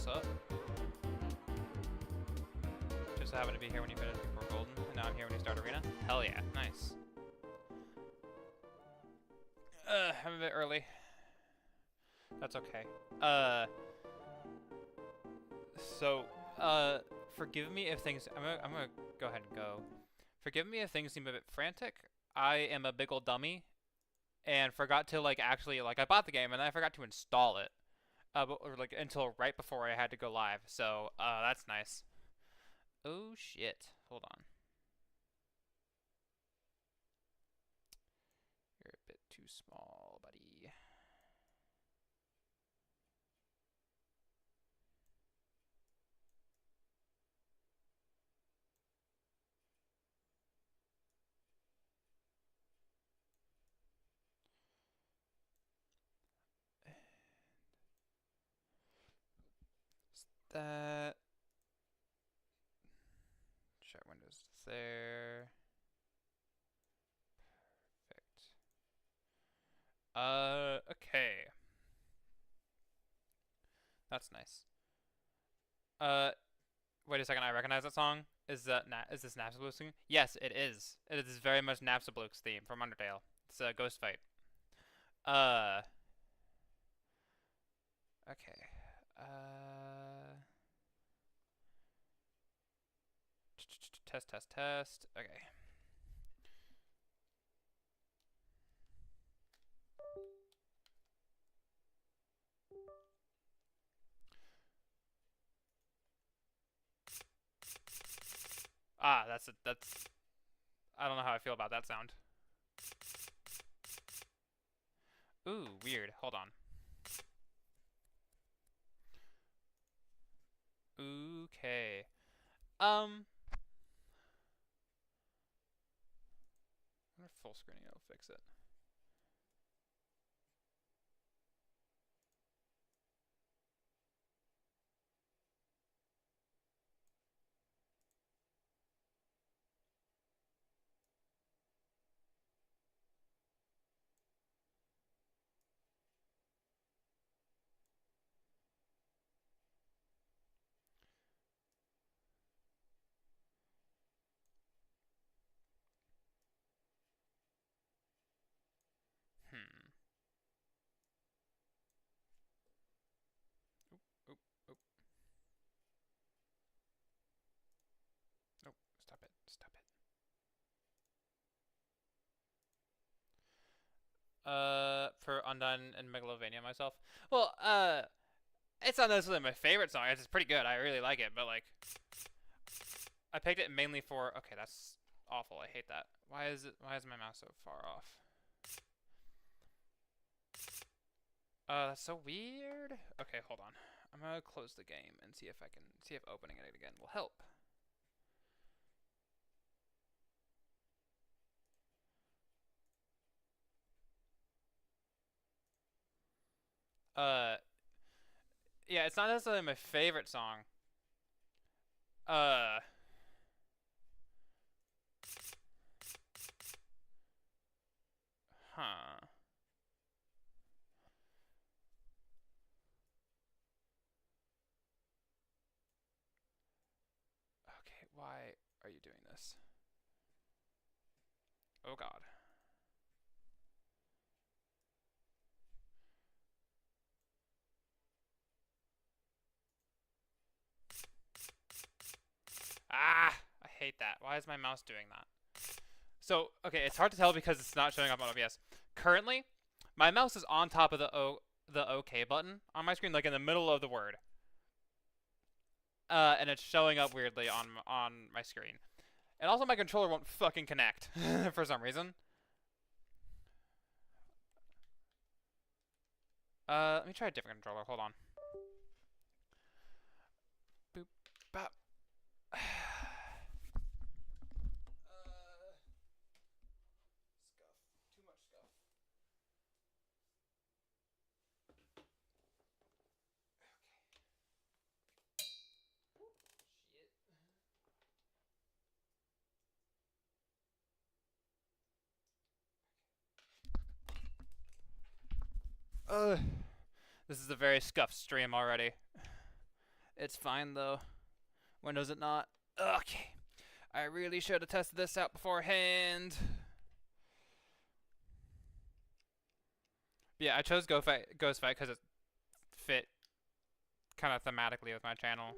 What's up? Just happened to be here when you finished before Golden, and now I'm here when you start Arena? Hell yeah, nice. I'm a bit early. That's okay. Forgive me if things... I'm gonna go ahead and go. Forgive me if things seem a bit frantic. I am a big old dummy, and forgot to, I bought the game, and then I forgot to install it. Until right before I had to go live, so, that's nice. Oh, shit. Hold on. You're a bit too small, buddy. That... Share windows there. Perfect. Okay. That's nice. Wait a second, I recognize that song. Is this Napstablook's theme? Yes, it is. It is very much Napstablook's theme from Undertale. It's a ghost fight. Okay. Test. Okay. That's I don't know how I feel about that sound. Ooh, weird. Hold on. Okay. I wonder if full screening will fix it. Oop. Nope. Stop it. For Undone and Megalovania myself. Well, it's not necessarily my favorite song. It's pretty good. I really like it, but I picked it mainly for. Okay, that's awful. I hate that. Why is my mouse so far off? That's so weird. Okay, hold on. I'm gonna close the game and see if opening it again will help. Yeah, it's not necessarily my favorite song. Huh. Okay, why are you doing this? Oh God. I hate that. Why is my mouse doing that? So, okay, it's hard to tell because it's not showing up on OBS. Currently, my mouse is on top of the OK button on my screen, like in the middle of the word. and it's showing up weirdly on my screen. And also my controller won't fucking connect for some reason. Let me try a different controller. Hold on. Boop, bop. Scuff. Too much scuff. Okay. Shit. This is a very scuffed stream already. It's fine though. When does it not? Okay. I really should have tested this out beforehand. Yeah, I chose Ghost Fight because it fit kind of thematically with my channel.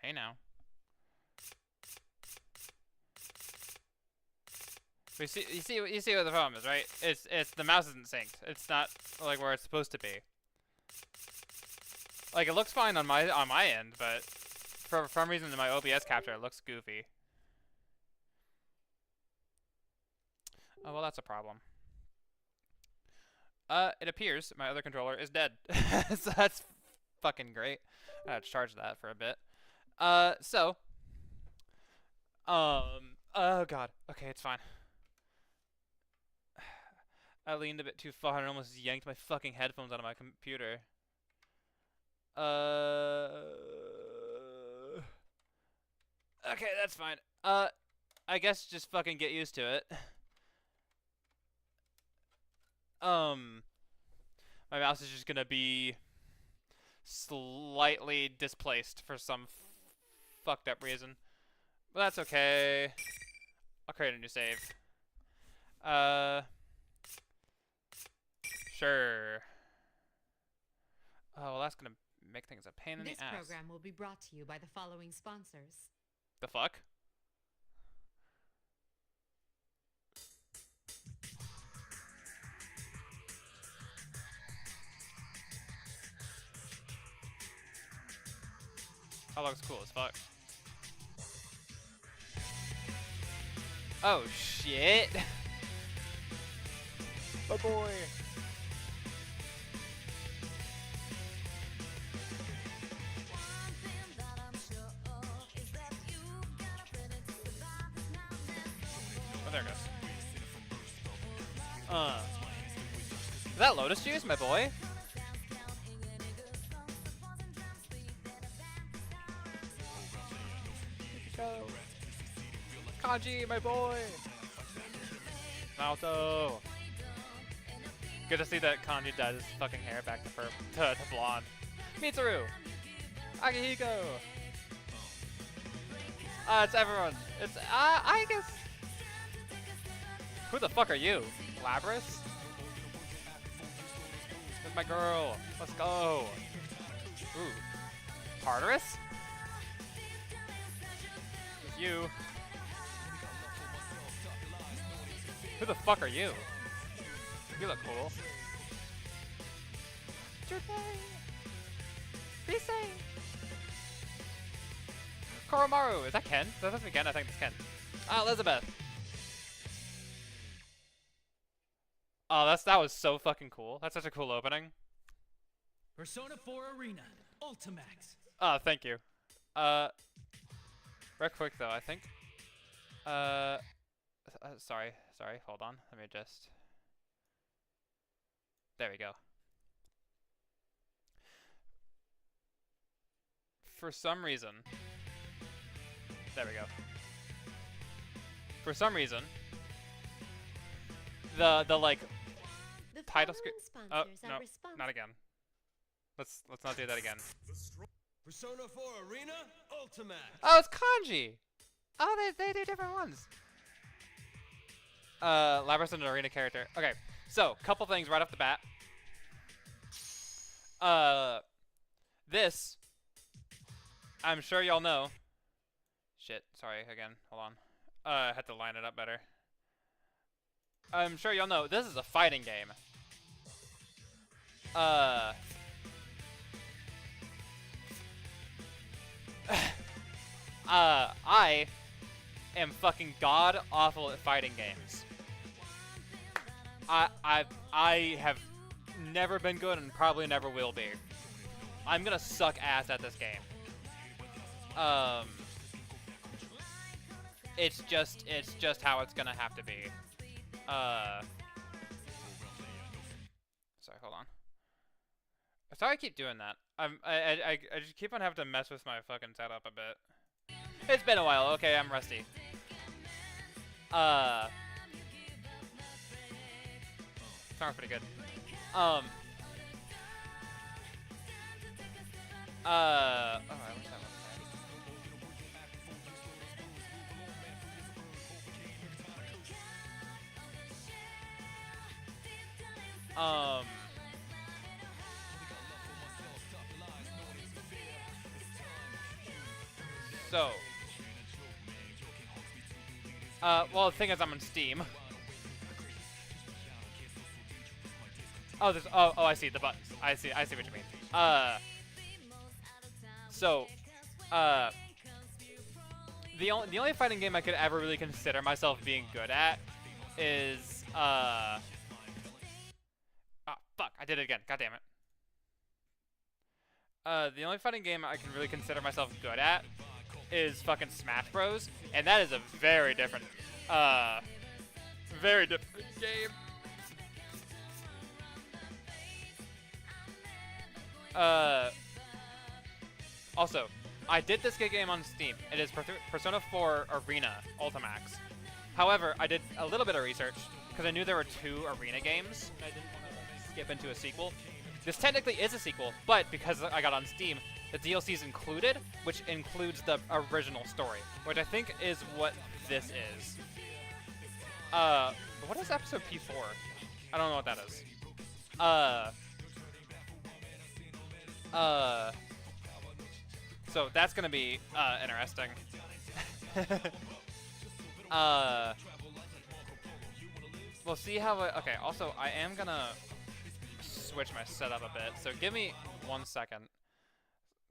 Hey now. You see what the problem is, right? It's the mouse isn't synced. It's not like where it's supposed to be. Like it looks fine on my end, but for some reason in my OBS capture it looks goofy. Oh well, that's a problem. It appears my other controller is dead, so that's fucking great. I had to charge that for a bit. Oh god. Okay, it's fine. I leaned a bit too far and almost yanked my fucking headphones out of my computer. Okay, that's fine. I guess just fucking get used to it. My mouse is just gonna be slightly displaced for some fucked up reason. But that's okay. I'll create a new save. Sure. Oh, well, that's gonna make things a pain in the ass. This program will be brought to you by the following sponsors. The fuck? That looks cool as fuck. Oh shit! My boy! Oh, there it goes. Is that Lotus Juice, my boy? Go. Kanji, my boy! Naoto! Good to see that Kanji dyed his fucking hair back to blonde. Mitsuru! Akihiko! It's everyone. It's, I guess... Who the fuck are you? Labras? That's my girl. Let's go. Ooh. Tartarus? It's you. Who the fuck are you? You look cool. Be safe. Koromaru. Is that Ken? That doesn't be Ken. I think it's Ken. Elizabeth. Oh, that was so fucking cool. That's such a cool opening. Persona 4 Arena, Ultimax. Oh, thank you. Real quick though, I think. Sorry, hold on. Let me just... There we go. For some reason... There we go. For some reason... The like... title screen... Oh, no, not again. Let's not do that again. Persona 4 Arena, Ultimax. Oh, it's Kanji! Oh, they do different ones. Labras is an arena character. Okay, so, couple things right off the bat. This, I'm sure y'all know. Shit, sorry, again, hold on. I had to line it up better. I'm sure y'all know, this is a fighting game. I am fucking god awful at fighting games. I have never been good and probably never will be. I'm gonna suck ass at this game. It's just how it's gonna have to be. Sorry, hold on. Sorry I keep doing that. I just keep on having to mess with my fucking setup a bit. It's been a while. Okay, I'm rusty. Sounds pretty good. Oh, I wish that was So, well, the thing is, I'm on Steam. Oh, there's, oh, I see the buttons. I see what you mean. The only fighting game I could ever really consider myself being good at is, oh, fuck, I did it again. God damn it. The only fighting game I can really consider myself good at is fucking Smash Bros. And that is a very different game. Also, I did this game on Steam. It is Persona 4 Arena Ultimax. However, I did a little bit of research because I knew there were 2 arena games. I didn't want to skip into a sequel. This technically is a sequel, but because I got on Steam, the DLC is included, which includes the original story, which I think is what this is. What is episode P4? I don't know what that is. So that's gonna be, interesting. We'll see how okay, also, I am gonna switch my setup a bit, so give me 1 second.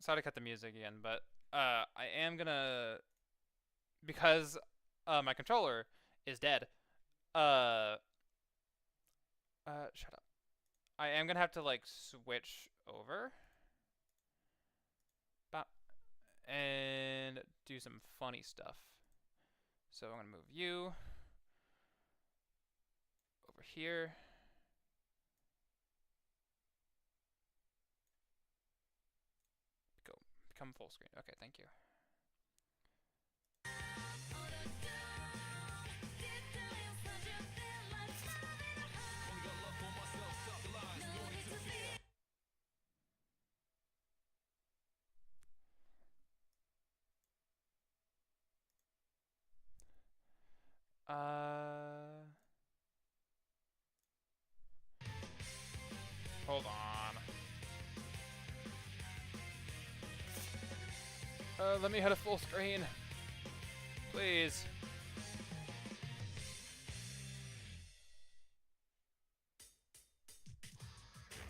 Sorry to cut the music again, but, I am gonna, because, my controller is dead, shut up. I am gonna have to, like, switch over. And do some funny stuff. So I'm gonna move you over here. Become full screen. Okay, thank you. Hold on. Let me hit a full screen. Please.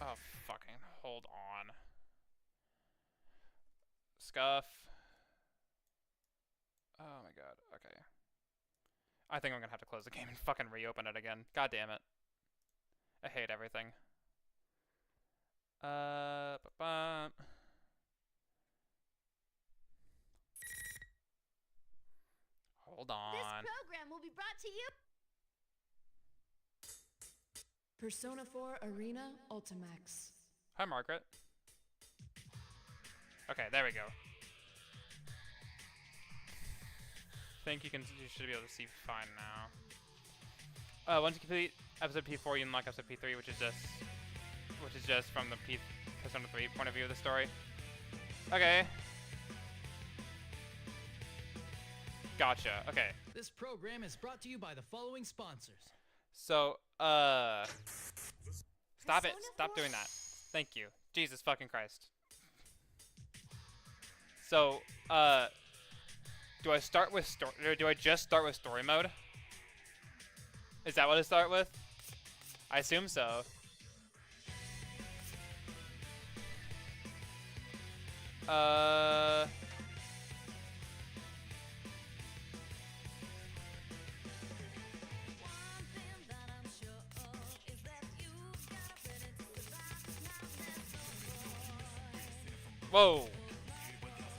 Oh, fucking hold on. Scuff. Oh my god, okay. I think I'm gonna have to close the game and fucking reopen it again. God damn it. I hate everything. Hold on. This program will be brought to you. Persona 4 Arena Ultimax. Hi, Margaret. Okay, there we go. You should be able to see fine now. Once you complete episode P4, you unlock episode P3, which is just from the Persona 3 point of view of the story. Okay. Gotcha. Okay. This program is brought to you by the following sponsors. So, stop it. Stop doing that. Thank you. Jesus fucking Christ. So, do I start with do I just start with story mode? Is that what it start with? I assume so. Whoa.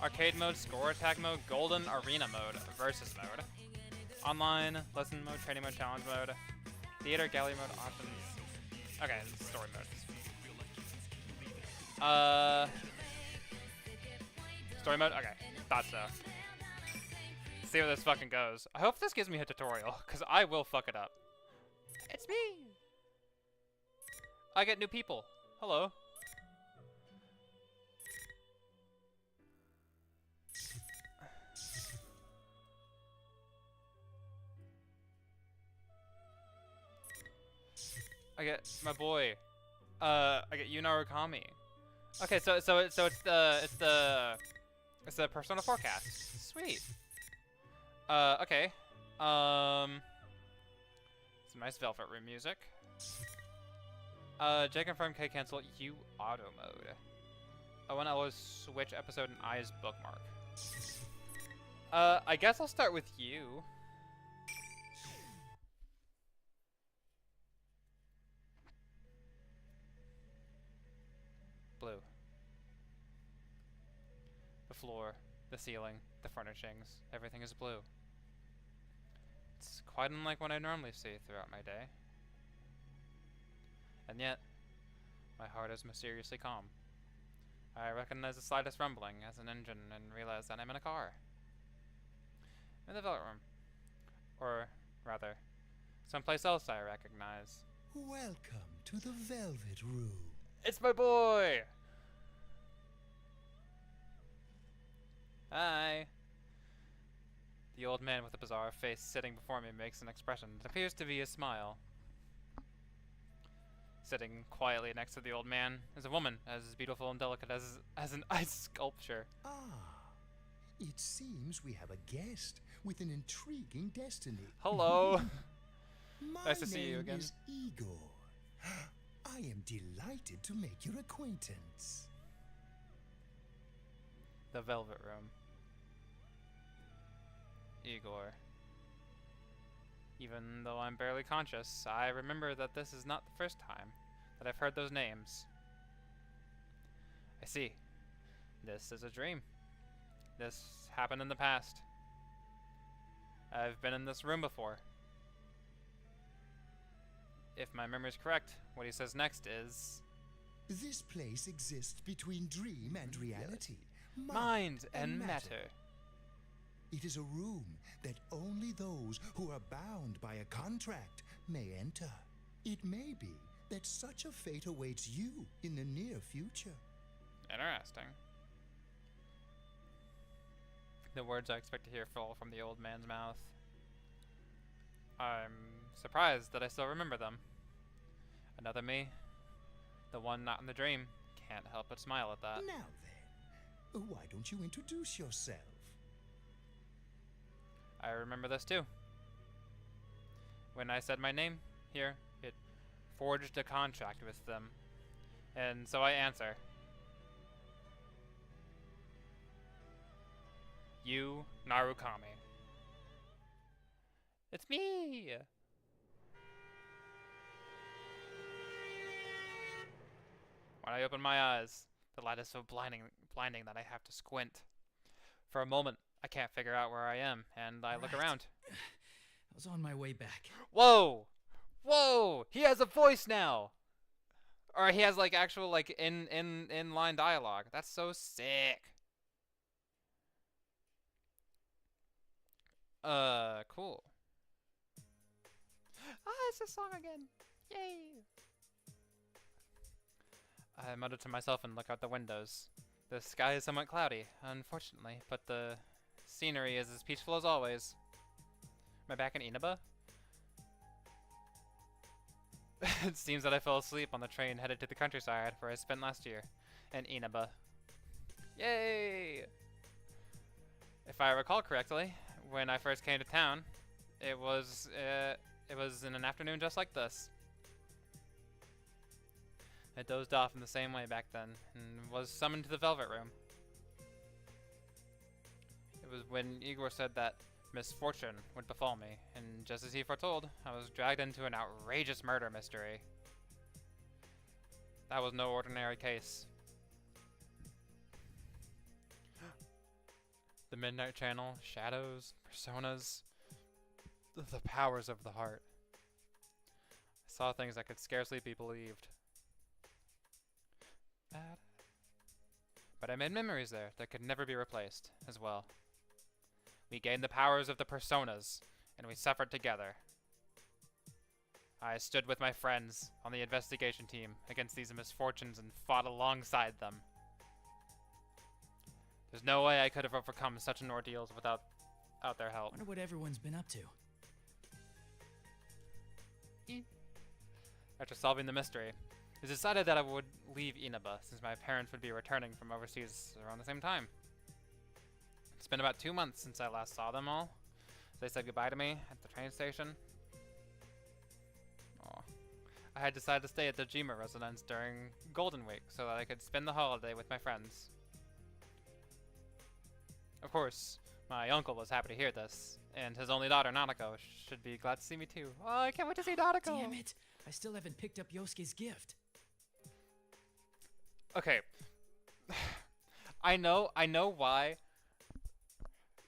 Arcade mode, score attack mode, golden arena mode, versus mode. Online, lesson mode, training mode, challenge mode, theater, gallery mode, options. Okay, story mode. Story mode? Okay, thought so. See where this fucking goes. I hope this gives me a tutorial, because I will fuck it up. It's me! I get new people. Hello. I get my boy. I get Unarukami. Okay, so it's the Persona forecast. Sweet. Okay. Some nice Velvet Room music. J confirm, K cancel, U auto mode. I want to switch episode and I's bookmark. I guess I'll start with you. Blue. The floor, the ceiling, the furnishings, everything is blue. It's quite unlike what I normally see throughout my day. And yet, my heart is mysteriously calm. I recognize the slightest rumbling as an engine and realize that I'm in a car. I'm in the Velvet Room. Or, rather, someplace else I recognize. Welcome to the Velvet Room. It's my boy! Hi! The old man with the bizarre face sitting before me makes an expression that appears to be a smile. Sitting quietly next to the old man is a woman as beautiful and delicate as an ice sculpture. Ah, it seems we have a guest with an intriguing destiny. Hello! My Nice to see you name again. is Igor. I am delighted to make your acquaintance. The Velvet Room. Igor. Even though I'm barely conscious, I remember that this is not the first time that I've heard those names. I see. This is a dream. This happened in the past. I've been in this room before. If my memory's correct, what he says next is... This place exists between dream and reality. Mind and matter. It is a room that only those who are bound by a contract may enter. It may be that such a fate awaits you in the near future. Interesting. The words I expect to hear fall from the old man's mouth. I'm surprised that I still remember them. Another me, the one not in the dream, can't help but smile at that. Now then, why don't you introduce yourself? I remember this too. When I said my name here, it forged a contract with them. And so I answer. You, Narukami. It's me! When I open my eyes, the light is so blinding that I have to squint. For a moment, I can't figure out where I am, and I look Right. around. I was on my way back. Whoa! Whoa! He has a voice now! Or he has like actual like in line dialogue. That's so sick. Cool. Ah, it's a song again. Yay! I mutter to myself and look out the windows. The sky is somewhat cloudy, unfortunately, but the scenery is as peaceful as always. Am I back in Inaba? It seems that I fell asleep on the train headed to the countryside where I spent last year, in Inaba. Yay! If I recall correctly, when I first came to town, it was It was in an afternoon just like this. I dozed off in the same way back then, and was summoned to the Velvet Room. It was when Igor said that misfortune would befall me, and just as he foretold, I was dragged into an outrageous murder mystery. That was no ordinary case. The Midnight Channel, shadows, personas, the powers of the heart. I saw things that could scarcely be believed. But I made memories there that could never be replaced, as well. We gained the powers of the personas, and we suffered together. I stood with my friends on the investigation team against these misfortunes and fought alongside them. There's no way I could have overcome such an ordeal without their help. Wonder what everyone's been up to. After solving the mystery, it was decided that I would leave Inaba, since my parents would be returning from overseas around the same time. It's been about 2 months since I last saw them all. They said goodbye to me at the train station. Aw. I had decided to stay at the Jima residence during Golden Week so that I could spend the holiday with my friends. Of course, my uncle was happy to hear this, and his only daughter, Nanako, should be glad to see me too. Oh, I can't wait to see Nanako! Damn it! I still haven't picked up Yosuke's gift. Okay. I know why.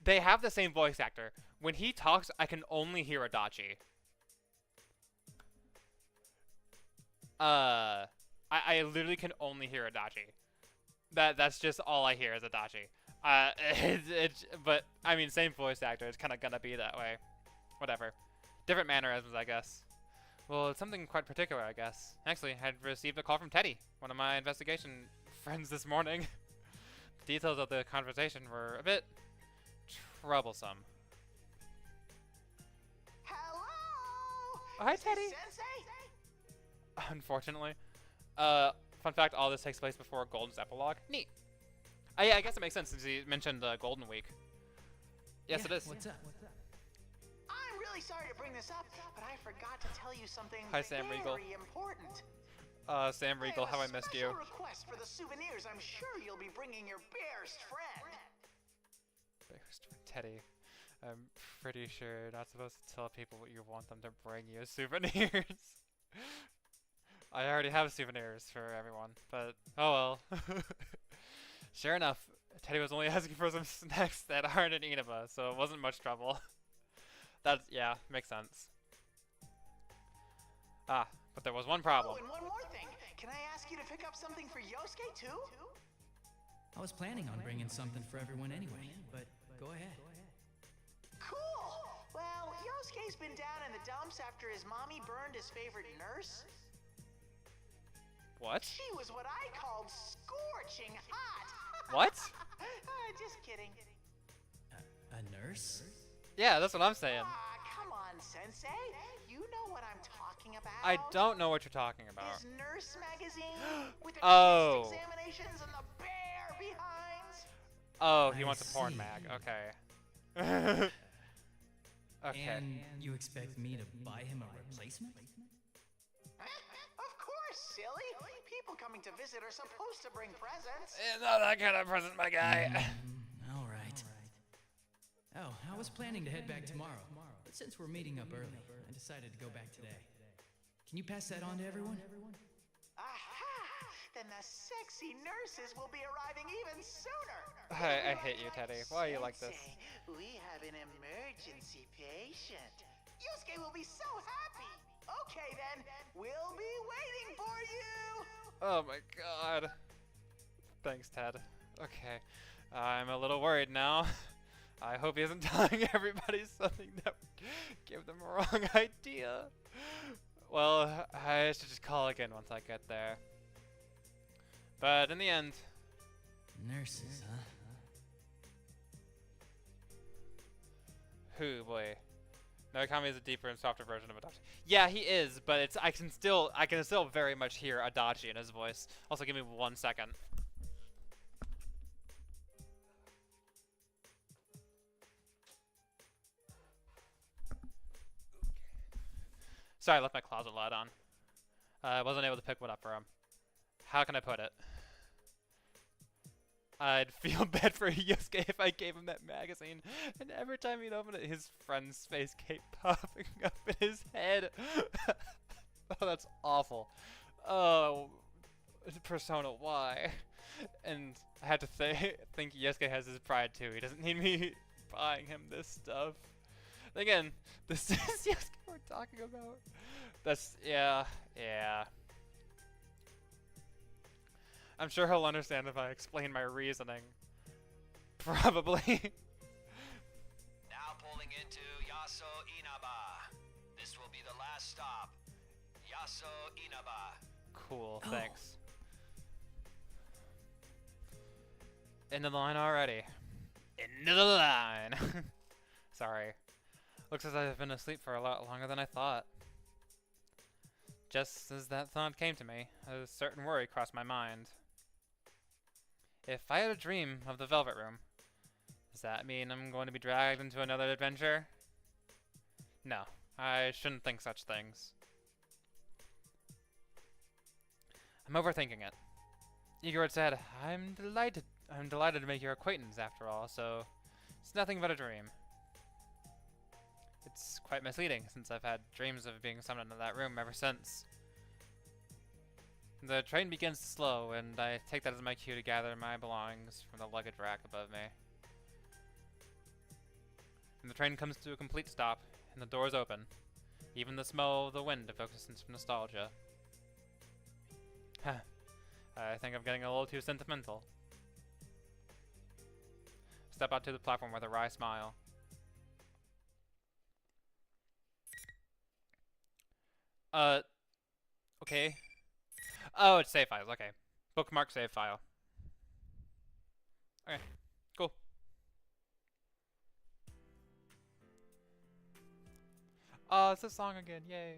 They have the same voice actor. When he talks, I can only hear Adachi. I literally can only hear Adachi. That's just all I hear is Adachi. But I mean, same voice actor. It's kind of gonna be that way. Whatever. Different mannerisms, I guess. Well, it's something quite particular, I guess. Actually, I had received a call from Teddy, one of my investigation friends, this morning. The details of the conversation were a bit troublesome. Hello. Hi, Teddy. Sensei? Unfortunately. Fun fact, all this takes place before Golden's epilogue. Neat. Yeah, I guess it makes sense since he mentioned Golden Week. Yes, Yeah, it is. What's up? I'm really sorry to bring this up, but I forgot to tell you something Hi, Sam Riegel. very important. Sam Riegel, how I missed you. Special request for the souvenirs. I'm sure you'll be bringing your bear's friend. Teddy, I'm pretty sure you're not supposed to tell people what you want them to bring you souvenirs. I already have souvenirs for everyone, but oh well. Sure enough, Teddy was only asking for some snacks that aren't in Inaba, so it wasn't much trouble. Yeah, makes sense. Ah, but there was one problem. Oh, and one more thing. Can I ask you to pick up something for Yosuke too? I was planning on bringing something for everyone anyway, but go ahead. Cool. Well, Yosuke's been down in the dumps after his mommy burned his favorite nurse. What? She was what I called scorching hot. What? Just kidding. A nurse? Yeah, that's what I'm saying. Come on, Sensei. You know what I'm talking about. I don't know what you're talking about. His nurse magazine with the Oh. test examinations and the bear behinds. Oh, he I wants a porn see. mag. Okay. Okay. And you expect me to buy him a replacement? Of course, silly. People coming to visit are supposed to bring presents. Not that kind of present, my guy. All right. Oh, I was planning to head back tomorrow, but since we're meeting up early, I decided to go back today. Can you pass that on to everyone? Aha! Then the sexy nurses will be arriving even sooner. I hate you, Teddy. Why are you like this? Sensei, we have an emergency patient. Yusuke will be so happy. Okay then, we'll be waiting for you. Oh my god. Thanks, Ted. Okay. I'm a little worried now. I hope he isn't telling everybody something that would give them a wrong idea. Well, I should just call again once I get there. But in the end... Nurses, huh? Whew, boy. Narukami is a deeper and softer version of Adachi. Yeah, he is, but it's I can still very much hear Adachi in his voice. Also, give me 1 second. Sorry, I left my closet light on. I wasn't able to pick one up for him. How can I put it? I'd feel bad for Yosuke if I gave him that magazine, and every time he'd open it, his friend's face kept popping up in his head. Oh, that's awful. Oh, Persona, why? And I had to think Yosuke has his pride too. He doesn't need me buying him this stuff. Again, this is Yosuke we're talking about. That's, yeah. I'm sure he'll understand if I explain my reasoning. Probably. Now pulling into Yaso Inaba. This will be the last stop. Yaso Inaba. Cool, Oh. thanks. Into the line already. Into the line! Sorry. Looks as I've been asleep for a lot longer than I thought. Just as that thought came to me, a certain worry crossed my mind. If I had a dream of the Velvet Room, does that mean I'm going to be dragged into another adventure? No, I shouldn't think such things. I'm overthinking it. Igor said, I'm delighted to make your acquaintance after all, so it's nothing but a dream. It's quite misleading, since I've had dreams of being summoned into that room ever since. The train begins to slow, and I take that as my cue to gather my belongings from the luggage rack above me. And the train comes to a complete stop, and the doors open. Even the smell of the wind evokes a sense of nostalgia. Huh. I think I'm getting a little too sentimental. Step out to the platform with a wry smile. Okay. Oh, it's save files, okay. Bookmark save file. Okay, cool. Oh, it's a song again, yay.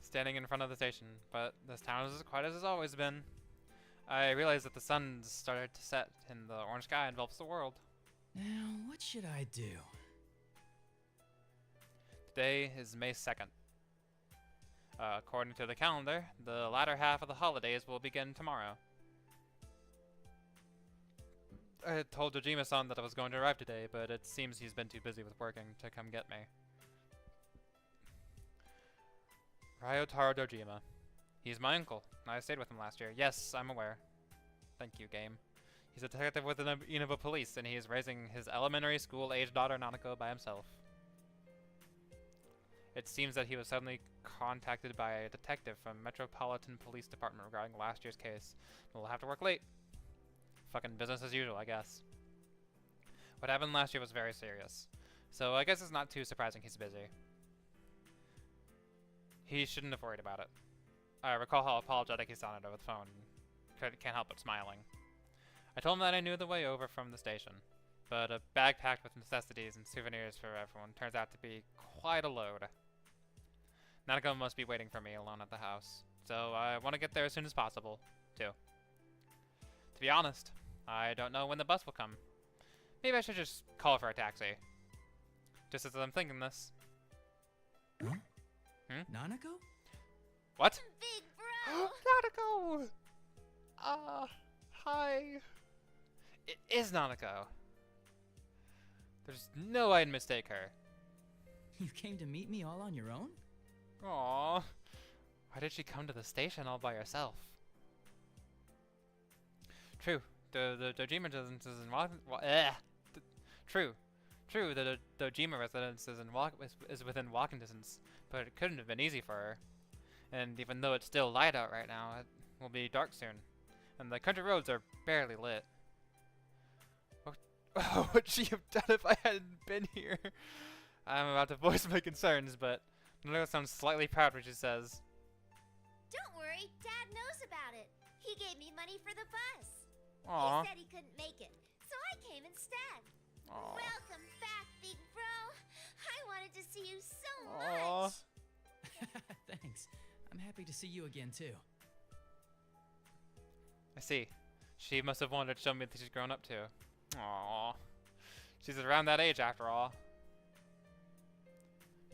Standing in front of the station, but this town is as quiet as it's always been. I realize that the sun's started to set and the orange sky envelops the world. Now, what should I do? Today is May 2nd. According to the calendar, the latter half of the holidays will begin tomorrow. I had told Dojima-san that I was going to arrive today, but it seems he's been too busy with working to come get me. Ryotaro Dojima. He's my uncle. I stayed with him last year. Yes, I'm aware. Thank you, game. He's a detective with the Inaba police, and he is raising his elementary school-aged daughter Nanako by himself. It seems that he was suddenly contacted by a detective from Metropolitan Police Department regarding last year's case. We'll have to work late. Fucking business as usual, I guess. What happened last year was very serious, so I guess it's not too surprising he's busy. He shouldn't have worried about it. I recall how apologetic he sounded over the phone. Can't help but smiling. I told him that I knew the way over from the station, but a bag packed with necessities and souvenirs for everyone turns out to be quite a load. Nanako must be waiting for me alone at the house, so I want to get there as soon as possible, too. To be honest, I don't know when the bus will come. Maybe I should just call for a taxi. Just as I'm thinking this. Huh? Hmm? Nanako? What? Big bro! Nanako! Hi. It is Nanako. There's no way I'd mistake her. You came to meet me all on your own? Aww. Why did she come to the station all by herself? True, the Dojima residence is in True, the Dojima residence is within walking distance, but it couldn't have been easy for her. And even though it's still light out right now, it will be dark soon, and the country roads are barely lit. What would she have done if I hadn't been here? I'm about to voice my concerns, but Nanako sounds slightly proud when she says, Don't worry, Dad knows about it. He gave me money for the bus. "Aw, He said he couldn't make it, so I came instead. aw, Welcome back, big bro. I wanted to see you so aw." much. Thanks. I'm happy to see you again, too. I see. She must have wanted to show me that she's grown up too. Aww. She's around that age after all.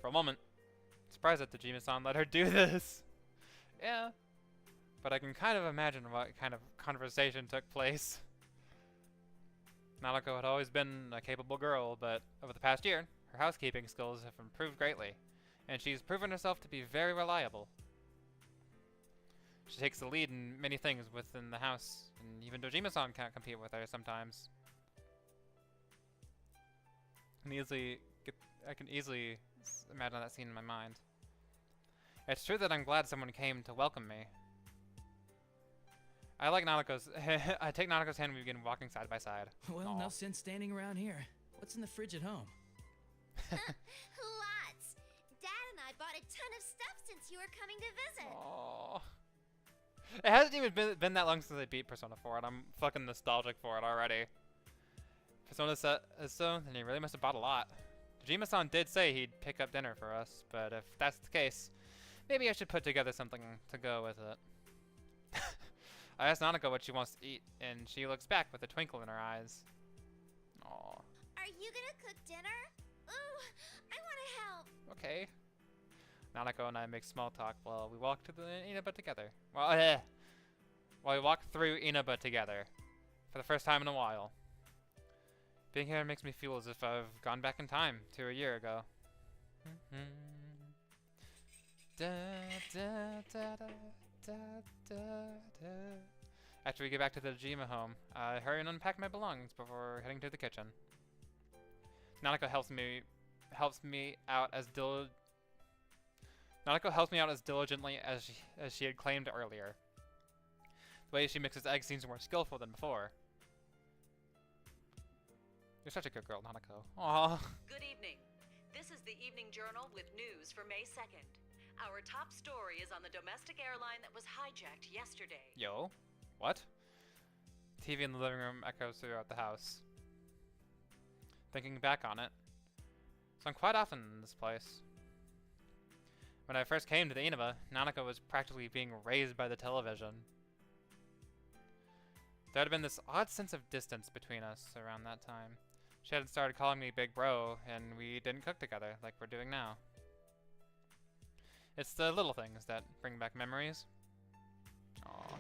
For a moment, surprised that Dejima-san let her do this. Yeah. But I can kind of imagine what kind of conversation took place. Nanako had always been a capable girl, but over the past year, her housekeeping skills have improved greatly, and she's proven herself to be very reliable. She takes the lead in many things within the house, and even Dojima-san can't compete with her sometimes. I can easily imagine that scene in my mind. It's true that I'm glad someone came to welcome me. I like Nanako's. I take Nanako's hand and we begin walking side by side. Well, Aw. no sense standing around here. What's in the fridge at home? Lots. Dad and I bought a ton of stuff since you were coming to visit. Aww. It hasn't even been that long since I beat Persona 4, and I'm fucking nostalgic for it already. Persona is so, then he really must have bought a lot. Dojima-san did say he'd pick up dinner for us, but if that's the case, maybe I should put together something to go with it. I asked Nanako what she wants to eat, and she looks back with a twinkle in her eyes. Aww. Are you gonna cook dinner? Ooh, I wanna help. Okay. Nanako and I make small talk while we walk to the Inaba together. While we walk through Inaba together. For the first time in a while. Being here makes me feel as if I've gone back in time to a year ago. Da, da, da, da, da, da, da. After we get back to the Dojima home, I hurry and unpack my belongings before heading to the kitchen. Nanako helps me out as diligently as she had claimed earlier. The way she mixes eggs seems more skillful than before. You're such a good girl, Nanako. Aww. Good evening. This is the Evening Journal with news for May 2nd. Our top story is on the domestic airline that was hijacked yesterday. Yo. What? TV in the living room echoes throughout the house. Thinking back on it. So I'm quite often in this place. When I first came to the Inaba, Nanako was practically being raised by the television. There had been this odd sense of distance between us around that time. She had started calling me Big Bro, and we didn't cook together like we're doing now. It's the little things that bring back memories. Aww.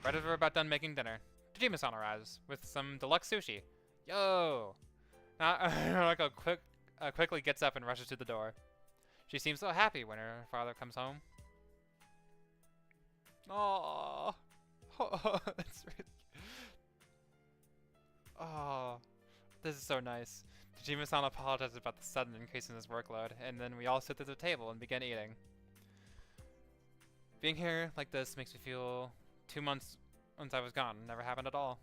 Right as we're about done making dinner, Dojima-san arrives with some deluxe sushi. Yo! Nanako quickly gets up and rushes to the door. She seems so happy when her father comes home. Aww. Oh, that's really... Oh, this is so nice. Dojima-san apologizes about the sudden increase in his workload, and then we all sit at the table and begin eating. Being here like this makes me feel 2 months since I was gone never happened at all.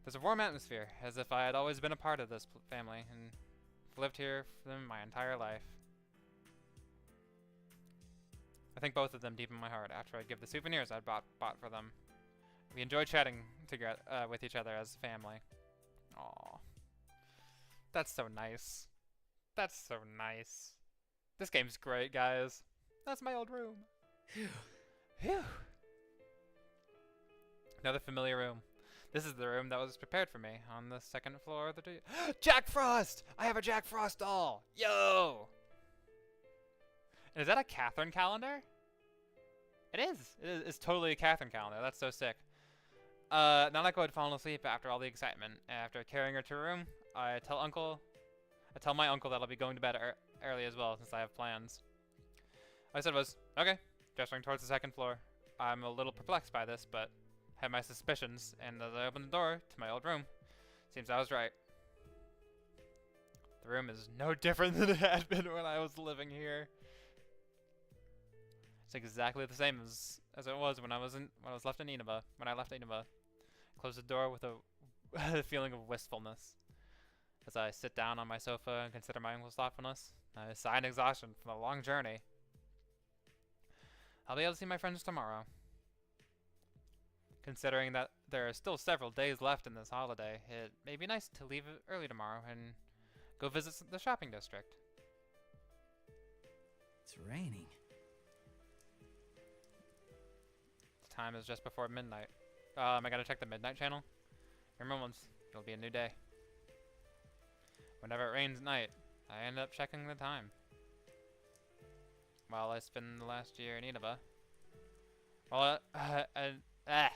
There's a warm atmosphere, as if I had always been a part of this family, and lived here for them my entire life. I think both of them deep in my heart after I give the souvenirs I bought for them. We enjoy chatting together with each other as a family. Aww. That's so nice. That's so nice. This game's great, guys. That's my old room. Phew. Phew. Another familiar room. This is the room that was prepared for me on the second floor of the Jack Frost! I have a Jack Frost doll! Yo! And is that a Catherine calendar? It is. It's totally a Catherine calendar. That's so sick. Nanako had fallen asleep after all the excitement. After carrying her to her room, I tell my uncle that I'll be going to bed early as well, since I have plans. All I said was, okay, gesturing towards the second floor. I'm a little perplexed by this, but had my suspicions, and as I opened the door to my old room, seems I was right. The room is no different than it had been when I was living here. It's exactly the same as it was when I left in Inaba. When I left Inaba, closed the door with a feeling of wistfulness. As I sit down on my sofa and consider my uncle's thoughtfulness, I sigh in exhaustion from the long journey. I'll be able to see my friends tomorrow. Considering that there are still several days left in this holiday, it may be nice to leave early tomorrow and go visit the shopping district. It's raining. The time is just before midnight. I gotta check the midnight channel. Remember once, it'll be a new day. Whenever it rains at night, I end up checking the time. Well, I spent the last year in Inaba. Well, well,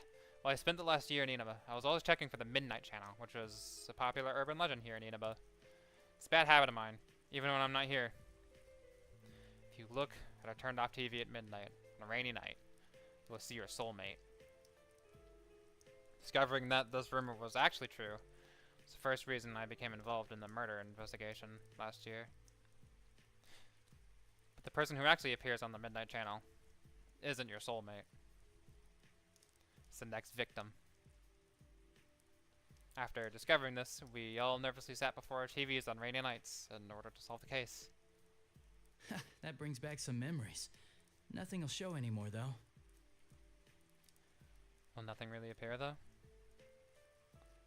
I spent the last year in Inaba. I was always checking for the Midnight Channel, which was a popular urban legend here in Inaba. It's a bad habit of mine, even when I'm not here. If you look at a turned off TV at midnight on a rainy night, you will see your soulmate. Discovering that this rumor was actually true was the first reason I became involved in the murder investigation last year. But the person who actually appears on the Midnight Channel isn't your soulmate. It's the next victim. After discovering this, we all nervously sat before our TVs on rainy nights in order to solve the case. That brings back some memories. Nothing will show anymore, though. Will nothing really appear, though?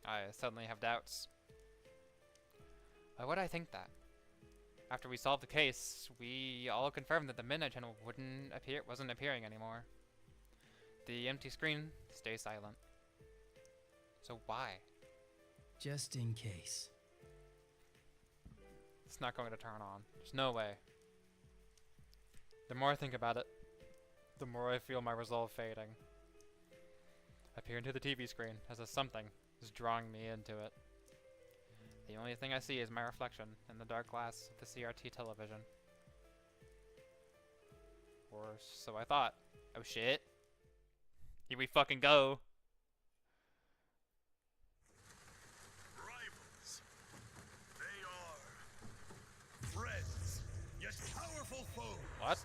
I suddenly have doubts. Why would I think that? After we solved the case, we all confirmed that the Midnight Channel wasn't appearing anymore. The empty screen stays silent. So why? Just in case. It's not going to turn on. There's no way. The more I think about it, the more I feel my resolve fading. I peer into the TV screen as if something is drawing me into it. The only thing I see is my reflection in the dark glass of the CRT television. Or so I thought. Oh shit. Here we fucking go. Rivals. They are friends, yet powerful foes. What?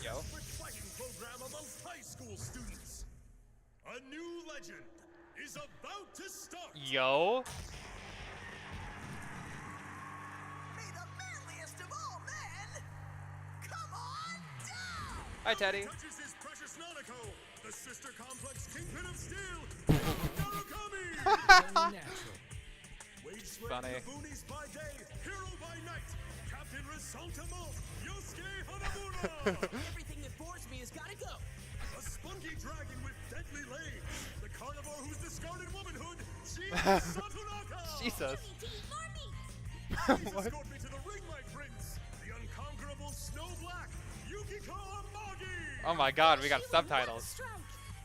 Yo. Secret fighting program amongst high school students. A new legend is about to start. Yo. May the manliest of all men come on down! Hi, Teddy. Touches his precious Nanako, the sister complex kingpin of steel, Narukami! Very natural. Wage slave Funny. the boonies by day, hero by night, Captain Resentiment, Yosuke Hanamura! Everything that bores me has gotta go. A spunky dragon with deadly legs, the carnivore whose discarded womanhood, Satonaka! Jesus. Please escort me to the ring, my prince, the unconquerable Snow Black, Yukiko Amagi! Oh my god, we got subtitles.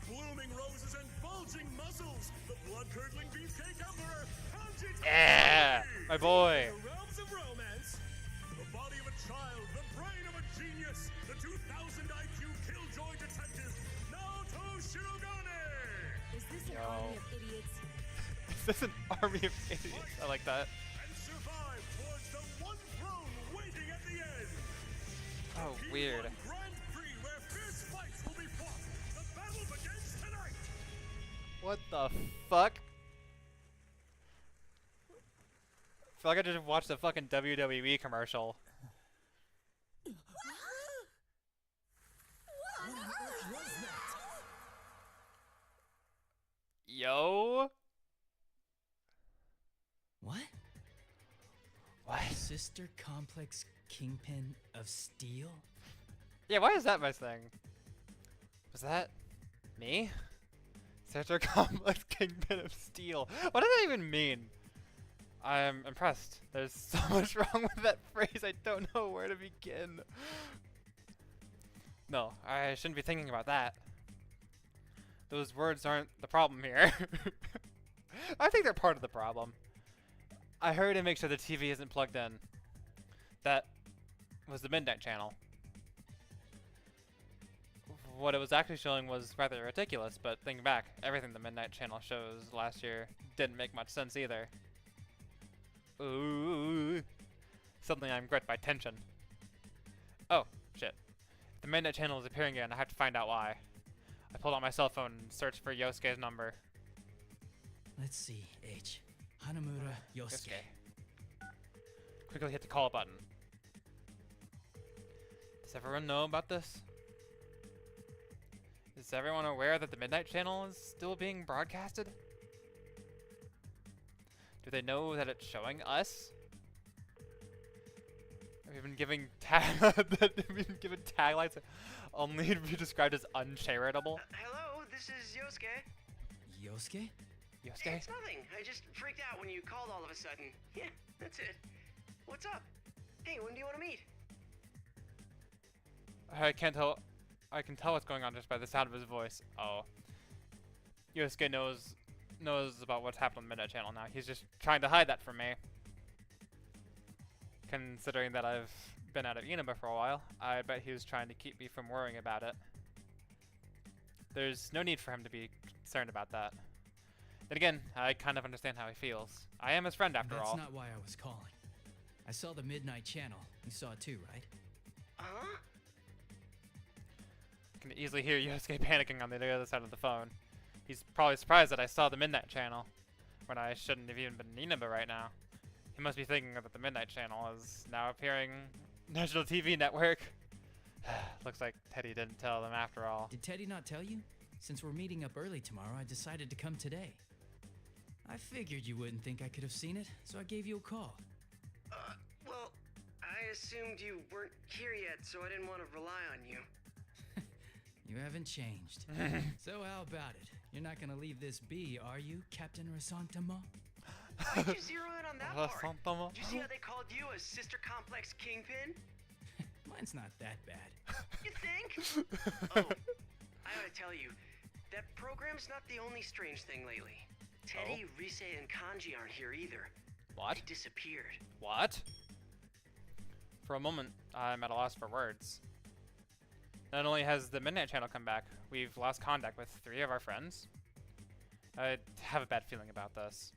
Blooming roses and bulging muscles, the blood-curdling beefcake emperor, Hanji Yeah, my boy. The realms of romance, the body of a child, the brain of a genius, the 2000 IQ killjoy detective, Naoto Shirogane! Is this an Yo. army of idiots? Is this an army of idiots? I like that. And survive towards the one throne waiting at the end! Oh, P1 weird. Grand Prix where fierce fights will be fought! The battle begins tonight! What the fuck? I feel like I just watched a fucking WWE commercial. Yo? What? What? Sister complex kingpin of steel? Yeah, why is that my thing? Was that me? Sister Complex Kingpin of Steel. What does that even mean? I'm impressed. There's so much wrong with that phrase, I don't know where to begin. No, I shouldn't be thinking about that. Those words aren't the problem here. I think they're part of the problem. I hurry to make sure the TV isn't plugged in. That was the Midnight Channel. What it was actually showing was rather ridiculous, but thinking back, everything the Midnight Channel shows last year didn't make much sense either. Ooh. Suddenly I'm gripped by tension. Oh, shit. If the Midnight Channel is appearing again, I have to find out why. I pulled out my cell phone and searched for Yosuke's number. Let's see, H. Hanamura Yosuke. Quickly hit the call button. Does everyone know about this? Is everyone aware that the Midnight Channel is still being broadcasted? Do they know that it's showing us? We've been giving taglines that only to be described as uncharitable. Hello, this is Yosuke. Yosuke? Yosuke? It's nothing. I just freaked out when you called all of a sudden. Yeah, that's it. What's up? Hey, when do you want to meet? I can't tell. I can tell what's going on just by the sound of his voice. Oh. Yosuke knows about what's happened on the Midnight Channel now. He's just trying to hide that from me. Considering that I've been out of Inaba for a while, I bet he was trying to keep me from worrying about it. There's no need for him to be concerned about that. Then again, I kind of understand how he feels. I am his friend after all. That's not why I was calling. I saw the Midnight Channel. You saw it too, right? Huh? I can easily hear Yosuke panicking on the other side of the phone. He's probably surprised that I saw the Midnight Channel, when I shouldn't have even been in Inaba right now. He must be thinking that the Midnight Channel is now appearing national TV network. Looks like Teddy didn't tell them after all. Did Teddy not tell you? Since we're meeting up early tomorrow, I decided to come today. I figured you wouldn't think I could have seen it, so I gave you a call. Well, I assumed you weren't here yet, so I didn't want to rely on you. You haven't changed. So how about it? You're not gonna leave this be, are you, Captain Rasantama? Why'd you zero in on that part? Rasantama? Did you see how they called you a sister complex kingpin? Mine's not that bad. You think? Oh, I gotta tell you, that program's not the only strange thing lately. Teddy, Rise, and Kanji aren't here either. What? They disappeared. What? For a moment, I'm at a loss for words. Not only has the Midnight Channel come back, we've lost contact with 3 of our friends. I have a bad feeling about this.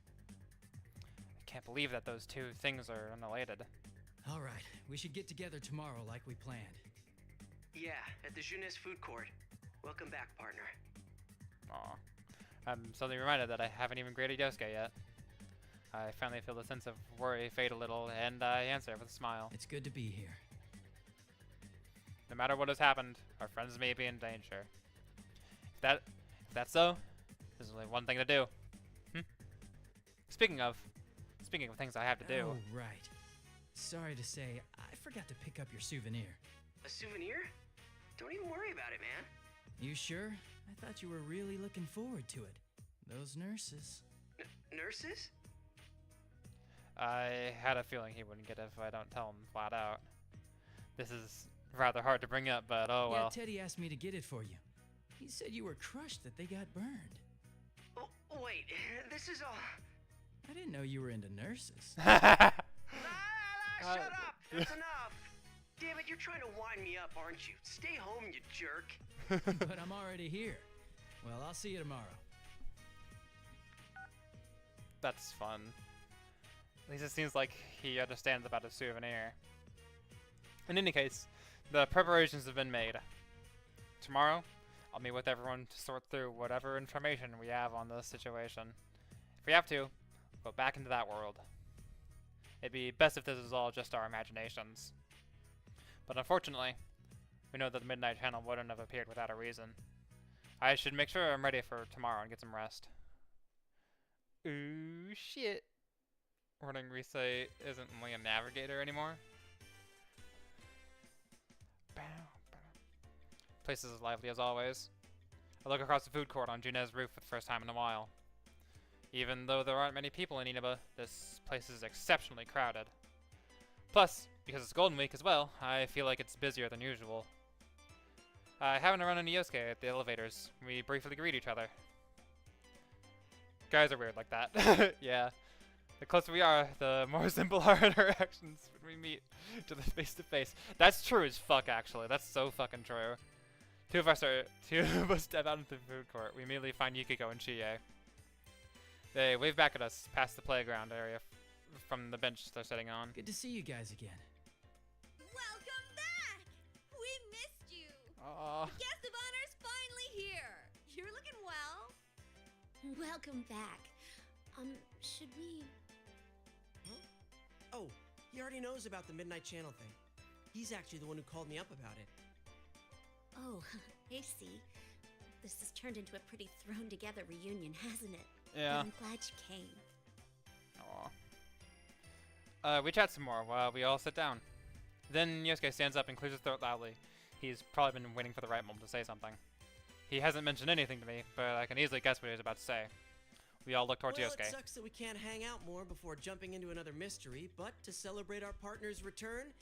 I can't believe that those 2 things are unrelated. All right, we should get together tomorrow like we planned. Yeah, at the Jeunesse food court. Welcome back, partner. Aw. I'm suddenly reminded that I haven't even graded Yosuke yet. I finally feel the sense of worry fade a little, and I answer with a smile. It's good to be here. No matter what has happened, our friends may be in danger. If that's so, there's only one thing to do. Speaking of things I have to do. Oh, right. Sorry to say, I forgot to pick up your souvenir. A souvenir? Don't even worry about it, man. You sure? I thought you were really looking forward to it. Those nurses. Nurses? I had a feeling he wouldn't get it if I don't tell him flat out. This is rather hard to bring up, but oh well. Yeah, Teddy asked me to get it for you. He said you were crushed that they got burned. Oh, wait, this is all... I didn't know you were into nurses. Shut up! That's enough! Damn it, you're trying to wind me up, aren't you? Stay home, you jerk. But I'm already here. Well, I'll see you tomorrow. That's fun. At least it seems like he understands about a souvenir. In any case, the preparations have been made. Tomorrow, I'll meet with everyone to sort through whatever information we have on this situation. If we have to, we'll go back into that world. It'd be best if this is all just our imaginations. But unfortunately, we know that the Midnight Channel wouldn't have appeared without a reason. I should make sure I'm ready for tomorrow and get some rest. Ooh, shit. Running Rise isn't only a navigator anymore. Place is as lively as always. I look across the food court on June's roof for the first time in a while. Even though there aren't many people in Inaba, this place is exceptionally crowded. Plus, because it's Golden Week as well, I feel like it's busier than usual. I haven't run into Yosuke at the elevators. We briefly greet each other. Guys are weird like that. Yeah. The closer we are, the more simple our interactions when we meet each other face to face. That's true as fuck, actually. That's so fucking true. Two of us step out into the food court. We immediately find Yukiko and Chie. They wave back at us past the playground area from the bench they're sitting on. Good to see you guys again. Welcome back! We missed you! Aww. The guest of honor's finally here! You're looking well. Welcome back. Should we... Oh, he already knows about the Midnight Channel thing. He's actually the one who called me up about it. Oh, I see. This has turned into a pretty thrown-together reunion, hasn't it? Yeah. But I'm glad you came. Aw. We chat some more while we all sit down. Then Yosuke stands up and clears his throat loudly. He's probably been waiting for the right moment to say something. He hasn't mentioned anything to me, but I can easily guess what he's about to say. We all look towards Yosuke. It sucks that we can't hang out more before jumping into another mystery, but to celebrate our partner's return,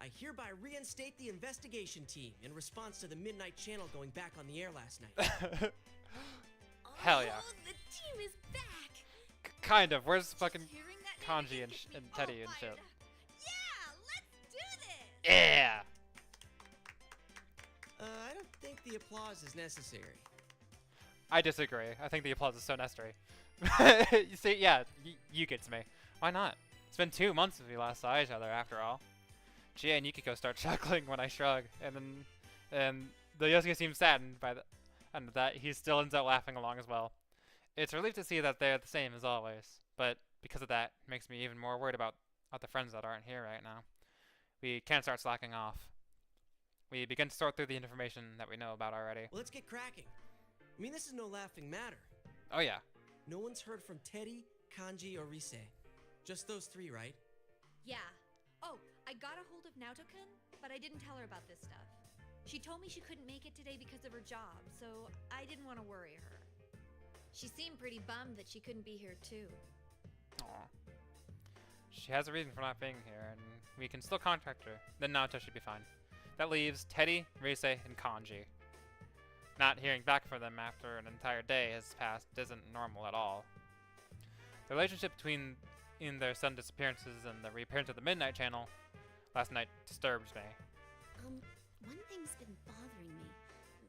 I hereby reinstate the investigation team in response to the Midnight Channel going back on the air last night. Hell yeah. Oh, the team is back. Kind of. Where's fucking Hearing that Kanji name and, gets me and all Teddy and shit? fired up. Yeah, let's do this. Yeah! I don't think the applause is necessary. I disagree. I think the applause is so necessary. You see, yeah, you gets me. Why not? It's been 2 months since we last saw each other, after all. Jie and Yukiko start chuckling when I shrug, and the Yosuke seems saddened by that he still ends up laughing along as well. It's a relief to see that they're the same as always, but because of that, it makes me even more worried about the friends that aren't here right now. We can't start slacking off. We begin to sort through the information that we know about already. Well, let's get cracking. I mean, this is no laughing matter. Oh yeah. No one's heard from Teddy, Kanji, or Rise. Just those three, right? Yeah. Oh, I got a hold of Naoto-kun, but I didn't tell her about this stuff. She told me she couldn't make it today because of her job, so I didn't want to worry her. She seemed pretty bummed that she couldn't be here too. Aw. She has a reason for not being here, and we can still contact her. Then Naoto should be fine. That leaves Teddy, Rise, and Kanji. Not hearing back from them after an entire day has passed isn't normal at all. The relationship between their sudden disappearances and the reappearance of the Midnight Channel last night disturbs me. One thing's been bothering me.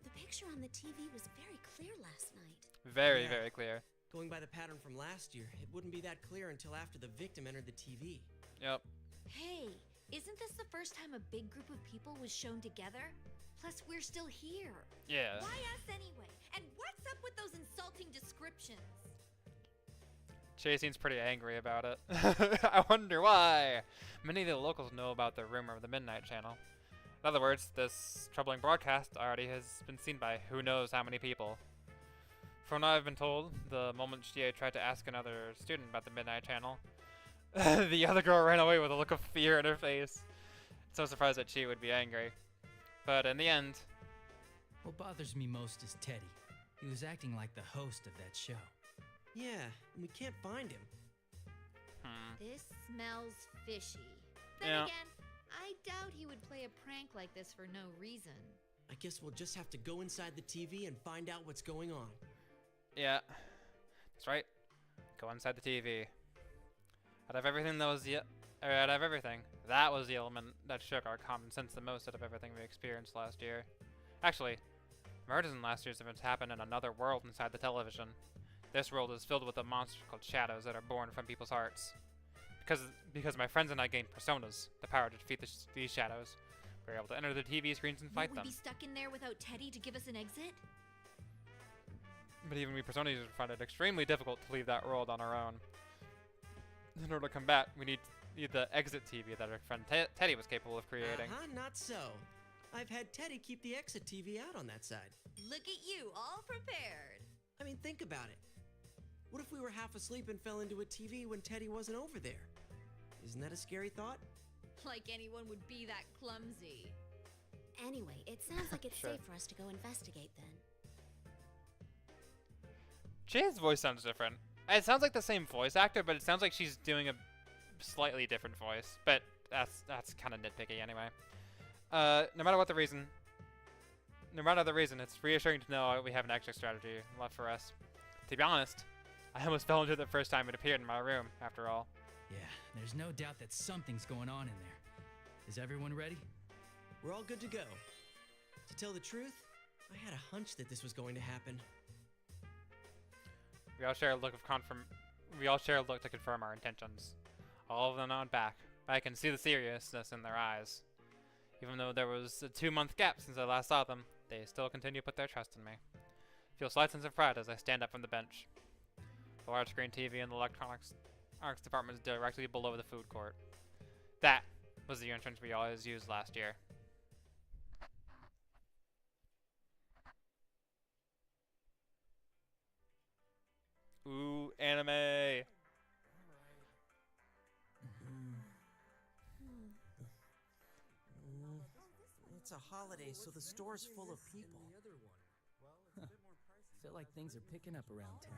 The picture on the TV was very clear last night. Very, Yeah. very clear. Going by the pattern from last year, it wouldn't be that clear until after the victim entered the TV. Yep. Hey, isn't this the first time a big group of people was shown together? Plus, we're still here. Yeah. Why us anyway? And what's up with those insulting descriptions? Jay seems pretty angry about it. I wonder why. Many of the locals know about the rumor of the Midnight Channel. In other words, this troubling broadcast already has been seen by who knows how many people. From what I've been told, the moment Chie tried to ask another student about the Midnight Channel, the other girl ran away with a look of fear in her face. So surprised that Chie would be angry. But in the end... What bothers me most is Teddy. He was acting like the host of that show. Yeah, and we can't find him. This smells fishy. Then Yeah. again, I doubt he would play a prank like this for no reason. I guess we'll just have to go inside the TV and find out what's going on. Yeah. That's right. Go inside the TV. Out of everything that was out of everything, that was the element that shook our common sense the most out of everything we experienced last year. Actually, murders in last year's events happened in another world inside the television. This world is filled with a monster called shadows that are born from people's hearts. Because my friends and I gained personas, the power to defeat these shadows. We were able to enter the TV screens and fight Won't them. we be stuck in there without Teddy to give us an exit? But even we personas would find it extremely difficult to leave that world on our own. In order to combat, we need the exit TV that our friend Teddy was capable of creating. Not so. I've had Teddy keep the exit TV out on that side. Look at you, all prepared. I mean, think about it. What if we were half asleep and fell into a TV when Teddy wasn't over there? Isn't that a scary thought? Like anyone would be that clumsy. Anyway, it sounds like it's Sure. safe for us to go investigate then. Jay's voice sounds different. It sounds like the same voice actor, but it sounds like she's doing a slightly different voice. But that's kind of nitpicky anyway. No matter the reason, it's reassuring to know we have an exit strategy left for us. To be honest, I almost fell into it the first time it appeared in my room, after all. Yeah, there's no doubt that something's going on in there. Is everyone ready? We're all good to go. To tell the truth, I had a hunch that this was going to happen. We all share a look to confirm our intentions. All of them nod back. I can see the seriousness in their eyes. Even though there was a 2-month gap since I last saw them, they still continue to put their trust in me. I feel a slight sense of pride as I stand up from the bench. The large screen TV in the electronics department is directly below the food court. That was the entrance we always used last year. Ooh, anime! It's a holiday, so the store's full of people. Feel like things are picking up around town.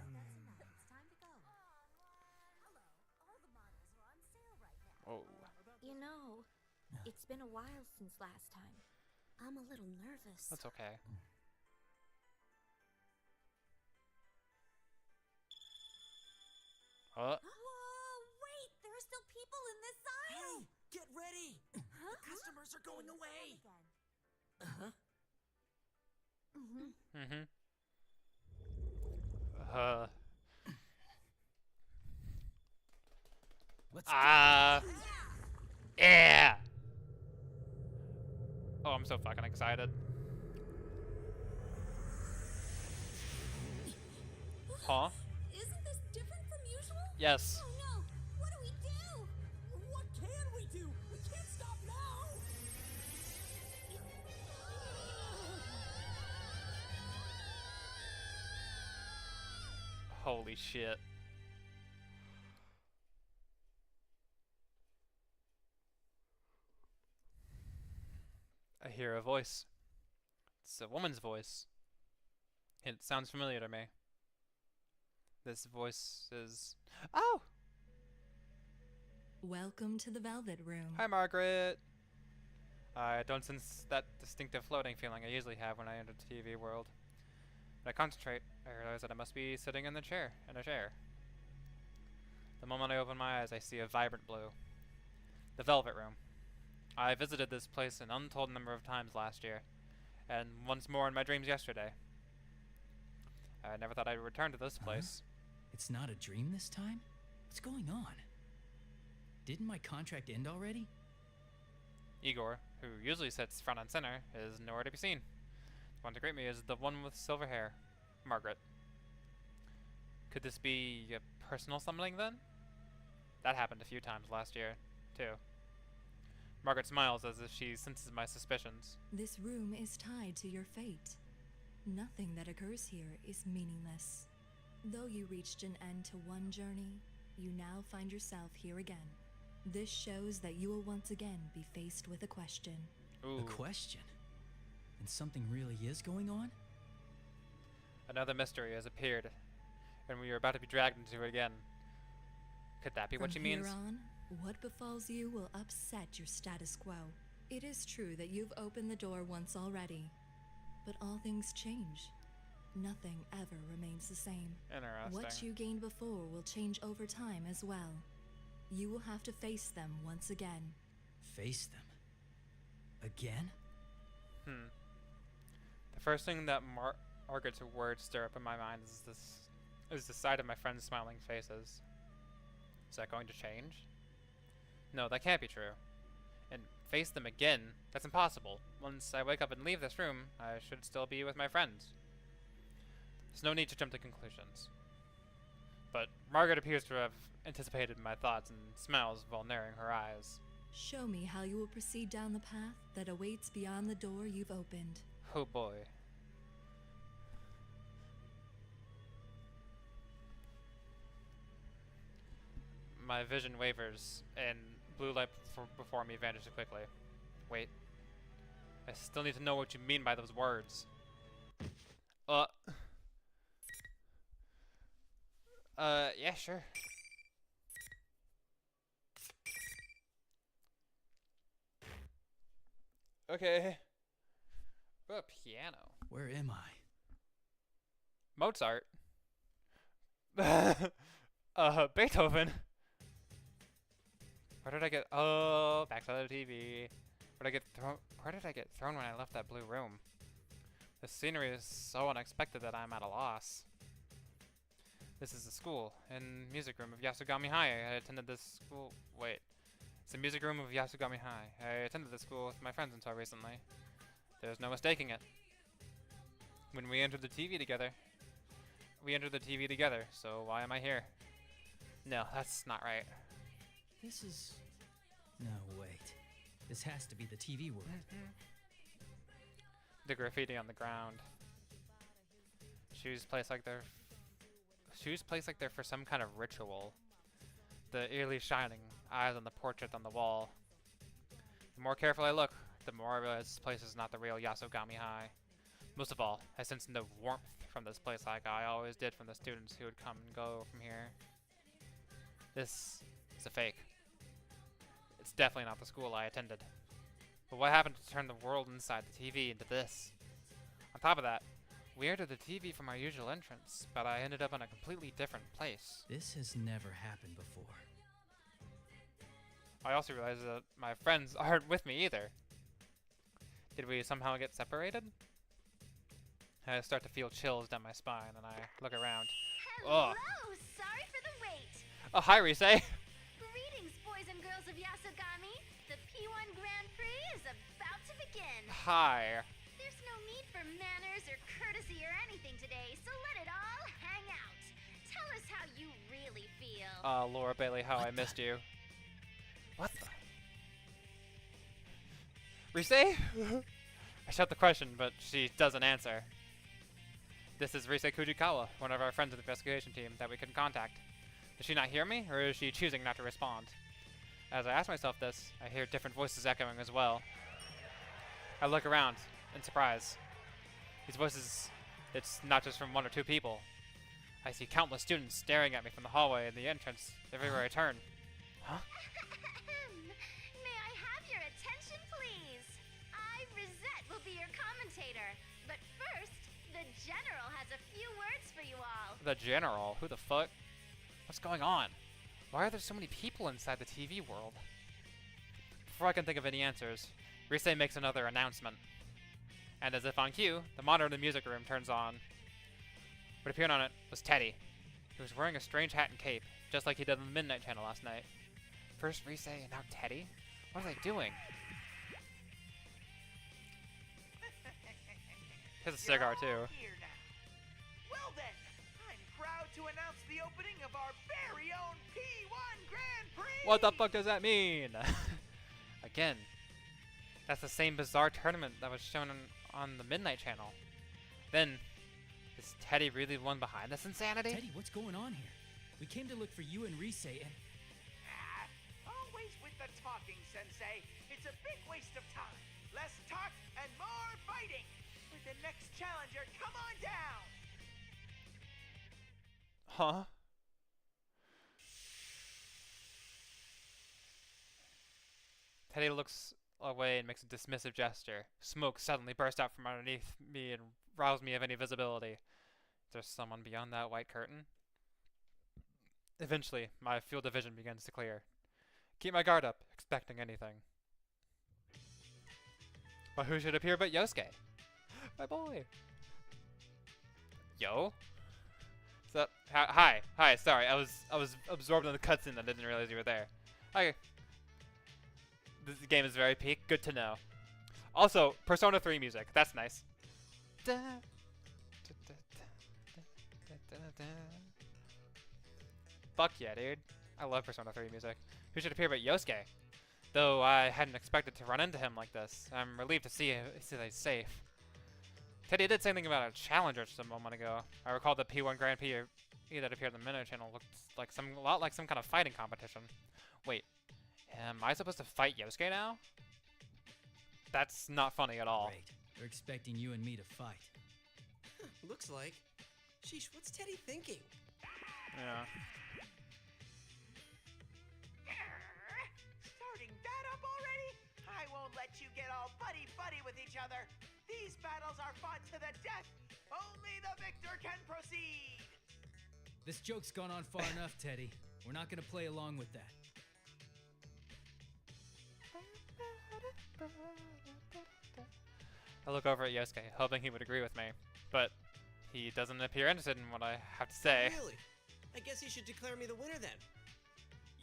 Oh. You know, It's been a while since last time. I'm a little nervous. That's okay. Whoa, wait! There are still people in this aisle! Hey, get ready! Huh? The customers are going away! Uh-huh. Mm-hmm. Let's Yeah! Oh, I'm so fucking excited. Huh? Isn't this different from usual? Yes. Oh no! What do we do? What can we do? We can't stop now! Holy shit. I hear a voice. It's a woman's voice. It sounds familiar to me. This voice is... Oh! Welcome to the Velvet Room. Hi, Margaret! I don't sense that distinctive floating feeling I usually have when I enter the TV world. When I concentrate, I realize that I must be sitting in a chair. The moment I open my eyes, I see a vibrant blue. The Velvet Room. I visited this place an untold number of times last year, and once more in my dreams yesterday. I never thought I'd return to this place. It's not a dream this time? What's going on? Didn't my contract end already? Igor, who usually sits front and center, is nowhere to be seen. The one to greet me is the one with silver hair, Margaret. Could this be a personal summoning then? That happened a few times last year, too. Margaret smiles as if she senses my suspicions. This room is tied to your fate. Nothing that occurs here is meaningless. Though you reached an end to one journey, you now find yourself here again. This shows that you will once again be faced with a question. Ooh. A question? And something really is going on? Another mystery has appeared, and we are about to be dragged into it again. Could that be what she means? From here on, what befalls you will upset your status quo. It is true that you've opened the door once already, but all things change. Nothing ever remains the same. Interesting. What you gained before will change over time as well. You will have to face them once again. Face them? Again? The first thing that Margaret's words stir up in my mind is the sight of my friends' smiling faces. Is that going to change? No, that can't be true. And face them again? That's impossible. Once I wake up and leave this room, I should still be with my friends. There's no need to jump to conclusions. But Margaret appears to have anticipated my thoughts and smiles while narrowing her eyes. Show me how you will proceed down the path that awaits beyond the door you've opened. Oh boy. My vision wavers, and blue light before me vanishes quickly. Wait. I still need to know what you mean by those words. Yeah, sure. Okay. Oh, a piano. Where am I? Mozart. Beethoven. Where did I get? Oh, back to the TV. Where did I get thrown when I left that blue room? The scenery is so unexpected that I'm at a loss. This is the school and music room of Yasugami High. I attended this school. Wait. It's the music room of Yasugami High. I attended this school with my friends until recently. There's no mistaking it. When we entered the TV together, so why am I here? No, that's not right. This is... No, wait. This has to be the TV world. The graffiti on the ground. Shoes placed like they're for some kind of ritual. The eerily shining eyes on the portrait on the wall. The more careful I look, the more I realize this place is not the real Yasogami High. Most of all, I sense no warmth from this place like I always did from the students who would come and go from here. This is a fake. It's definitely not the school I attended. But what happened to turn the world inside the TV into this? On top of that, we entered the TV from our usual entrance, but I ended up in a completely different place. This has never happened before. I also realized that my friends aren't with me either. Did we somehow get separated? I start to feel chills down my spine, and I look around. Hello! Ugh. Sorry for the wait. Oh, hi, Rise! Greetings, boys and girls of Yasogami. The P1 Grand Prix is about to begin. Hi. There's no need for manners or courtesy or anything today, so let it all hang out. Tell us how you really feel. Laura Bailey, how I missed you. What the? Rise? I shout the question, but she doesn't answer. This is Rise Kujikawa, one of our friends in the investigation team that we couldn't contact. Does she not hear me, or is she choosing not to respond? As I ask myself this, I hear different voices echoing as well. I look around in surprise. These voices, it's not just from one or two people. I see countless students staring at me from the hallway and the entrance everywhere I turn. Huh? May I have your attention, please? I, Rosette, will be your commentator. But first, the General has a few words for you all. The General? Who the fuck? What's going on? Why are there so many people inside the TV world? Before I can think of any answers, Rise makes another announcement. And as if on cue, the monitor in the music room turns on. What appeared on it was Teddy. He was wearing a strange hat and cape, just like he did on the Midnight Channel last night. First Rise and now Teddy? What are they doing? Here's a cigar too. Here now. Well then, I'm proud to announce the opening of our very own P1 Grand Prix! What the fuck does that mean? Again, that's the same bizarre tournament that was shown on the Midnight Channel. Then, is Teddy really the one behind this insanity? Teddy, what's going on here? We came to look for you and Rise and... Always with the talking, Sensei. It's a big waste of time. Less talk and more fighting. For the next challenger, come on down! Huh? Teddy looks away and makes a dismissive gesture. Smoke suddenly bursts out from underneath me and robs me of any visibility. Is there someone beyond that white curtain? Eventually, my field of vision begins to clear. Keep my guard up, expecting anything. But who should appear but Yosuke? My boy. Yo? So, hi, sorry, I was absorbed in the cutscene. I didn't realize you were there. Hi. This game is very peak. Good to know. Also, Persona 3 music. That's nice. Fuck yeah, dude. I love Persona 3 music. Who should appear but Yosuke? Though I hadn't expected to run into him like this. I'm relieved to see that he's safe. Teddy did say something about a challenger just a moment ago. I recall the P1 Grand Prix that appeared on the Midnight Channel looked like a lot like some kind of fighting competition. Wait, am I supposed to fight Yosuke now? That's not funny at all. Great. They're expecting you and me to fight. Looks like. Sheesh, what's Teddy thinking? Yeah. Starting that up already? I won't let you get all buddy-buddy with each other. These battles are fought to the death. Only the victor can proceed. This joke's gone on far enough, Teddy. We're not gonna play along with that. I look over at Yosuke, hoping he would agree with me, but he doesn't appear interested in what I have to say. Really? I guess you should declare me the winner then.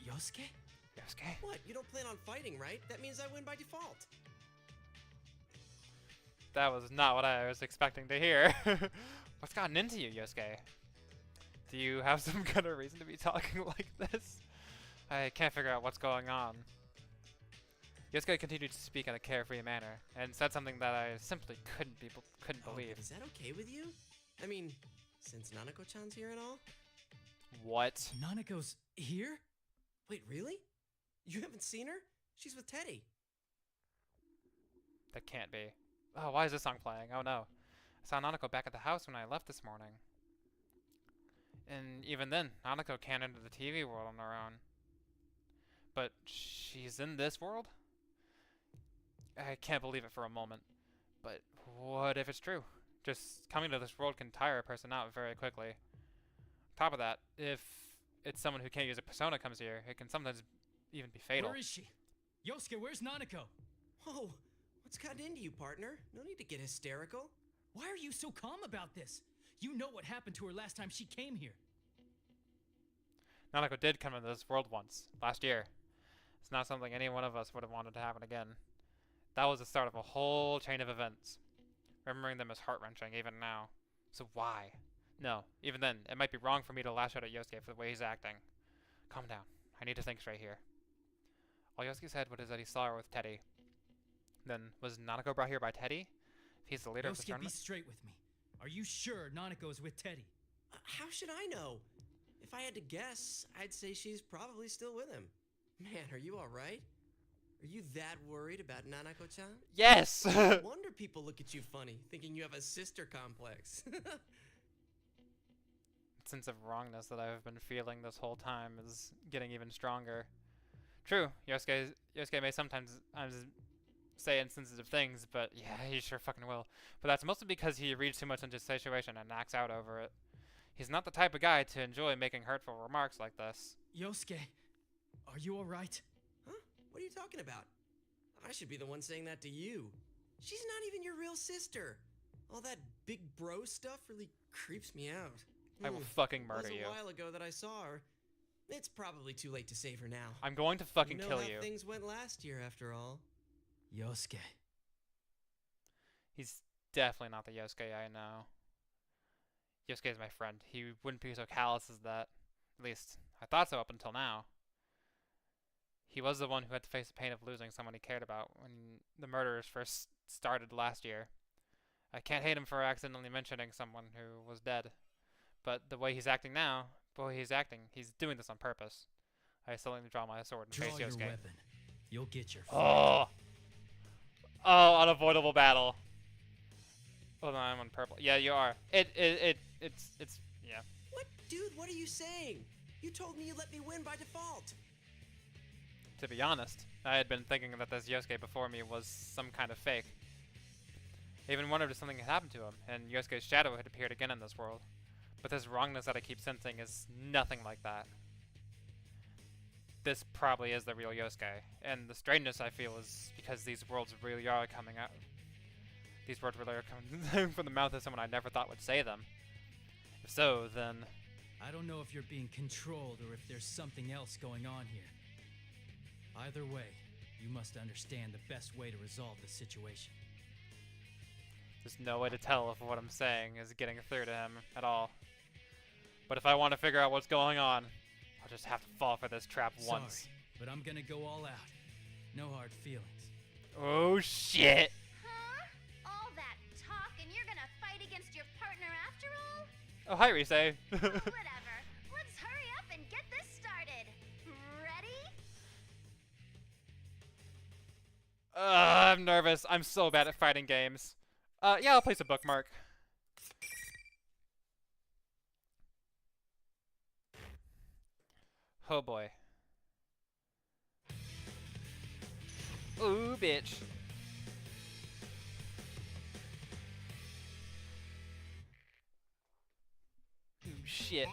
Yosuke? Yosuke? What? You don't plan on fighting, right? That means I win by default. That was not what I was expecting to hear. What's gotten into you, Yosuke? Do you have some kind of reason to be talking like this? I can't figure out what's going on. Yosuke continued to speak in a carefree manner, and said something that I simply couldn't believe. Is that okay with you? I mean, since Nanako-chan's here and all? What? Nanako's here? Wait, really? You haven't seen her? She's with Teddy. That can't be. Oh, why is this song playing? Oh no. I saw Nanako back at the house when I left this morning. And even then, Nanako can't enter the TV world on her own. But she's in this world? I can't believe it for a moment. But what if it's true? Just coming to this world can tire a person out very quickly. Top of that, if it's someone who can't use a persona comes here, it can sometimes even be fatal. Where is she? Yosuke, where's Nanako? Whoa, what's gotten into you, partner? No need to get hysterical. Why are you so calm about this? You know what happened to her last time she came here. Nanako did come into this world once, last year. It's not something any one of us would have wanted to happen again. That was the start of a whole chain of events. Remembering them is heart-wrenching, even now. So why? No, even then, it might be wrong for me to lash out at Yosuke for the way he's acting. Calm down. I need to think straight here. All Yosuke said was that he saw her with Teddy. Then, was Nanako brought here by Teddy? If he's the leader of the Yosuke, be tournament? straight with me. Are you sure Nanako is with Teddy? How should I know? If I had to guess, I'd say she's probably still with him. Man, are you alright? Are you that worried about Nanako-chan? Yes! No wonder people look at you funny, thinking you have a sister complex. Sense of wrongness that I've been feeling this whole time is getting even stronger. True, Yosuke may sometimes say insensitive things, but yeah, he sure fucking will. But that's mostly because he reads too much into the situation and acts out over it. He's not the type of guy to enjoy making hurtful remarks like this. Yosuke, are you alright? Huh? What are you talking about? I should be the one saying that to you. She's not even your real sister. All that big bro stuff really creeps me out. I will fucking murder you. you. It was a while ago that I saw her. It's probably too late to save her now. I'm going to fucking kill You know you. how things went last year, after all. Yosuke. He's definitely not the Yosuke I know. Yosuke is my friend. He wouldn't be so callous as that. At least, I thought so up until now. He was the one who had to face the pain of losing someone he cared about when the murders first started last year. I can't hate him for accidentally mentioning someone who was dead. But the way he's acting now, he's doing this on purpose. I suddenly draw my sword and face Draw Yosuke. your weapon. You'll get your Oh! Oh, unavoidable battle. Hold on, I'm on purple. Yeah, you are. It's, yeah. What? Dude, what are you saying? You told me you let me win by default. To be honest, I had been thinking that this Yosuke before me was some kind of fake. I even wondered if something had happened to him, and Yosuke's shadow had appeared again in this world. But this wrongness that I keep sensing is nothing like that. This probably is the real Yosuke, and the strangeness I feel is because these words really are coming out. These words really are coming from the mouth of someone I never thought would say them. If so, then... I don't know if you're being controlled or if there's something else going on here. Either way, you must understand the best way to resolve the situation. There's no way to tell if what I'm saying is getting through to him at all. But if I want to figure out what's going on, I'll just have to fall for this trap once. Sorry, but I'm gonna go all out. No hard feelings. Oh shit! Huh? All that talk and you're gonna fight against your partner after all? Oh, hi, Rise. Whatever. Let's hurry up and get this started. Ready? I'm nervous. I'm so bad at fighting games. Yeah, I'll place a bookmark. Oh boy. Ooh, bitch. Ooh, shit. Hit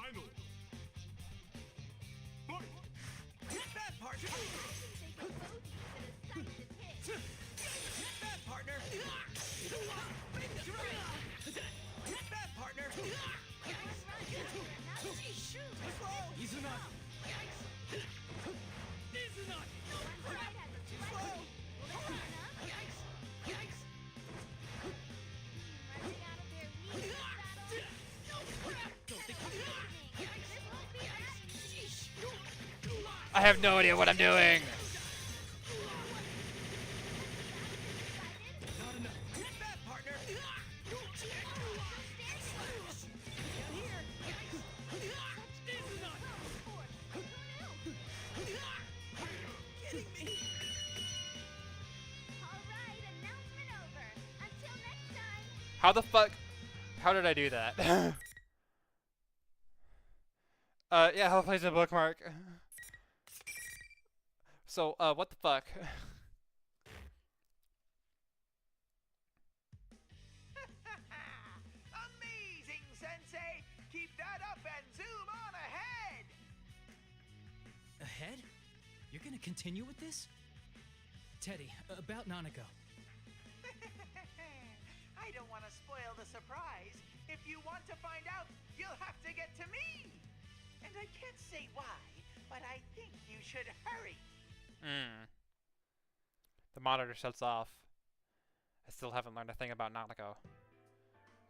that, partner! Hit that, partner! Hit that, partner! I have no idea what I'm doing. How the fuck? How did I do that? Yeah, I'll place a bookmark. So, what the fuck? ahead? You're gonna continue with this? Teddy, about Nanako. I don't want to spoil the surprise. If you want to find out, you'll have to get to me. And I can't say why, but I think you should hurry. The monitor shuts off. I still haven't learned a thing about Nanako.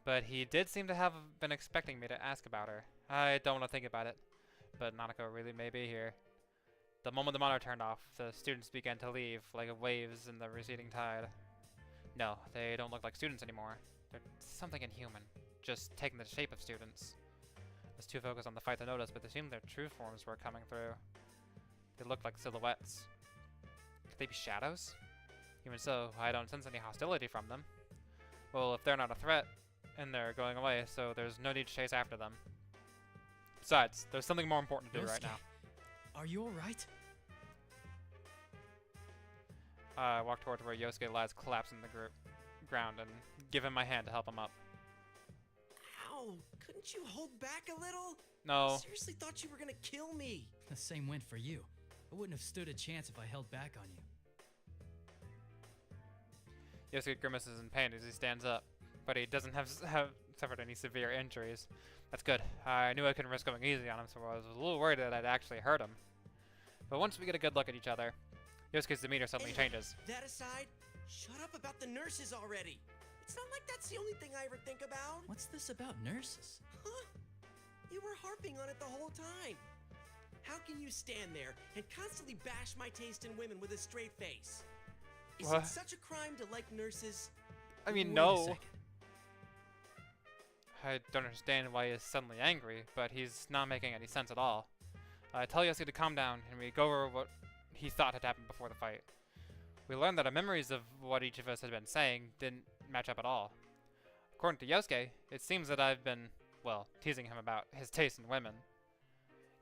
But he did seem to have been expecting me to ask about her. I don't want to think about it, but Nanako really may be here. The moment the monitor turned off, the students began to leave, like waves in the receding tide. No, they don't look like students anymore. They're something inhuman, just taking the shape of students. I was too focused on the fight to notice, but it seemed their true forms were coming through. They looked like silhouettes. Could they be shadows? Even so, I don't sense any hostility from them. Well, if they're not a threat, and they're going away, so there's no need to chase after them. Besides, there's something more important to do right now. Are you alright? I walk towards where Yosuke lies collapsed in the ground and give him my hand to help him up. Ow! Couldn't you hold back a little? No. I seriously thought you were gonna kill me. The same went for you. I wouldn't have stood a chance if I held back on you. Yosuke grimaces in pain as he stands up, but he doesn't have suffered any severe injuries. That's good. I knew I couldn't risk going easy on him, so I was a little worried that I'd actually hurt him. But once we get a good look at each other, Yosuke's demeanor suddenly changes. That aside, shut up about the nurses already. It's not like that's the only thing I ever think about. What's this about nurses? Huh? You were harping on it the whole time. How can you stand there and constantly bash my taste in women with a straight face? Is What? it such a crime to like nurses? I mean, Wait a no. second. I don't understand why he's suddenly angry, but he's not making any sense at all. I tell Yosuke to calm down, and we go over what he thought had happened before the fight. We learned that our memories of what each of us had been saying didn't match up at all. According to Yosuke, it seems that I've been, well, teasing him about his taste in women.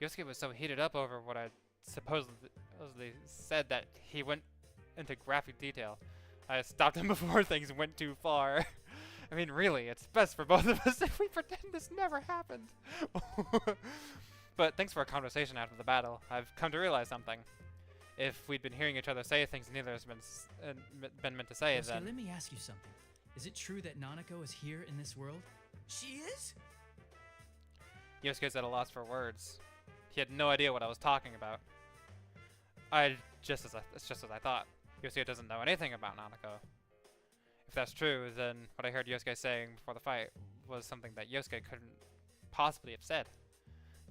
Yosuke was so heated up over what I supposedly said that he went into graphic detail. I stopped him before things went too far. I mean, really, it's best for both of us if we pretend this never happened. But thanks for our conversation after the battle. I've come to realize something. If we'd been hearing each other say things neither has been meant to say, Yosuke, then... let me ask you something. Is it true that Nanako is here in this world? She is? Yosuke's at a loss for words. He had no idea what I was talking about. It's just as I thought. Yosuke doesn't know anything about Nanako. If that's true, then what I heard Yosuke saying before the fight was something that Yosuke couldn't possibly have said.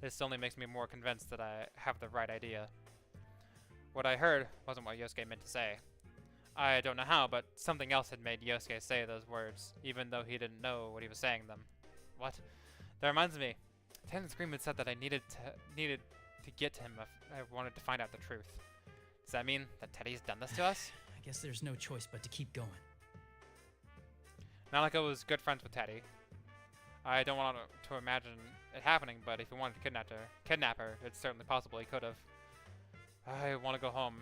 This only makes me more convinced that I have the right idea. What I heard wasn't what Yosuke meant to say. I don't know how, but something else had made Yosuke say those words, even though he didn't know what he was saying them. What? That reminds me. Tannen's Scream had said that I needed to get to him if I wanted to find out the truth. Does that mean that Teddy's done this to us? I guess there's no choice but to keep going. Nanako was good friends with Teddy. I don't want to imagine it happening, but if he wanted to kidnap her, it's certainly possible he could have. I want to go home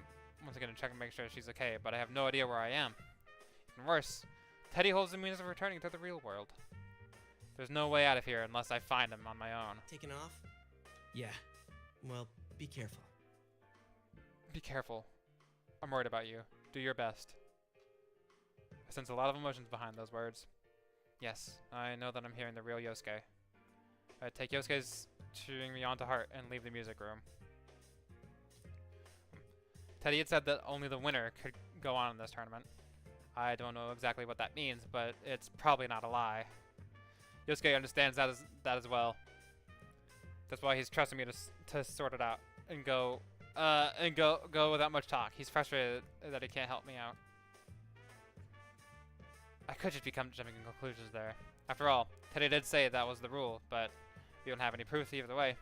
once again and check and make sure she's okay, but I have no idea where I am. Even worse, Teddy holds the means of returning to the real world. There's no way out of here unless I find him on my own. Taking off? Yeah. Well, be careful. Be careful. I'm worried about you. Do your best. I sense a lot of emotions behind those words. Yes, I know that I'm hearing the real Yosuke. I take Yosuke's cheering me on to heart and leave the music room. Teddy had said that only the winner could go on in this tournament. I don't know exactly what that means, but it's probably not a lie. Yosuke understands that as well. That's why he's trusting me to sort it out and go without much talk. He's frustrated that he can't help me out. I could just be jumping in conclusions there. After all, Teddy did say that was the rule, but we don't have any proof either way.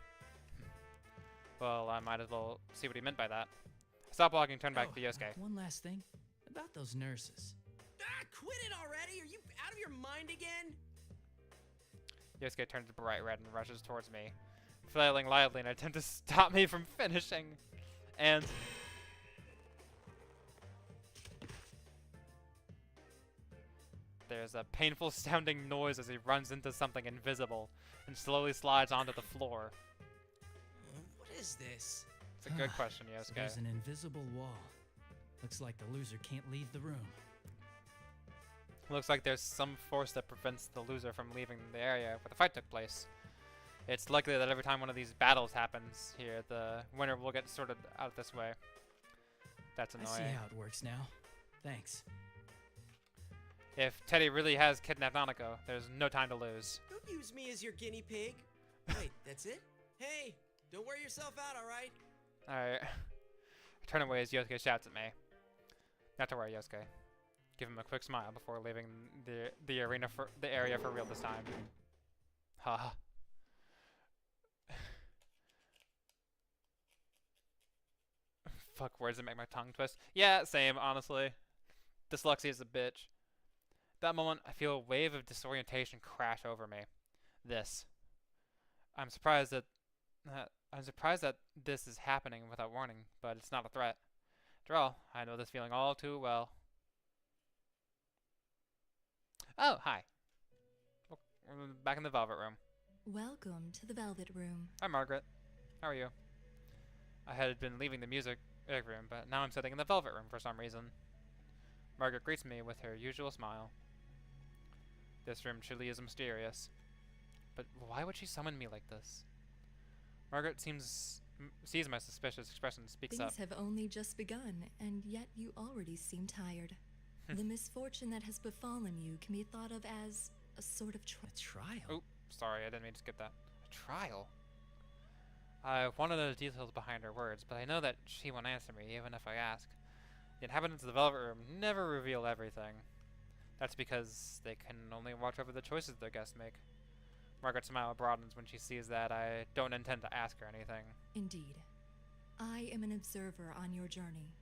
Well, I might as well see what he meant by that. I stopped walking and turned back to Yosuke. One last thing. About those nurses. Ah, quit it already! Are you out of your mind again? Yosuke turns bright red and rushes towards me, flailing loudly in an attempt to stop me from finishing. And... there's a painful sounding noise as he runs into something invisible and slowly slides onto the floor. What is this? It's a good question, So Yosuke. there's an invisible wall. Looks like the loser can't leave the room. Looks like there's some force that prevents the loser from leaving the area where the fight took place. It's likely that every time one of these battles happens here, the winner will get sorted out this way. That's I see annoying. how it works now. Thanks. If Teddy really has kidnapped Nanako, there's no time to lose. Don't use me as your guinea pig. Wait, that's it? Hey, don't wear yourself out, alright? Alright. Turn away as Yosuke shouts at me. Not to worry, Yosuke. Give him a quick smile before leaving the area for real this time. Ha. Fuck words that make my tongue twist. Yeah, same, honestly. Dyslexia is a bitch. That moment, I feel a wave of disorientation crash over me. I'm surprised that this is happening without warning, but it's not a threat. After all, I know this feeling all too well. Oh, hi. We're back in the Velvet Room. Welcome to the Velvet Room. Hi, Margaret. How are you? I had been leaving the music room, but now I'm sitting in the Velvet Room for some reason. Margaret greets me with her usual smile. This room truly is mysterious. But why would she summon me like this? Margaret sees my suspicious expression and speaks up. Things have only just begun, and yet you already seem tired. The misfortune that has befallen you can be thought of as a sort of trial. Oh, sorry, I didn't mean to skip that. A trial? I want to know the details behind her words, but I know that she won't answer me, even if I ask. The inhabitants of the Velvet Room never reveal everything. That's because they can only watch over the choices their guests make. Margaret's smile broadens when she sees that I don't intend to ask her anything. Indeed. I am an observer on your journey.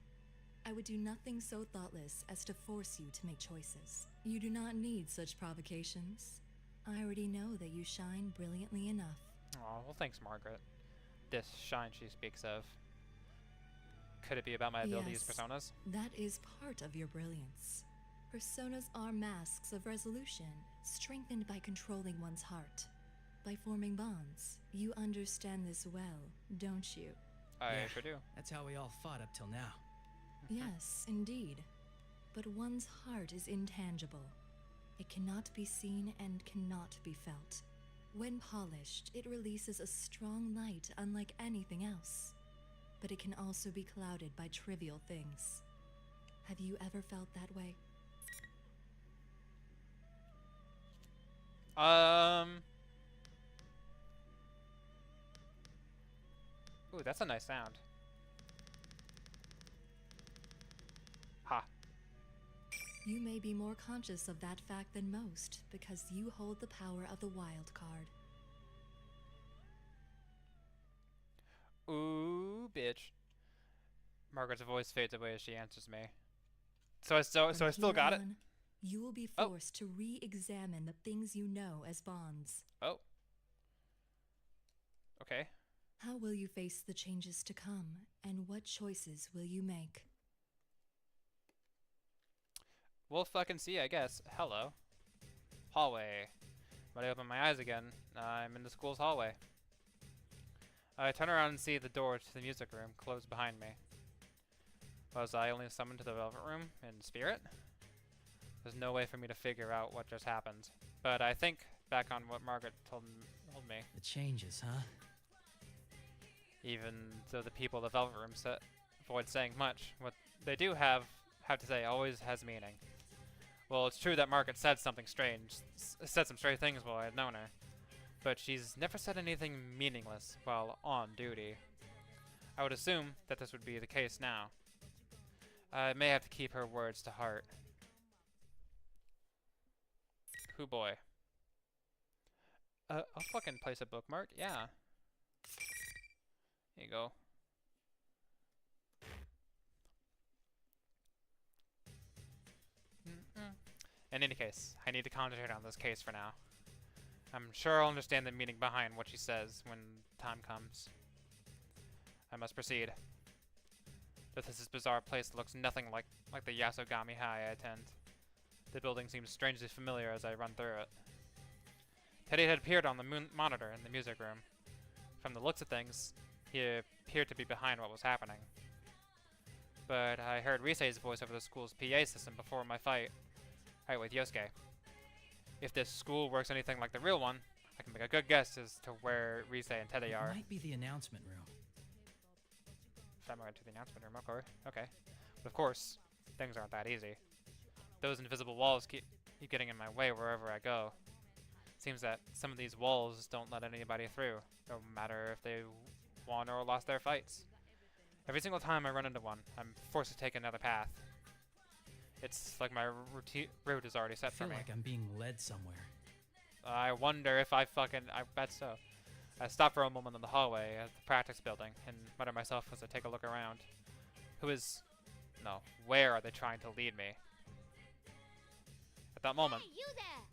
I would do nothing so thoughtless as to force you to make choices. You do not need such provocations. I already know that you shine brilliantly enough. Oh, well, thanks, Margaret. This shine she speaks of. Could it be about my ability to use personas? That is part of your brilliance. Personas are masks of resolution, strengthened by controlling one's heart. By forming bonds. You understand this well, don't you? I sure do. That's how we all fought up till now. Yes, indeed. But one's heart is intangible. It cannot be seen and cannot be felt. When polished, it releases a strong light unlike anything else. But it can also be clouded by trivial things. Have you ever felt that way? Ooh, that's a nice sound. Ha. You may be more conscious of that fact than most, because you hold the power of the wild card. Ooh, bitch. Margaret's voice fades away as she answers me. So I still got it? You will be forced to re-examine the things you know as bonds. Oh. Okay. How will you face the changes to come, and what choices will you make? We'll fucking see, I guess. Hello. Hallway. When I open my eyes again, I'm in the school's hallway. I turn around and see the door to the music room closed behind me. Was I only summoned to the Velvet Room in spirit? There's no way for me to figure out what just happened. But I think back on what Margaret told me. The changes, huh? Even though the people of the Velvet Room avoid saying much, what they do have to say always has meaning. Well, it's true that Margaret said something strange, said some strange things while I had known her, but she's never said anything meaningless while on duty. I would assume that this would be the case now. I may have to keep her words to heart. Hoo boy. I'll fucking place a bookmark, yeah. Here you go. In any case, I need to concentrate on this case for now. I'm sure I'll understand the meaning behind what she says when time comes. I must proceed. This bizarre place looks nothing like the Yasogami High I attend. The building seems strangely familiar as I run through it. Teddy had appeared on the monitor in the music room. From the looks of things, He appeared to be behind what was happening. But I heard Risei's voice over the school's PA system before my fight. Right, with Yosuke. If this school works anything like the real one, I can make a good guess as to where Risei and Teddy are. It might be the announcement room. I'm going to the announcement room, okay. But of course, things aren't that easy. Those invisible walls keep getting in my way wherever I go. Seems that some of these walls don't let anybody through, no matter if they won or lost their fights. Every single time I run into one, I'm forced to take another path. It's like my route is already set for me. I feel like I'm being led somewhere. I wonder if I bet so. I stop for a moment in the hallway at the practice building and mutter myself as I take a look around. Where are they trying to lead me? At that moment. Hey, you there!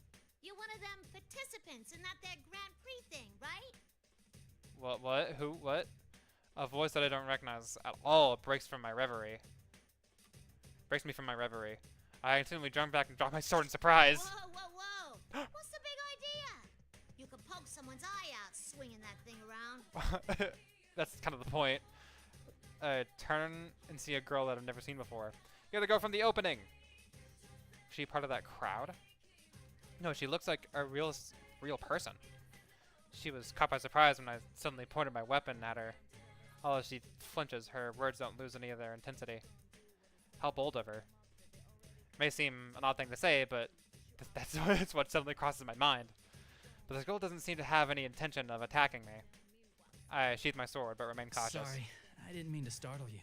You're one of them participants in that there Grand Prix thing, right? What? Who? What? A voice that I don't recognize at all breaks me from my reverie. I instantly jump back and drop my sword in surprise. Whoa! What's the big idea? You could poke someone's eye out swinging that thing around. That's kind of the point. Turn and see a girl that I've never seen before. You're the girl from the opening. Is she part of that crowd? No, she looks like a real person. She was caught by surprise when I suddenly pointed my weapon at her. Although she flinches, her words don't lose any of their intensity. How bold of her. May seem an odd thing to say, but that's what suddenly crosses my mind. But this girl doesn't seem to have any intention of attacking me. I sheath my sword, but remain cautious. Sorry, I didn't mean to startle you.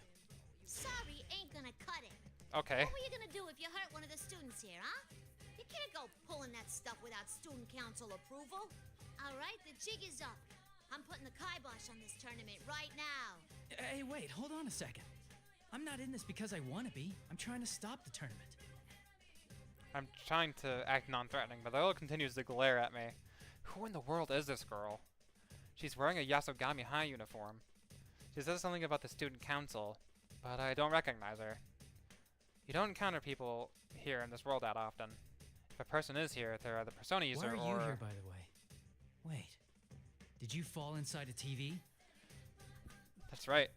Sorry ain't gonna cut it. Okay. What were you gonna do if you hurt one of the students here, huh? You can't go pulling that stuff without student council approval. All right, the jig is up. I'm putting the kibosh on this tournament right now. Hey, wait, hold on a second. I'm not in this because I want to be. I'm trying to stop the tournament. I'm trying to act non-threatening, but the girl continues to glare at me. Who in the world is this girl? She's wearing a Yasogami High uniform. She says something about the student council, but I don't recognize her. You don't encounter people here in this world that often. If a person is here, they're either Persona user or... Why are you here, by the way? Wait. Did you fall inside a TV? That's right.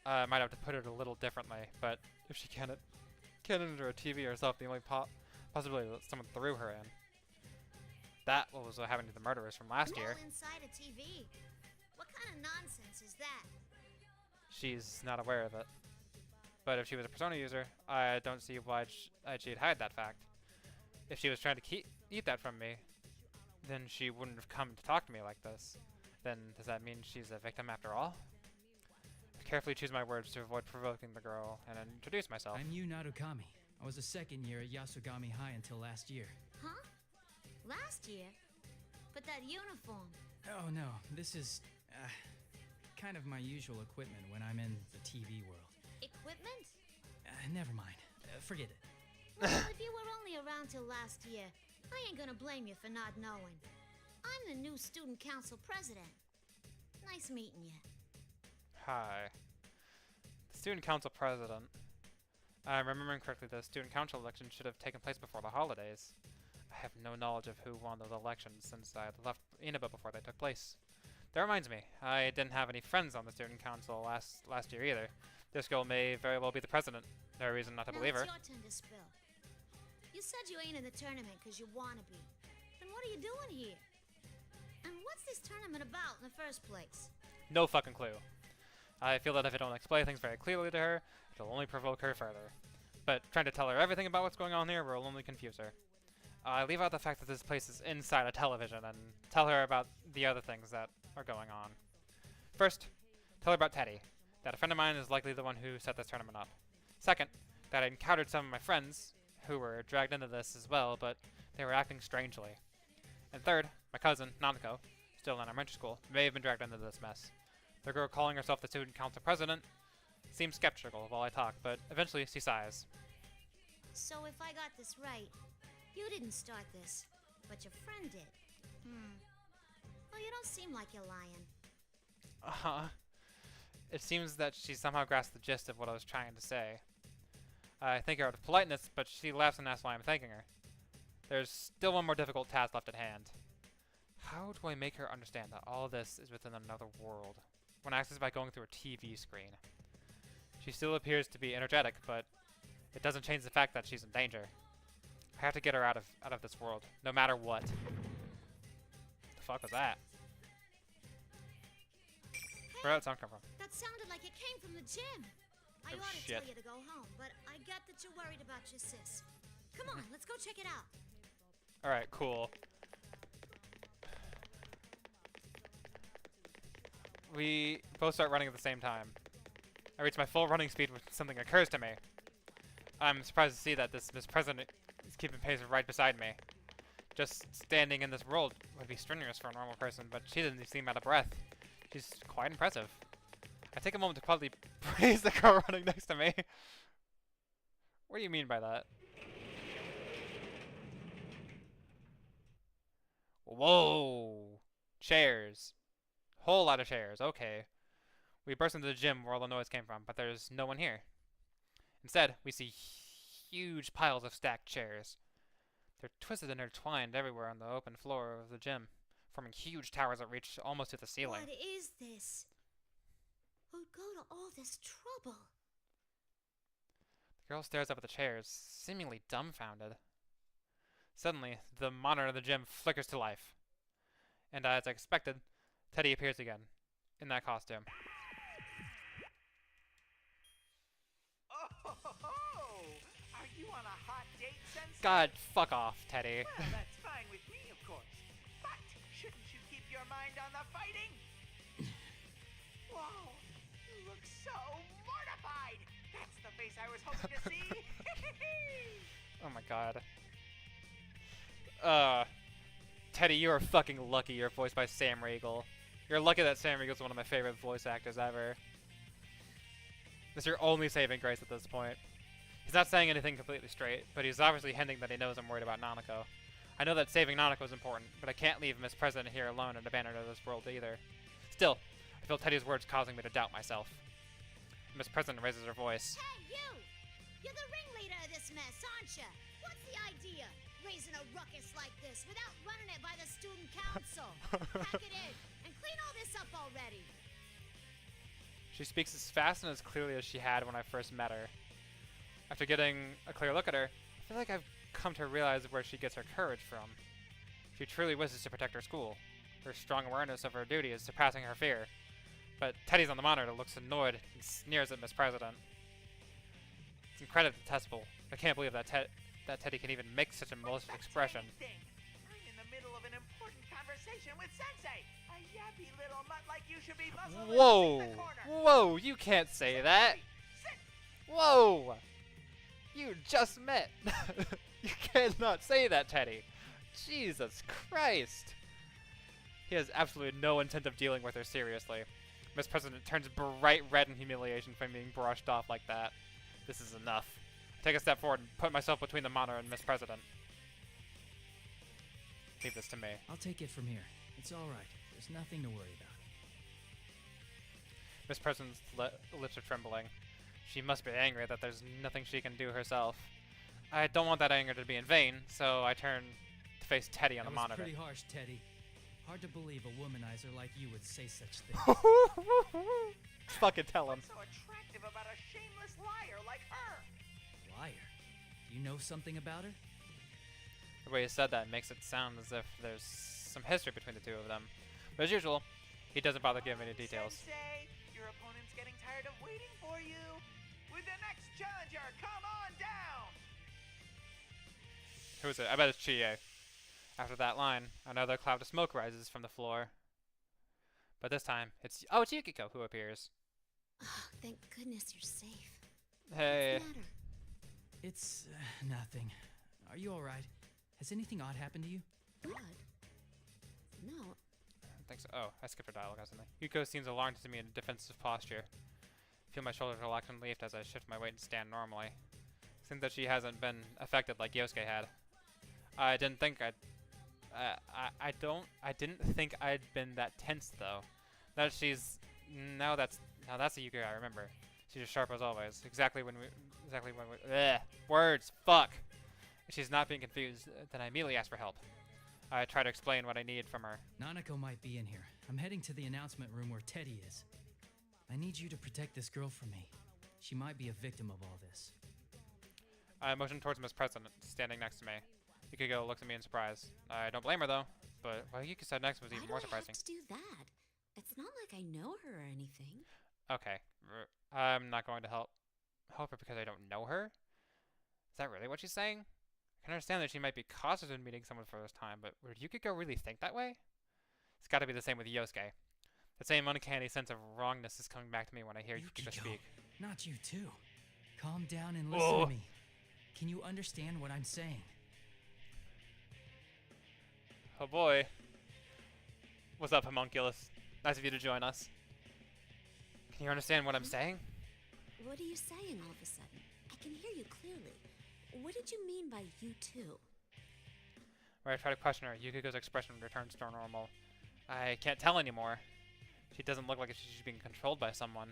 I might have to put it a little differently, but if she can't enter a TV herself, the only possibility that someone threw her in. That was what happened to the murderers from last year. Inside a TV? What kind of nonsense is that? She's not aware of it. But if she was a Persona user, I don't see why she'd hide that fact. If she was trying to eat that from me, then she wouldn't have come to talk to me like this. Then does that mean she's a victim after all? I carefully choose my words to avoid provoking the girl and introduce myself. I'm Yu Narukami. I was a second year at Yasogami High until last year. Huh? Last year? But that uniform. Oh no, this is kind of my usual equipment when I'm in the TV world. Equipment? Never mind. Forget it. Well, if you were only around till last year, I ain't gonna blame you for not knowing. I'm the new student council president. Nice meeting you. Hi. The student council president. I'm remembering correctly, the student council election should have taken place before the holidays. I have no knowledge of who won those elections since I left Inaba before they took place. That reminds me, I didn't have any friends on the student council last year either. This girl may very well be the president. No reason not to believe her. Now it's your turn to spill. You said you ain't in the tournament because you want to be. Then what are you doing here? And what's this tournament about in the first place? No fucking clue. I feel that if I don't explain things very clearly to her, it'll only provoke her further. But trying to tell her everything about what's going on here will only confuse her. I leave out the fact that this place is inside a television and tell her about the other things that are going on. First, tell her about Teddy, that a friend of mine is likely the one who set this tournament up. Second, that I encountered some of my friends who were dragged into this as well, but they were acting strangely. And third, my cousin, Nanako, still in elementary school, may have been dragged into this mess. The girl calling herself the student council president seems skeptical while I talk, but eventually she sighs. So if I got this right, you didn't start this, but your friend did. Well, you don't seem like you're lying. Uh-huh. It seems that she somehow grasped the gist of what I was trying to say. I thank her out of politeness, but she laughs and asks why I'm thanking her. There's still one more difficult task left at hand. How do I make her understand that all this is within another world, when accessed by going through a TV screen. She still appears to be energetic, but it doesn't change the fact that she's in danger. I have to get her out of this world, no matter what. The fuck was that? Where did that sound come from? That sounded like it came from the gym. I Oh, ought to shit. tell you to go home, but I get that you're worried about your sis. Come on, let's go check it out. Alright, cool. We both start running at the same time. I reach my full running speed when something occurs to me. I'm surprised to see that this Miss President is keeping pace right beside me. Just standing in this world would be strenuous for a normal person, but she doesn't seem out of breath. She's quite impressive. I take a moment to quietly praise the girl running next to me. What do you mean by that? Whoa! Chairs. Whole lot of chairs, okay. We burst into the gym where all the noise came from, but there's no one here. Instead, we see huge piles of stacked chairs. They're twisted and intertwined everywhere on the open floor of the gym, forming huge towers that reach almost to the ceiling. What is this? Who'd go to all this trouble? The girl stares up at the chairs, seemingly dumbfounded. Suddenly, the monitor of the gym flickers to life. And as I expected, Teddy appears again, in that costume. Oh, are you on a hot date, Sensei? God, fuck off, Teddy. Well, that's fine with me, of course. But shouldn't you keep your mind on the fighting? Whoa, you look so mortified. That's the face I was hoping to see. Oh my god. Teddy, you are fucking lucky you're voiced by Sam Riegel. You're lucky that Sam Riegel's one of my favorite voice actors ever. That's your only saving grace at this point. He's not saying anything completely straight, but he's obviously hinting that he knows I'm worried about Nanako. I know that saving Nanako is important, but I can't leave Miss President here alone and abandon her to this world either. Still, I feel Teddy's words causing me to doubt myself. Miss President raises her voice. Hey, you! You're the ringleader of this mess, aren't you? What's the idea? Raising a ruckus like this without running it by the student council. Pack it in and clean all this up already. She speaks as fast and as clearly as she had when I first met her. After getting a clear look at her, I feel like I've come to realize where she gets her courage from. She truly wishes to protect her school. Her strong awareness of her duty is surpassing her fear. But Teddy's on the monitor, looks annoyed, and sneers at Miss President. It's incredibly detestable. I can't believe that Teddy can even make such a malicious expression. I'm in the middle of an important conversation with Sensei. A yappy little mutt like you should be muzzled Whoa! in the corner. Whoa, you can't say that! Whoa! You just met! You cannot say that, Teddy! Jesus Christ! He has absolutely no intent of dealing with her seriously. Miss President turns bright red in humiliation from being brushed off like that. This is enough. Take a step forward and put myself between the monitor and Miss President. Leave this to me. I'll take it from here. It's all right. There's nothing to worry about. Miss President's lips are trembling. She must be angry that there's nothing she can do herself. I don't want that anger to be in vain, so I turn to face Teddy on the monitor. Pretty harsh, Teddy. Hard to believe a womanizer like you would say such things. Fucking tell him. What's so attractive about a shameless liar like her? Liar? Do you know something about her? The way he said that makes it sound as if there's some history between the two of them. But as usual, he doesn't bother giving any details. Sensei, your opponent's getting tired of waiting for you. With the next challenger, come on down! Who is it? I bet it's Chie. After that line, another cloud of smoke rises from the floor. But this time, it's Yukiko who appears. Oh, thank goodness you're safe. Hey. What's the matter? It's nothing. Are you all right? Has anything odd happened to you? Odd? No. I don't think so. Oh, I skipped her dialogue, hasn't I? Yuko seems alarmed to see me in a defensive posture. I feel my shoulders relax and lift as I shift my weight and stand normally. Seems that she hasn't been affected like Yosuke had. I didn't think I didn't think I'd been that tense though. That's the Yuko I remember. She's as sharp as always. Exactly when we words. Fuck. If she's not being confused, then I immediately ask for help. I try to explain what I need from her. Nanako might be in here. I'm heading to the announcement room where Teddy is. I need you to protect this girl from me. She might be a victim of all this. I motion towards Miss President, standing next to me. Yukiko looks at me in surprise. I don't blame her though, but what Yuki said next was even more surprising. Why do I have to do that? It's not like I know her or anything. Okay, I'm not going to help her because I don't know her? Is that really what she's saying? I can understand that she might be cautious in meeting someone for the first time, but would Yukiko really think that way? It's gotta be the same with Yosuke. The same uncanny sense of wrongness is coming back to me when I hear Yukiko speak. Not you too. Calm down and listen to me. Can you understand what I'm saying? Oh boy. What's up, homunculus? Nice of you to join us. Can you understand what I'm saying? What are you saying all of a sudden? I can hear you clearly. What did you mean by you too? When I try to question her, Yukiko's expression returns to normal. I can't tell anymore. She doesn't look like she's being controlled by someone.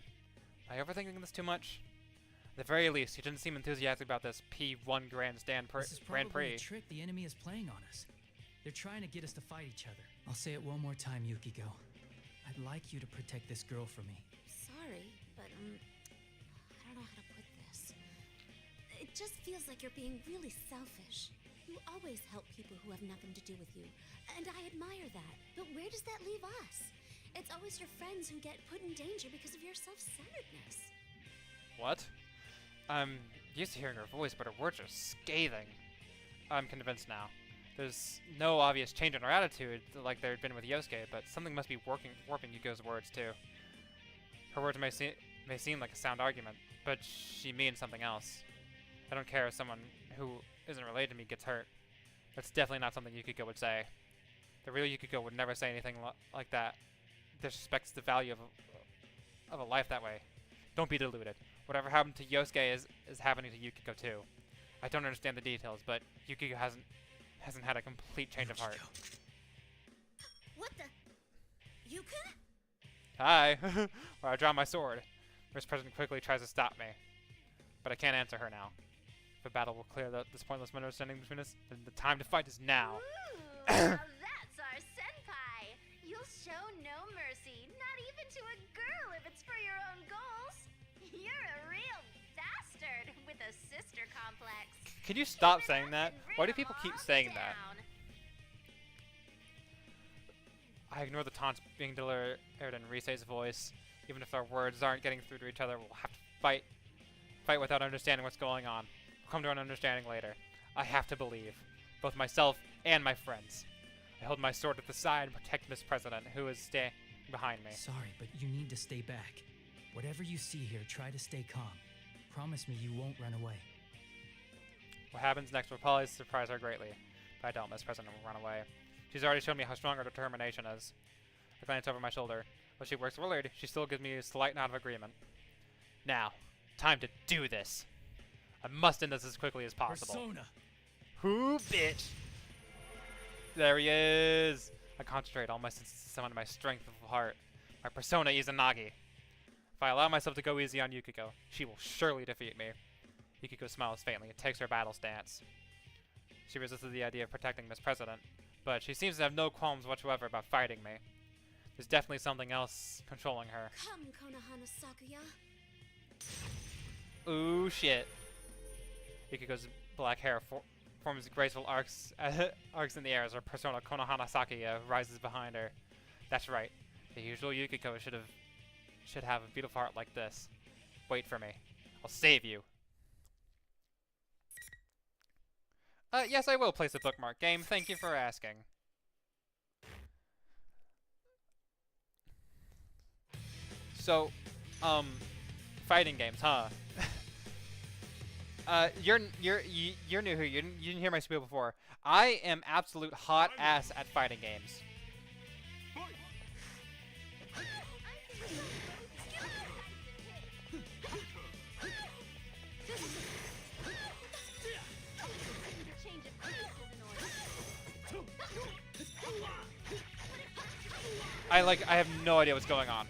Am I overthinking this too much? At the very least, she doesn't seem enthusiastic about this P1 Grand This is probably a trick the enemy is playing on us. They're trying to get us to fight each other. I'll say it one more time, Yukiko. I'd like you to protect this girl for me. Sorry, but I don't know how to put this. It just feels like you're being really selfish. You always help people who have nothing to do with you, and I admire that. But where does that leave us? It's always your friends who get put in danger because of your self-centeredness. What? I'm used to hearing her voice, but her words are scathing. I'm convinced now. There's no obvious change in her attitude like there had been with Yosuke, but something must be warping Yukiko's words too. Her words may seem like a sound argument, but she means something else. I don't care if someone who isn't related to me gets hurt. That's definitely not something Yukiko would say. The real Yukiko would never say anything like that. Disrespects the value of a life that way. Don't be deluded. Whatever happened to Yosuke is happening to Yukiko too. I don't understand the details, but Yukiko hasn't had a complete change of heart. What the? Yukon? Hi! Where I draw my sword. Miss President quickly tries to stop me. But I can't answer her now. The battle will clear this pointless misunderstanding between us, then the time to fight is now. Ooh, now that's our senpai. You'll show no mercy, not even to a girl if it's for your own goals. You're a real bastard with a sister complex. Can you stop saying that? Why do people keep saying that? I ignore the taunts being delivered in Risei's voice. Even if our words aren't getting through to each other, we'll have to fight. Fight without understanding what's going on. We'll come to an understanding later. I have to believe. Both myself and my friends. I hold my sword at the side and protect Miss President, who is standing behind me. Sorry, but you need to stay back. Whatever you see here, try to stay calm. Promise me you won't run away. What happens next will probably surprise her greatly. If I don't, Miss President will run away. She's already shown me how strong her determination is. I glance over my shoulder. While she works worried, she still gives me a slight nod of agreement. Now, time to do this. I must end this as quickly as possible. Persona! Who, bitch? There he is! I concentrate all my senses to summon my strength of heart. My persona Izanagi. If I allow myself to go easy on Yukiko, she will surely defeat me. Yukiko smiles faintly and takes her battle stance. She resisted the idea of protecting Miss President, but she seems to have no qualms whatsoever about fighting me. There's definitely something else controlling her. Come, Konohana Sakuya. Ooh, shit. Yukiko's black hair forms graceful arcs in the air as her persona Konohana Sakuya rises behind her. That's right. The usual Yukiko should have a beautiful heart like this. Wait for me. I'll save you. Yes, I will place the bookmark game. Thank you for asking. So, fighting games, huh? You're new here. You didn't hear my spiel before. I am absolute hot ass at fighting games. I have no idea what's going on.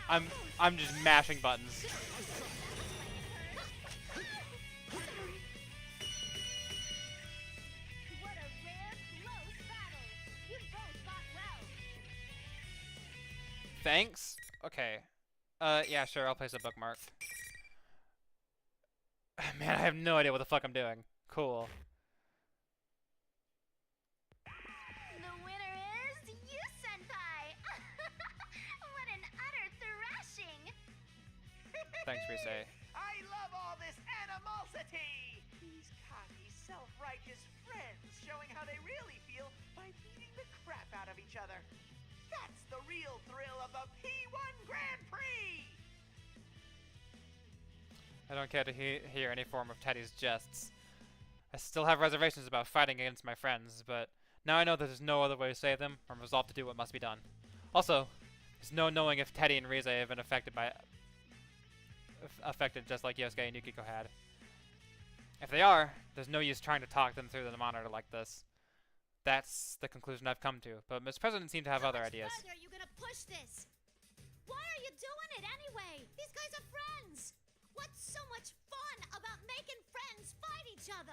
I'm just mashing buttons. What a rare, close battle. You both fought well. Thanks. Okay. Yeah, sure. I'll place a bookmark. Man, I have no idea what the fuck I'm doing. Cool. The winner is you, Senpai. What an utter thrashing. Thanks, Rise. I love all this animosity! These cocky, self-righteous friends showing how they really feel by beating the crap out of each other. That's the real thrill of the P1 Grand Prix! I don't care to hear any form of Teddy's jests. I still have reservations about fighting against my friends, but now I know that there's no other way to save them. I'm resolved to do what must be done. Also, there's no knowing if Teddy and Rise have been affected just like Yosuke and Yukiko had. If they are, there's no use trying to talk them through the monitor like this. That's the conclusion I've come to, but Ms. President seemed to have other ideas. How much further are you gonna push this? Why are you doing it anyway? These guys are friends. What's so much fun about making friends fight each other?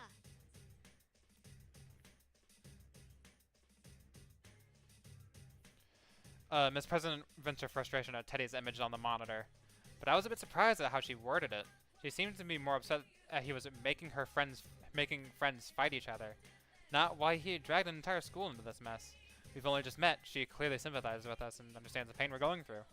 Ms. President vents her frustration at Teddy's image on the monitor, but I was a bit surprised at how she worded it. She seemed to be more upset that he was making friends fight each other, not why he had dragged an entire school into this mess. We've only just met. She clearly sympathizes with us and understands the pain we're going through.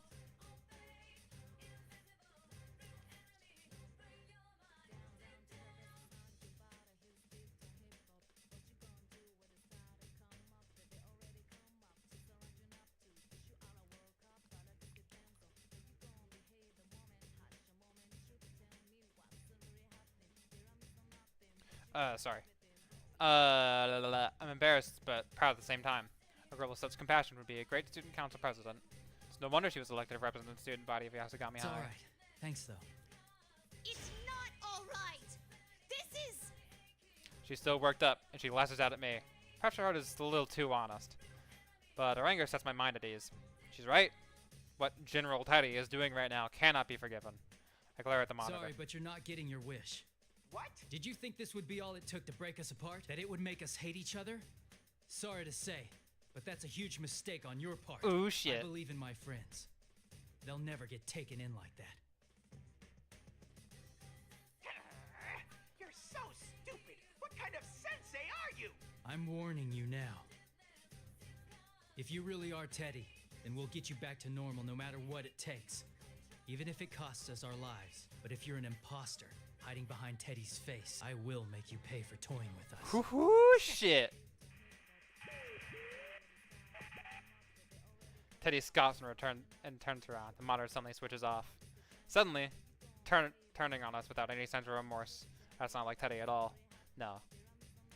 Sorry. I'm embarrassed, but proud at the same time. A girl with such compassion would be a great student council president. It's no wonder she was elected to represent the student body of Yasugami It's High. alright. Thanks, though. It's not all right. This is... She's still worked up, and she lashes out at me. Perhaps her heart is a little too honest. But her anger sets my mind at ease. She's right. What General Teddy is doing right now cannot be forgiven. I glare at the monitor. Sorry, but you're not getting your wish. What? Did you think this would be all it took to break us apart? That it would make us hate each other? Sorry to say, but that's a huge mistake on your part. Ooh, shit. I believe in my friends. They'll never get taken in like that. You're so stupid! What kind of sensei are you? I'm warning you now. If you really are Teddy, then we'll get you back to normal no matter what it takes. Even if it costs us our lives. But if you're an imposter, hiding behind Teddy's face, I will make you pay for toying with us. Hoo-hoo, shit. Teddy scoffs and turns around. The monitor suddenly switches off. Suddenly, turning on us without any sense of remorse. That's not like Teddy at all. No.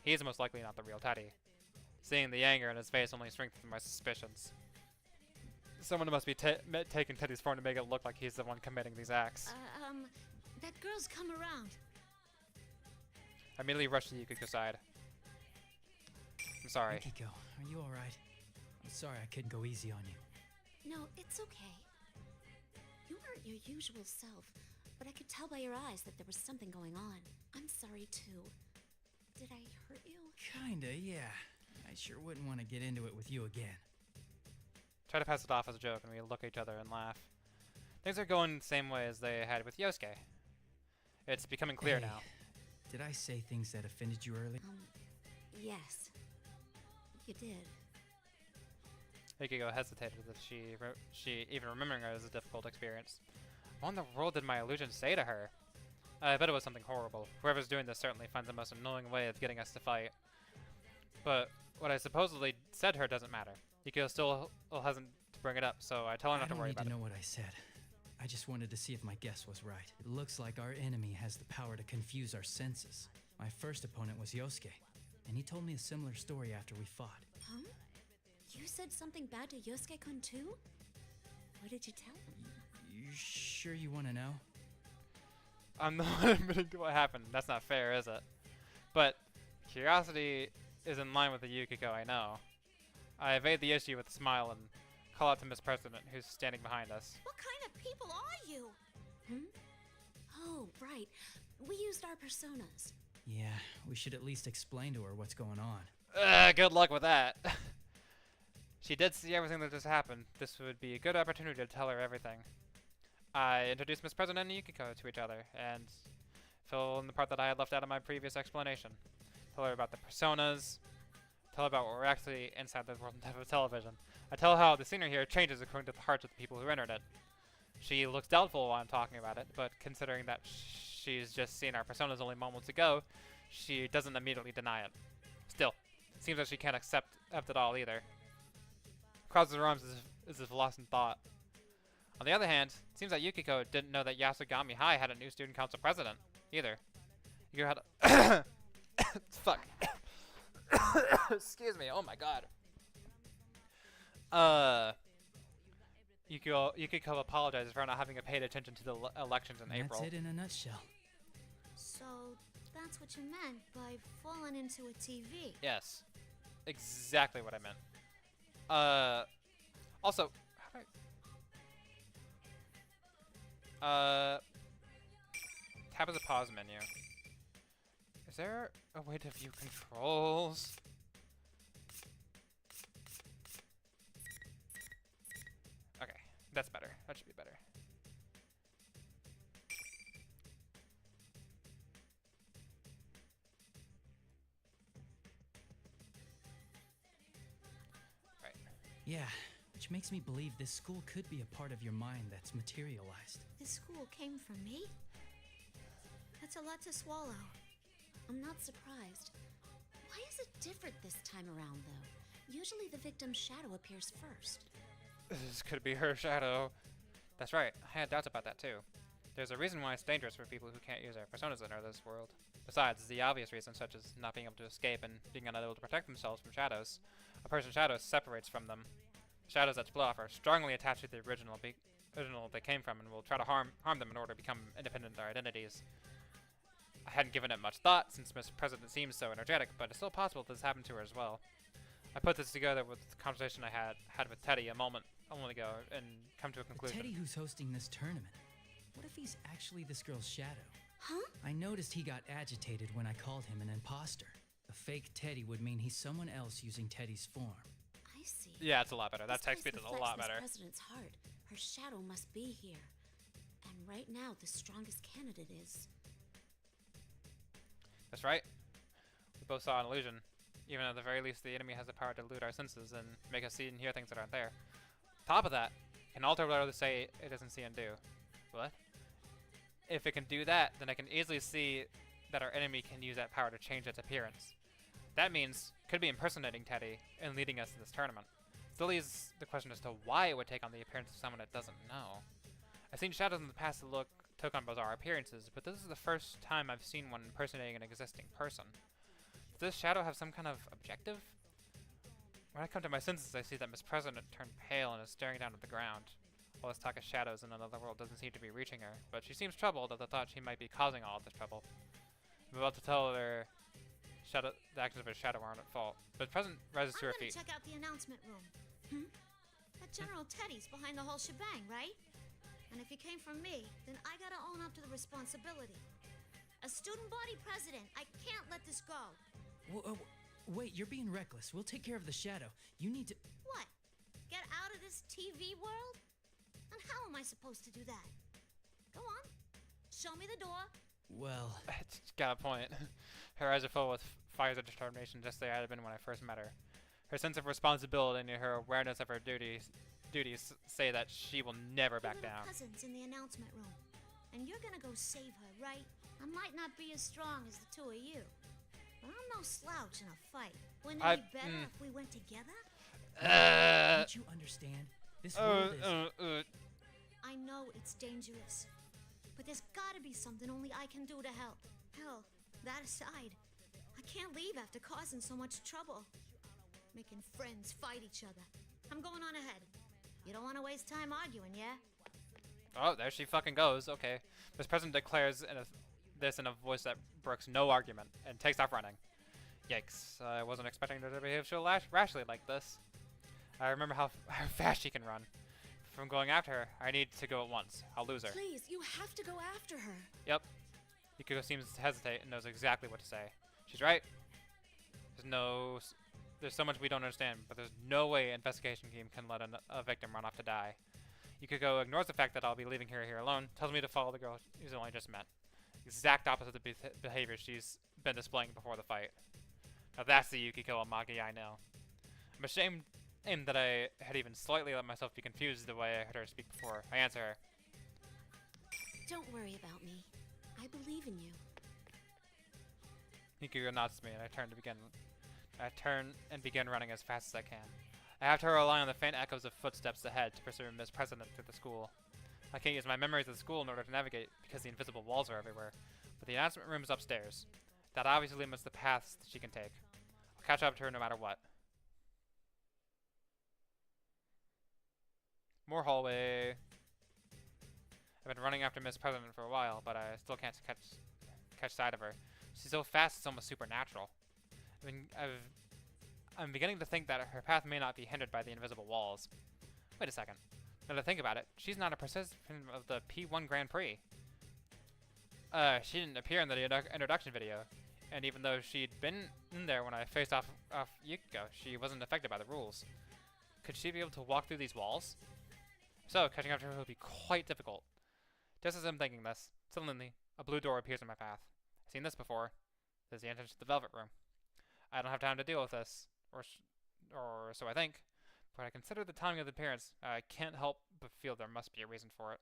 He's most likely not the real Teddy. Seeing the anger in his face only strengthens my suspicions. Someone must be taking Teddy's form to make it look like he's the one committing these acts. That girl's come around. I immediately rush to Yukiko's side. I'm sorry. Yukiko, are you alright? I'm sorry I couldn't go easy on you. No, it's okay. You weren't your usual self, but I could tell by your eyes that there was something going on. I'm sorry too. Did I hurt you? Kinda, yeah. I sure wouldn't want to get into it with you again. Try to pass it off as a joke, and we look at each other and laugh. Things are going the same way as they had with Yosuke. It's becoming clear Hey, now. Did I say things that offended you earlier? Yes. You did. Yukiko hesitated as if she even remembering it was a difficult experience. What in the world did my illusion say to her? I bet it was something horrible. Whoever's doing this certainly finds the most annoying way of getting us to fight. But what I supposedly said to her doesn't matter. Yukiko still hasn't to bring it up, so I tell her not to worry about I don't need to it. know what I said. I just wanted to see if my guess was right. It looks like our enemy has the power to confuse our senses. My first opponent was Yosuke, and he told me a similar story after we fought. Huh? You said something bad to Yosuke-kun too? What did you tell him? You sure you want to know? I'm the one admitting to what happened. That's not fair, is it? But curiosity is in line with the Yukiko I know. I evade the issue with a smile and call out to Miss President, who's standing behind us. What kind of people are you? Oh, right. We used our personas. Yeah, we should at least explain to her what's going on. Good luck with that. She did see everything that just happened. This would be a good opportunity to tell her everything. I introduced Miss President and Yukiko to each other, and fill in the part that I had left out of my previous explanation. Tell her about the personas. Tell her about what we're actually inside the world of television. I tell her how the scenery here changes according to the hearts of the people who entered it. She looks doubtful while I'm talking about it, but considering that she's just seen our personas only moments ago, she doesn't immediately deny it. Still, it seems like she can't accept it all either. Crosses her arms as if lost in thought. On the other hand, it seems that Yukiko didn't know that Yasugami High had a new student council president, either. You had a fuck. Excuse me, oh my god. Yukiko apologizes for not having paid attention to the elections in April. That's it in a nutshell. So, that's what you meant by falling into a TV. Yes. Exactly what I meant. Also, how do I... Tab is a pause menu. Is there a way to view controls? Okay, that's better. That should be better. Right. Yeah, which makes me believe this school could be a part of your mind that's materialized. This school came from me? That's a lot to swallow. I'm not surprised. Why is it different this time around, though? Usually the victim's shadow appears first. This could be her shadow. That's right, I had doubts about that too. There's a reason why it's dangerous for people who can't use their personas in this world. Besides, the obvious reasons such as not being able to escape and being unable to protect themselves from shadows. A person's shadow separates from them. Shadows that split off are strongly attached to the original they came from and will try to harm them in order to become independent of their identities. I hadn't given it much thought since Miss President seems so energetic, but it's still possible this happened to her as well. I put this together with the conversation I had with Teddy a moment ago and come to a conclusion. Teddy who's hosting this tournament. What if he's actually this girl's shadow? Huh? I noticed he got agitated when I called him an imposter. A fake Teddy would mean he's someone else using Teddy's form. I see. Yeah, it's a lot better. That This text speed place is a lot reflects better. Miss President's heart. Her shadow must be here. And right now, the strongest candidate is... That's right. We both saw an illusion. Even at the very least, the enemy has the power to elude our senses and make us see and hear things that aren't there. Top of that, it can alter whatever they say it doesn't see and do. What? If it can do that, then I can easily see that our enemy can use that power to change its appearance. That means it could be impersonating Teddy and leading us to this tournament. Still leaves the question as to why it would take on the appearance of someone it doesn't know. I've seen shadows in the past that took on bizarre appearances, but this is the first time I've seen one impersonating an existing person. Does this shadow have some kind of objective? When I come to my senses, I see that Miss President turned pale and is staring down at the ground. All this talk of shadows in another world doesn't seem to be reaching her, but she seems troubled at the thought she might be causing all of this trouble. I'm about to tell her the actions of her shadow aren't at fault, but President rises to her feet. I'm gonna check out the announcement room. That General Teddy's behind the whole shebang, right? And if he came from me, then I gotta own up to the responsibility. As student body president, I can't let this go. Wait, you're being reckless. We'll take care of the shadow. You need to... What? Get out of this TV world? And how am I supposed to do that? Go on. Show me the door. Well... She's got a point. Her eyes are full with fires of determination just as they had been when I first met her. Her sense of responsibility and her awareness of her duties say that she will never back Your little down. cousin's in the announcement room. And you're gonna go save her, right? I might not be as strong as the two of you. But I'm no slouch in a fight. Wouldn't it be better if we went together? Don't you understand? This world is... I know it's dangerous. But there's gotta be something only I can do to help. Hell, that aside, I can't leave after causing so much trouble. Making friends fight each other. I'm going on ahead. You don't want to waste time arguing, yeah? Oh, there she fucking goes. Okay. Miss President declares this in a voice that brooks no argument and takes off running. Yikes. I wasn't expecting her to behave so rashly like this. I remember how fast she can run. If I'm going after her, I need to go at once. I'll lose her. Please, you have to go after her. Yep. Yukiko seems to hesitate and knows exactly what to say. She's right. There's so much we don't understand, but there's no way an investigation team can let a victim run off to die. Yukiko ignores the fact that I'll be leaving her here alone, tells me to follow the girl she's only just met. Exact opposite of the behavior she's been displaying before the fight. Now that's the Yukiko Amagi I know. I'm ashamed that I had even slightly let myself be confused the way I heard her speak before. I answer her. Don't worry about me. I believe in you. Yukiko nods to me, and I turn and begin running as fast as I can. I have to rely on the faint echoes of footsteps ahead to pursue Miss President through the school. I can't use my memories of the school in order to navigate because the invisible walls are everywhere, but the announcement room is upstairs. That obviously limits the paths that she can take. I'll catch up to her no matter what. More hallway. I've been running after Miss President for a while, but I still can't catch sight of her. She's so fast it's almost supernatural. I'm beginning to think that her path may not be hindered by the invisible walls. Wait a second. Now to think about it, she's not a participant of the P1 Grand Prix. She didn't appear in the introduction video, and even though she'd been in there when I faced off Yukiko, she wasn't affected by the rules. Could she be able to walk through these walls? So, catching up to her would be quite difficult. Just as I'm thinking this, suddenly, a blue door appears in my path. I've seen this before. This is the entrance to the Velvet Room. I don't have time to deal with this, or so I think, but I consider the timing of the appearance. I can't help but feel there must be a reason for it.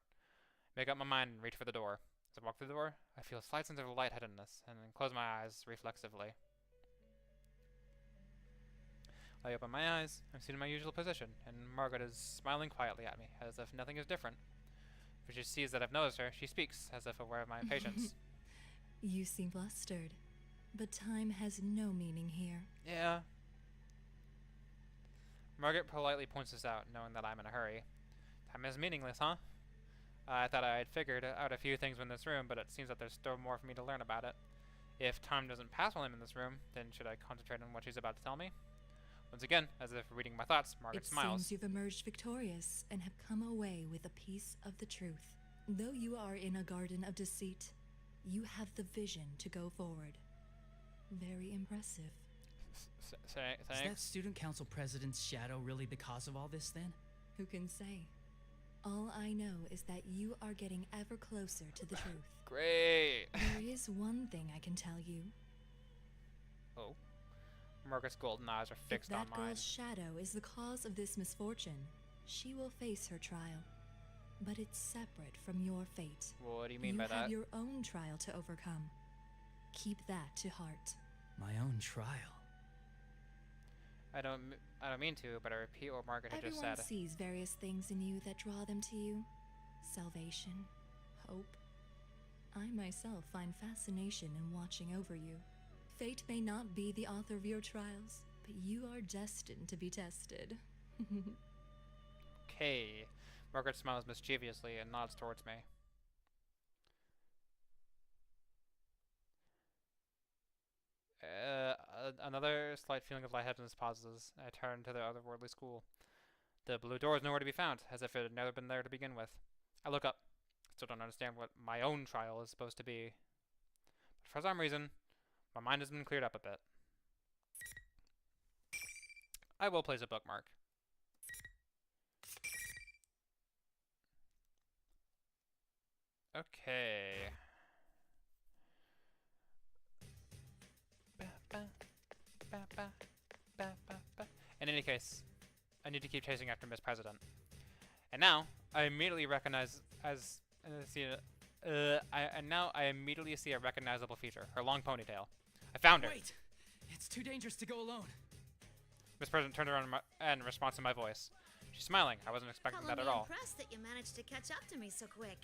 Make up my mind and reach for the door. As I walk through the door, I feel a slight sense of lightheadedness, and then close my eyes reflexively. I open my eyes, I'm seated in my usual position, and Margaret is smiling quietly at me, as if nothing is different. When she sees that I've noticed her, she speaks, as if aware of my impatience. You seem flustered, but time has no meaning here. Yeah. Margaret politely points this out, knowing that I'm in a hurry. Time is meaningless, huh? I thought I had figured out a few things in this room, but it seems that there's still more for me to learn about it. If time doesn't pass while I'm in this room, then should I concentrate on what she's about to tell me? Once again, as if reading my thoughts, Margaret smiles. It seems you've emerged victorious and have come away with a piece of the truth. Though you are in a garden of deceit, you have the vision to go forward. Very impressive. Is that student council president's shadow really the cause of all this then? Who can say? All I know is that you are getting ever closer to the truth. Great. There is one thing I can tell you. Oh. Margaret's golden eyes are fixed on mine. If that girl's shadow is the cause of this misfortune, she will face her trial. But it's separate from your fate. Well, what do you mean by that? You have your own trial to overcome. Keep that to heart. My own trial? I don't mean to, but I repeat what Margaret had just said. Everyone sees various things in you that draw them to you. Salvation, hope. I myself find fascination in watching over you. Fate may not be the author of your trials, but you are destined to be tested. Okay. Margaret smiles mischievously and nods towards me. Another slight feeling of lightheadedness pauses. I turn to the otherworldly school. The blue door is nowhere to be found, as if it had never been there to begin with. I look up. Still don't understand what my own trial is supposed to be. But for some reason, my mind has been cleared up a bit. I will place a bookmark. Okay. In any case, I need to keep chasing after Miss President. And now, I immediately recognize I immediately see a recognizable feature, her long ponytail. I found her. Wait! It's too dangerous to go alone. Miss President turned around in response to my voice. She's smiling. I wasn't expecting that at all. I'm impressed that you managed to catch up to me so quick.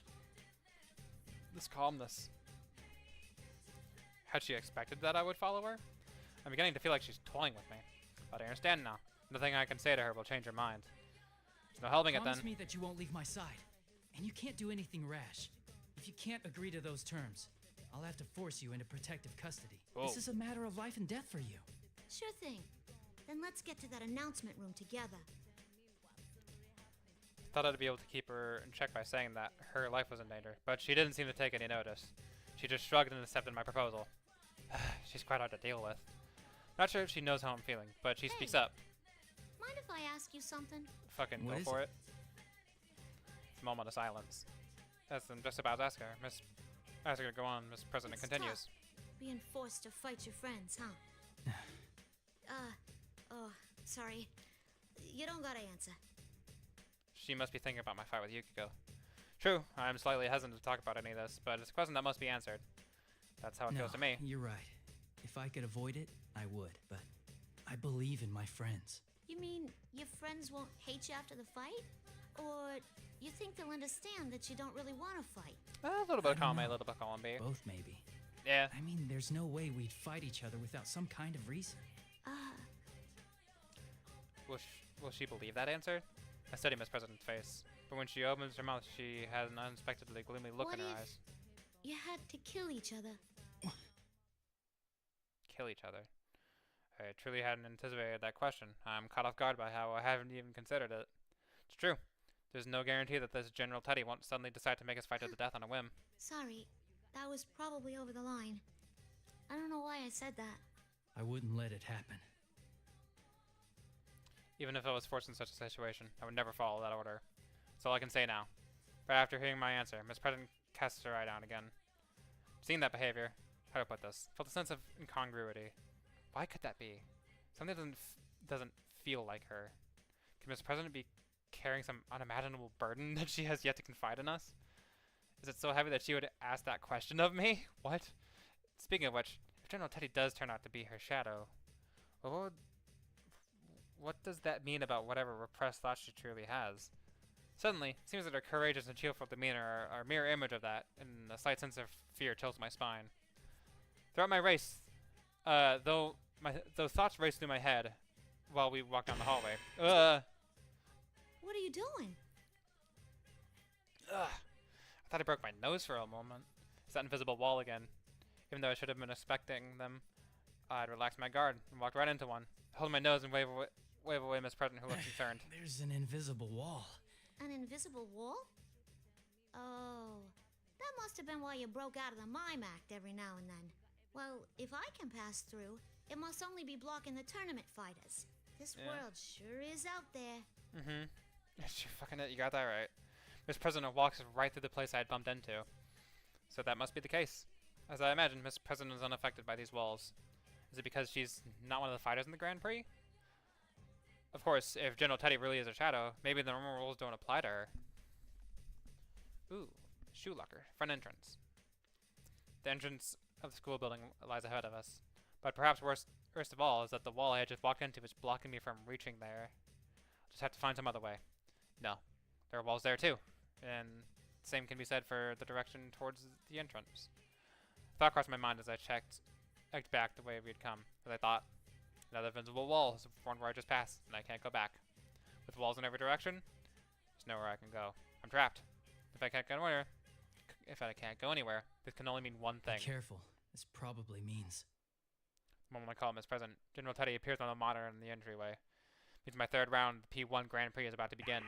This calmness. Had she expected that I would follow her? I'm beginning to feel like she's toying with me. But I understand now. Nothing I can say to her will change her mind. There's no helping it then. Promise me that you won't leave my side. And you can't do anything rash. If you can't agree to those terms, I'll have to force you into protective custody. Whoa. This is a matter of life and death for you. Sure thing. Then let's get to that announcement room together. Thought I'd be able to keep her in check by saying that her life was in danger, but she didn't seem to take any notice. She just shrugged and accepted my proposal. She's quite hard to deal with. Not sure if she knows how I'm feeling, but she speaks up. Mind if I ask you something? Fucking What go is for it. Moment of silence. As I'm just about to ask her, ask her to go on, Miss President It's continues. tough, being forced to fight your friends, huh? Oh, sorry. You don't gotta answer. She must be thinking about my fight with Yukiko. True, I'm slightly hesitant to talk about any of this, but it's a question that must be answered. That's how it No, feels to me. you're right. If I could avoid it, I would, but I believe in my friends. You mean your friends won't hate you after the fight? Or you think they'll understand that you don't really want to fight? A little bit of I don't column A, a know. little bit of column B. Both, maybe. Yeah. I mean, there's no way we'd fight each other without some kind of reason. Will she believe that answer? I study Miss President's face, but when she opens her mouth, she has an unexpectedly gloomy look What in her if eyes. you had to kill each other? Kill each other. I truly hadn't anticipated that question. I'm caught off guard by how I haven't even considered it. It's true. There's no guarantee that this General Teddy won't suddenly decide to make us fight to the death on a whim. Sorry, that was probably over the line. I don't know why I said that. I wouldn't let it happen. Even if I was forced in such a situation, I would never follow that order. That's all I can say now. But after hearing my answer, Miss President casts her eye down again. Seeing that behavior, how to put this, felt a sense of incongruity. Why could that be? Something doesn't feel like her. Could Miss President be carrying some unimaginable burden that she has yet to confide in us? Is it so heavy that she would ask that question of me? What? Speaking of which, if General Teddy does turn out to be her shadow, what does that mean about whatever repressed thoughts she truly has? Suddenly, it seems that her courageous and cheerful demeanor are a mirror image of that, and a slight sense of fear chills my spine. Throughout my race, though thoughts raced through my head while we walked down the hallway. What are you doing? I thought I broke my nose for a moment. It's that invisible wall again. Even though I should have been expecting them, I'd relaxed my guard and walked right into one. Hold my nose and wave away Miss President, who looks concerned. There's an invisible wall. An invisible wall? Oh, that must have been why you broke out of the mime act every now and then. Well, if I can pass through, it must only be blocking the tournament fighters. This world sure is out there. Mm-hmm. Sure fucking it, you got that right. Miss President walks right through the place I had bumped into. So that must be the case. As I imagine, Miss President is unaffected by these walls. Is it because she's not one of the fighters in the Grand Prix? Of course, if General Teddy really is a shadow, maybe the normal rules don't apply to her. Ooh, shoe locker, front entrance. The entrance of the school building lies ahead of us. But perhaps worst of all is that the wall I had just walked into is blocking me from reaching there. I'll just have to find some other way. No, there are walls there too. And the same can be said for the direction towards the entrance. Thought crossed my mind as I checked back the way we had come, as I thought, another invisible wall is one where I just passed, and I can't go back. With walls in every direction, there's nowhere I can go. I'm trapped. If I can't go anywhere, this can only mean one thing. Be careful. This probably means. The moment I call Miss President, General Teddy appears on the monitor in the entryway. Means my third round, the P1 Grand Prix, is about to begin.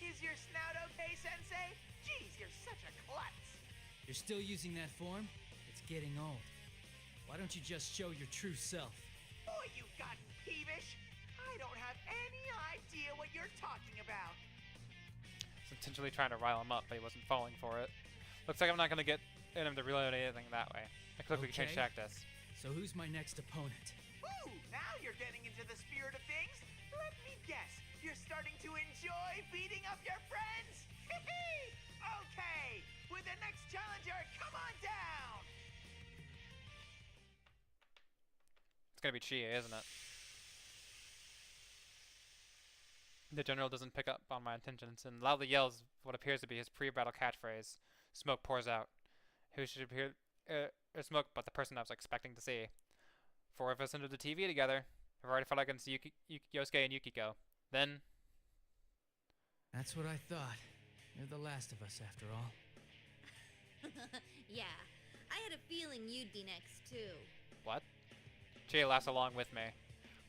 Is your snout okay, Sensei? Jeez, you're such a klutz. You're still using that form? It's getting old. Why don't you just show your true self? Boy, you've gotten peevish. I don't have any idea what you're talking about. I was intentionally trying to rile him up, but he wasn't falling for it. Looks like I'm not going to get him to reload anything that way. I quickly changed tactics. So who's my next opponent? Ooh, now you're getting into the spirit of things. Let me guess, you're starting to enjoy beating up your friends? Okay, with the next challenger, come on down! It's gonna be Chia, isn't it? The general doesn't pick up on my intentions and loudly yells what appears to be his pre-battle catchphrase. Smoke pours out. Who should appear smoke but the person I was expecting to see? Four of us into the TV together. I've already fought against Yosuke and Yukiko. Then... That's what I thought. You're the last of us, after all. Yeah, I had a feeling you'd be next, too. What? Chia laughs along with me.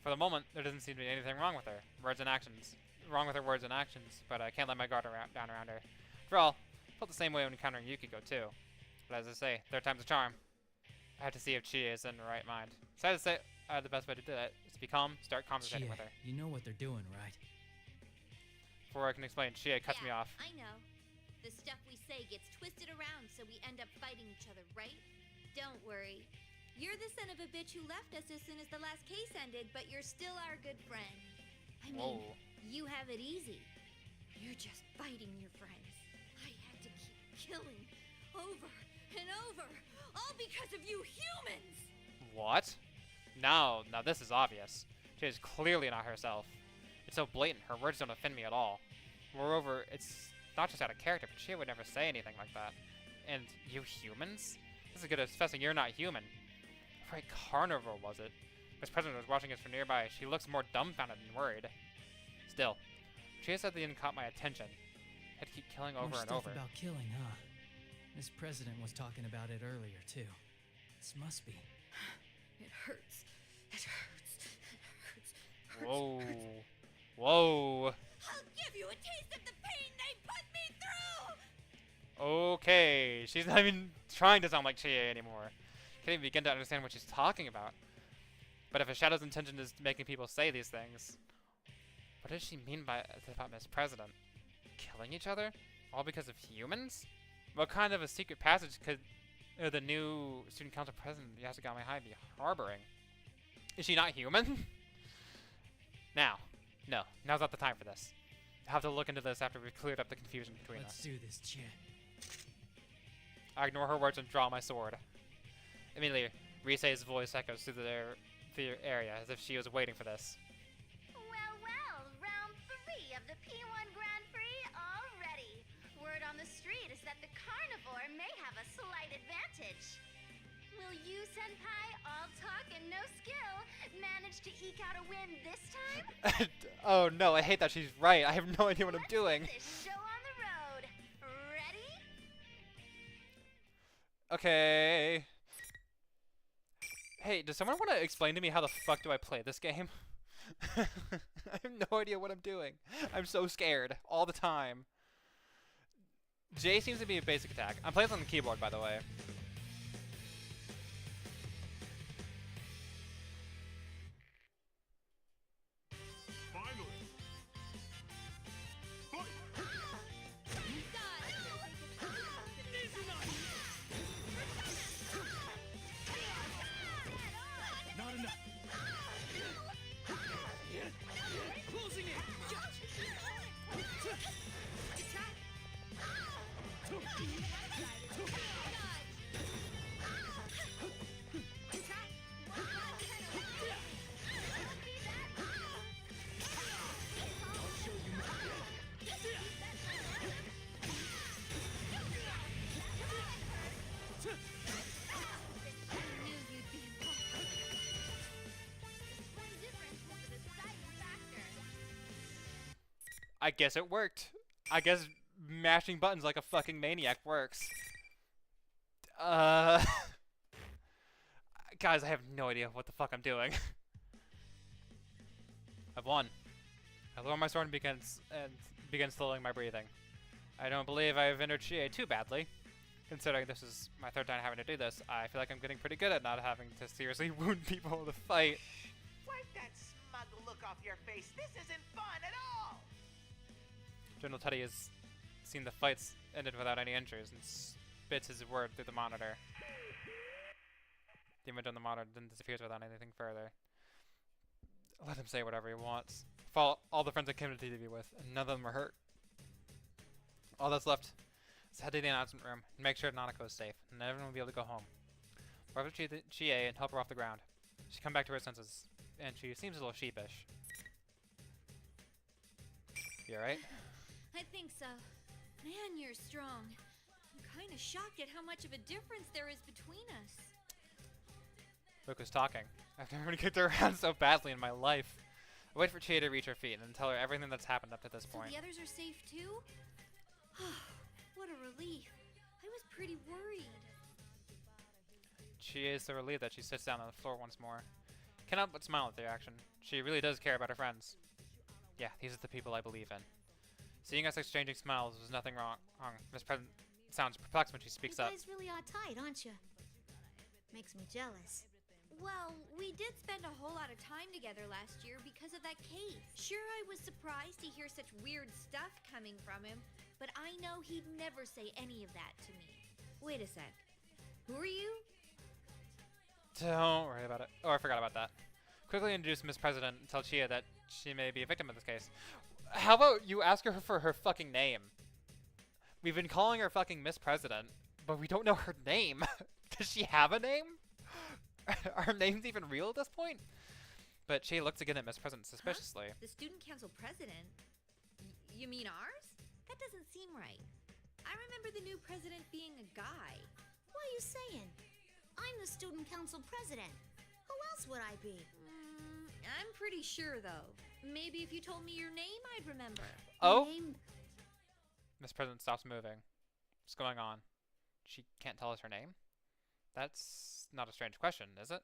For the moment, there doesn't seem to be anything wrong with her. Wrong with her words and actions, but I can't let my guard down around her. For all, I felt the same way when encountering Yukiko too. But as I say, third time's a charm. I have to see if Chie is in the right mind. So I had to say, the best way to do that is to be calm, start conversating Chie, with her. you know what they're doing, right? Before I can explain, Chie cuts me off. I know. The stuff we say gets twisted around so we end up fighting each other, right? Don't worry. You're the son of a bitch who left us as soon as the last case ended, but you're still our good friend. I mean, Whoa. you have it easy. You're just fighting your friends. I had to keep killing over and over, all because of you humans! What? Now this is obvious. She is clearly not herself. It's so blatant, her words don't offend me at all. Moreover, it's not just out of character, but she would never say anything like that. And you humans? This is good as confessing you're not human. What carnivore was it? Miss President was watching us from nearby. She looks more dumbfounded than worried. Still, she said the end caught my attention. Had to keep killing over More and stuff over. about killing, huh? Miss President was talking about it earlier, too. This must be. It hurts. It hurts. It hurts. Whoa. Whoa. I'll give you a taste of the pain they put me through! Okay. She's not even trying to sound like Chie anymore. Can't even begin to understand what she's talking about. But if a Shadow's intention is making people say these things, what does she mean by about Miss President? Killing each other? All because of humans? What kind of a secret passage could the new student council president Yasugami High be harboring? Is she not human? Now's not the time for this. I'll have to look into this after we've cleared up the confusion between Let's us. do this, Chie. I ignore her words and draw my sword. Immediately, Risei's voice echoes through the area as if she was waiting for this. Well, round 3 of the P1 Grand Prix already. Word on the street is that the carnivore may have a slight advantage. Will you, Senpai, all talk and no skill, manage to eke out a win this time? Oh no, I hate that she's right. I have no idea what I'm doing. Let's put this show on the road. Ready? Okay. Hey, does someone want to explain to me how the fuck do I play this game? I have no idea what I'm doing. I'm so scared all the time. J seems to be a basic attack. I'm playing on the keyboard, by the way. Finally. Not enough. Closing in. I guess it worked. I guess mashing buttons like a fucking maniac works. Guys, I have no idea what the fuck I'm doing. I've won. I lower my sword and begin slowing my breathing. I don't believe I've injured Chie too badly. Considering this is my 3rd time having to do this, I feel like I'm getting pretty good at not having to seriously wound people in the fight. Wipe that smug look off your face. This isn't fun at all! General Teddy has seen the fights ended without any injuries and spits his word through the monitor. The image on the monitor then disappears without anything further. Let him say whatever he wants. For all the friends I came to TV with, and none of them are hurt. All that's left is head to the announcement room and make sure Nanako is safe, and everyone will be able to go home. Walk up to Chie and help her off the ground. She come back to her senses, and she seems a little sheepish. You alright? I think so. Man, you're strong. I'm kind of shocked at how much of a difference there is between us. Luca's talking. I've never kicked her around so badly in my life. I wait for Chie to reach her feet and then tell her everything that's happened up to this So point. the others are safe too? What a relief. I was pretty worried. She is so relieved that she sits down on the floor once more. Cannot but smile at the reaction. She really does care about her friends. Yeah, these are the people I believe in. Seeing us exchanging smiles was nothing wrong. Miss President sounds perplexed when she speaks you up. guys really are tight, aren't you? Makes me jealous. Well, we did spend a whole lot of time together last year because of that case. Sure, I was surprised to hear such weird stuff coming from him, but I know he'd never say any of that to me. Wait a sec. Who are you? Don't worry about it. Oh, I forgot about that. Quickly introduce Miss President and tell Chia that she may be a victim of this case. How about you ask her for her fucking name? We've been calling her fucking Miss President, but we don't know her name. Does she have a name? Are her names even real at this point? But Chia looks again at Miss President suspiciously. Huh? The student council president? You mean ours? That doesn't seem right. I remember the new president being a guy. What are you saying? I'm the student council president. Who else would I be? I'm pretty sure, though. Maybe if you told me your name, I'd remember. Oh? Name? Miss President stops moving. What's going on? She can't tell us her name? That's not a strange question, is it?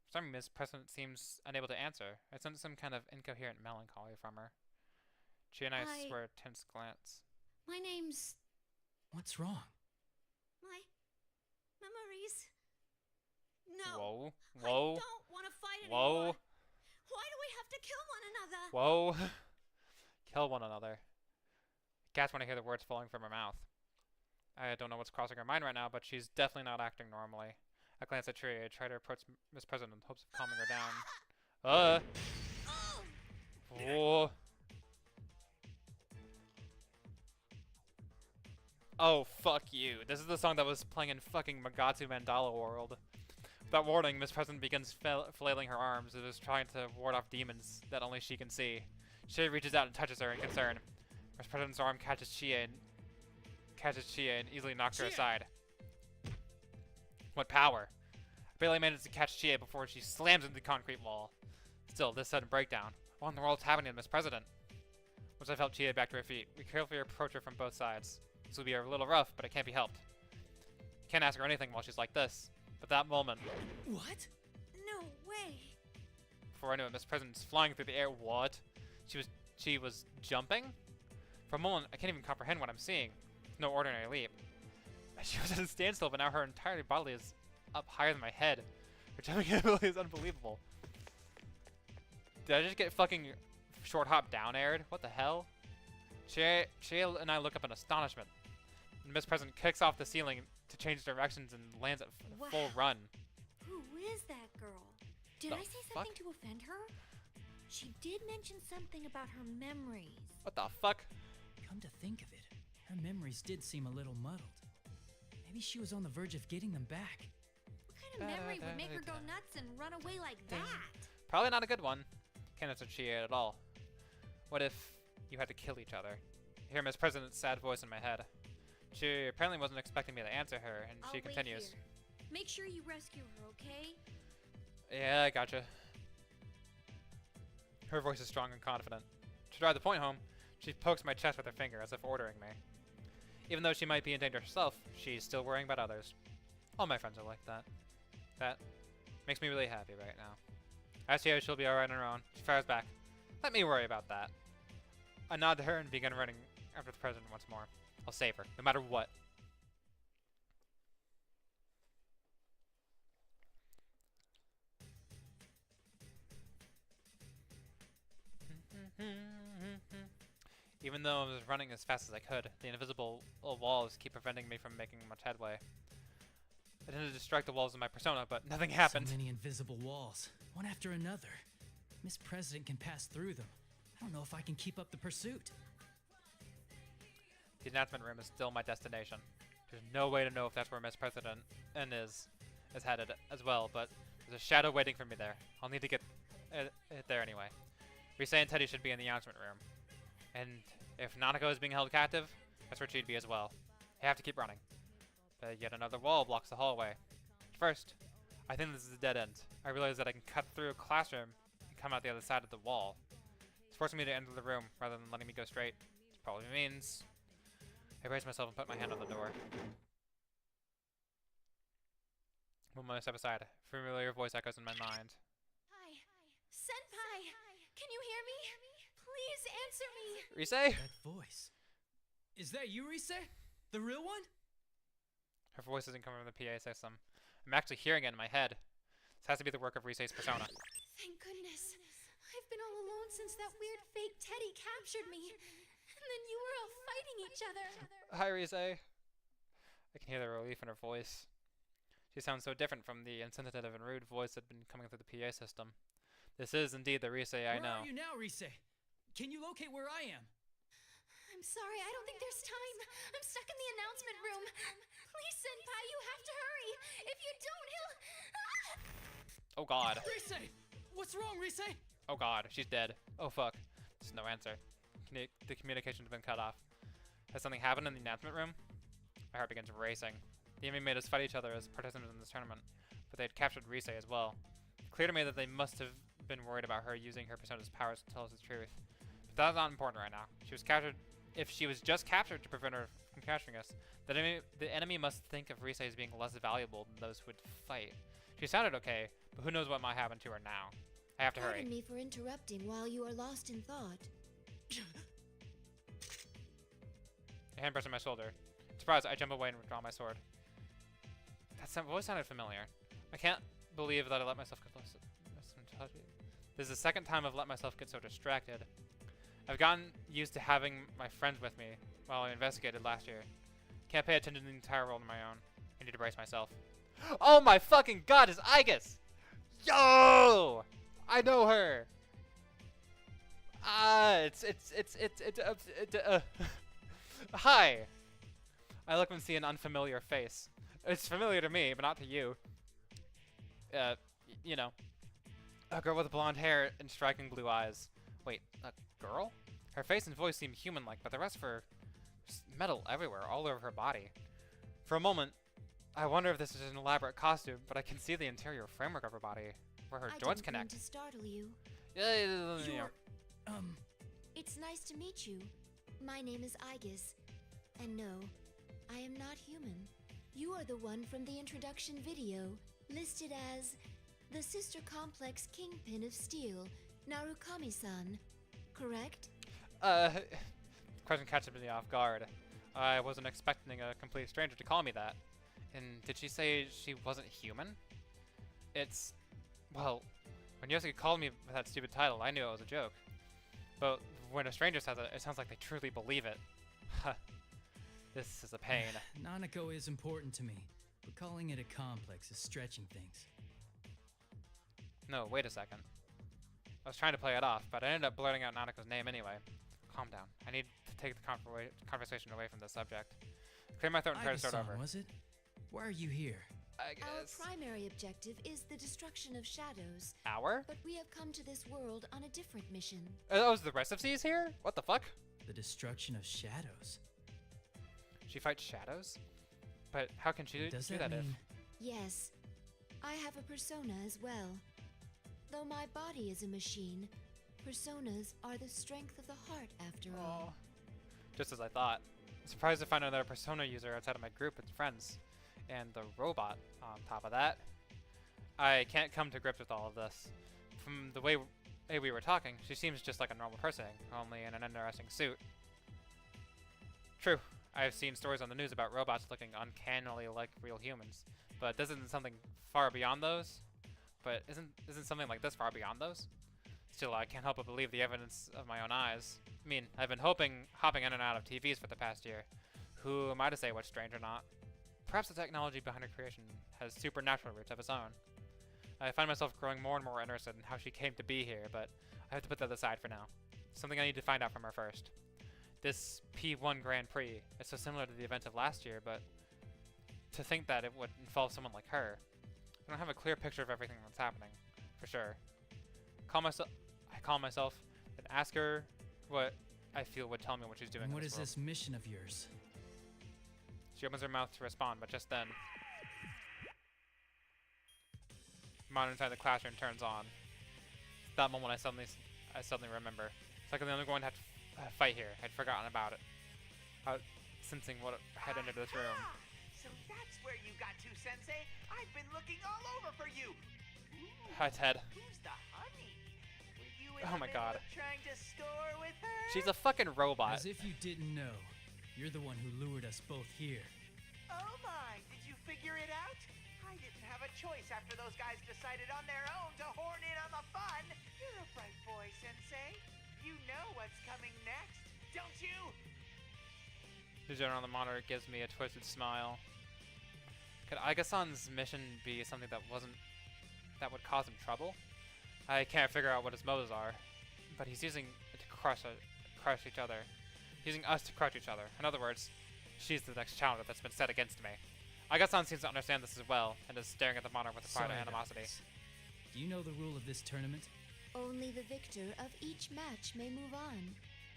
For some reason, Miss President seems unable to answer. I sense some kind of incoherent melancholy from her. She and I swear a tense glance. My name's... What's wrong? My memories. No. Whoa. Whoa. I don't want to fight Whoa. anymore. Why do we have to kill one another? Whoa. Kill one another. Gasp when I hear the words falling from her mouth. I don't know what's crossing her mind right now, but she's definitely not acting normally. I glance at Tree. I try to approach Miss President in hopes of calming her down. Whoa. Oh, fuck you. This is the song that was playing in fucking Magatsu Mandala World. Without warning, Miss President begins flailing her arms as if trying to ward off demons that only she can see. She reaches out and touches her in concern. Miss President's arm catches Chia and easily knocks her aside. What power! I barely managed to catch Chia before she slams into the concrete wall. Still, this sudden breakdown. What in the world's happening to Miss President? Once I've helped Chia back to her feet, we carefully approach her from both sides. This will be a little rough, but it can't be helped. Can't ask her anything while she's like this. But that moment... What? No way. Before I knew it, Miss President's flying through the air. What? She was jumping? For a moment, I can't even comprehend what I'm seeing. No ordinary leap. She was at a standstill, but now her entire body is up higher than my head. Her jumping ability is unbelievable. Did I just get fucking short hop down aired? What the hell? Chia and I look up in astonishment. And Miss President kicks off the ceiling to change directions and lands at full run. Who is that girl? Did I say something to offend her? She did mention something about her memories. What the fuck? Come to think of it, her memories did seem a little muddled. Maybe she was on the verge of getting them back. What kind of memory would make her go nuts and run away like that? Probably not a good one. Can't answer Chia at all. What if you had to kill each other? I hear Miss President's sad voice in my head. She apparently wasn't expecting me to answer her, and she continues. Wait here. Make sure you rescue her, okay? Yeah, I gotcha. Her voice is strong and confident. To drive the point home, she pokes my chest with her finger as if ordering me. Even though she might be in danger herself, she's still worrying about others. All my friends are like that. That makes me really happy right now. I see her, she'll be alright on her own. She fires back. Let me worry about that. I nod to her and begin running after the president once more. I'll save her, no matter what. Even though I was running as fast as I could, the invisible walls keep preventing me from making much headway. I tended to strike the walls of my persona, but nothing happened. So many invisible walls, one after another. Miss President can pass through them. I don't know if I can keep up the pursuit. The announcement room is still my destination. There's no way to know if that's where Miss President is headed as well, but there's a shadow waiting for me there. I'll need to get it there anyway. Rise and Teddy should be in the announcement room. And if Nanako is being held captive, that's where she'd be as well. I have to keep running. But yet another wall blocks the hallway. First, I think this is a dead end. I realize that I can cut through a classroom and come out the other side of the wall. It's forcing me to enter the room rather than letting me go straight. This probably means... I raise myself and put my hand on the door. One moment I step aside. A familiar voice echoes in my mind. Hi. Answer me! Rise? That voice. Is that you, Rise? The real one? Her voice isn't coming from the PA system. I'm actually hearing it in my head. This has to be the work of Rise's persona. Thank goodness. I've been all alone since that weird fake Teddy captured me. And then you were all fighting each other. Hi, Rise. I can hear the relief in her voice. She sounds so different from the insensitive and rude voice that had been coming through the PA system. This is indeed the Rise I know. Where are you now, Rise? Can you locate where I am? I'm sorry, I don't think there's time. I'm stuck in the announcement room. Please, Senpai, you have to hurry. If you don't, he'll... Oh god. Rise! What's wrong, Rise? Oh god, she's dead. Oh fuck. There's no answer. The communication's been cut off. Has something happened in the announcement room? My heart begins racing. The enemy made us fight each other as participants in this tournament, but they had captured Rise as well. It's clear to me that they must have been worried about her using her persona's powers to tell us the truth. But that's not important right now. She was captured. If she was just captured to prevent her from capturing us, the enemy must think of Rise as being less valuable than those who would fight. She sounded okay, but who knows what might happen to her now. I have to hurry. Pardon me for interrupting while you are lost in thought. A hand pressed on my shoulder. Surprised, I jump away and withdraw my sword. That voice sounded familiar. I can't believe that I let myself get lost. This is the second time I've let myself get so distracted. I've gotten used to having my friends with me while I investigated last year. Can't pay attention to the entire world on my own. I need to brace myself. Oh my fucking god, it's Aegis! Yo! I know her! Hi! I look and see an unfamiliar face. It's familiar to me, but not to you. You know. A girl with blonde hair and striking blue eyes. Wait, a girl? Her face and voice seem human-like, but the rest of her... just metal everywhere, all over her body. For a moment, I wonder if this is an elaborate costume, but I can see the interior framework of her body, where her joints connect. I didn't mean to startle you. Yeah. It's nice to meet you. My name is Aegis. And no, I am not human. You are the one from the introduction video, listed as the Sister Complex Kingpin of Steel, Narukami-san, correct? Question catches me off guard. I wasn't expecting a complete stranger to call me that. And did she say she wasn't human? It's... well, when Yosuke called me with that stupid title, I knew it was a joke. But when a stranger says it, it sounds like they truly believe it. Huh. This is a pain. Nanako is important to me, but calling it a complex is stretching things. No, wait a second. I was trying to play it off, but I ended up blurting out Nanako's name anyway. Calm down. I need to take the conversation away from the subject. Clear my throat and try to start over. Was it? Why are you here? I guess. Our primary objective is the destruction of shadows. Our? But we have come to this world on a different mission. Oh, is the rest of C's here? What the fuck? The destruction of shadows. She fights shadows? But how can she do that mean? Yes. I have a persona as well. Though my body is a machine, personas are the strength of the heart after all. Just as I thought. I'm surprised to find another persona user outside of my group and friends. And the robot on top of that. I can't come to grips with all of this. From the way we were talking, she seems just like a normal person, only in an interesting suit. True, I've seen stories on the news about robots looking uncannily like real humans, but this isn't something far beyond those. But isn't something like this far beyond those? Still, I can't help but believe the evidence of my own eyes. I mean, I've been hopping in and out of TVs for the past year. Who am I to say what's strange or not? Perhaps the technology behind her creation has supernatural roots of its own. I find myself growing more and more interested in how she came to be here, but I have to put that aside for now. Something I need to find out from her first. This P1 Grand Prix is so similar to the events of last year, but to think that it would involve someone like her. I don't have a clear picture of everything that's happening, for sure. I calm myself, and ask her what I feel would tell me what she's doing. And what is this mission of yours? She opens her mouth to respond, but just then, the monitor inside the classroom turns on. At that moment, I suddenly remember. It's like I'm the only one who had to fight here. I'd forgotten about it. Sensing what had entered this room. So that's where you got to, Sensei. I've been looking all over for you. Ooh, Hi, Ted. Who's the honey? Were you in Oh the my middle god. of trying to score with her? She's a fucking robot. As if you didn't know. You're the one who lured us both here. Oh my, did you figure it out? I didn't have a choice after those guys decided on their own to horn in on the fun. You're a bright boy, Sensei. You know what's coming next, don't you? The general on the monitor gives me a twisted smile. Could Aigasan's mission be something that would cause him trouble? I can't figure out what his motives are, but he's using it to crush each other. Using us to crush each other. In other words, she's the next challenger that's been set against me. Aigasan seems to understand this as well, and is staring at the monitor with a pride and animosity. Do you know the rule of this tournament? Only the victor of each match may move on.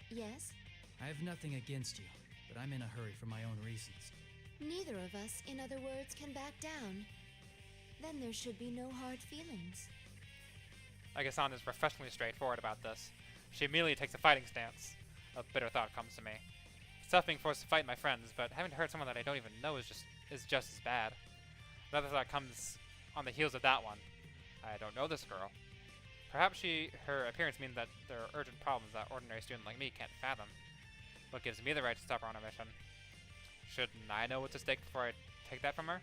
Yes? I have nothing against you, but I'm in a hurry for my own reasons. Neither of us, in other words, can back down. Then there should be no hard feelings. Aigasan is professionally straightforward about this. She immediately takes a fighting stance. A bitter thought comes to me. It's tough being forced to fight my friends, but having to hurt someone that I don't even know is just as bad. Another thought comes on the heels of that one. I don't know this girl. Perhaps her appearance means that there are urgent problems that ordinary student like me can't fathom. What gives me the right to stop her on her mission? Shouldn't I know what's at stake before I take that from her?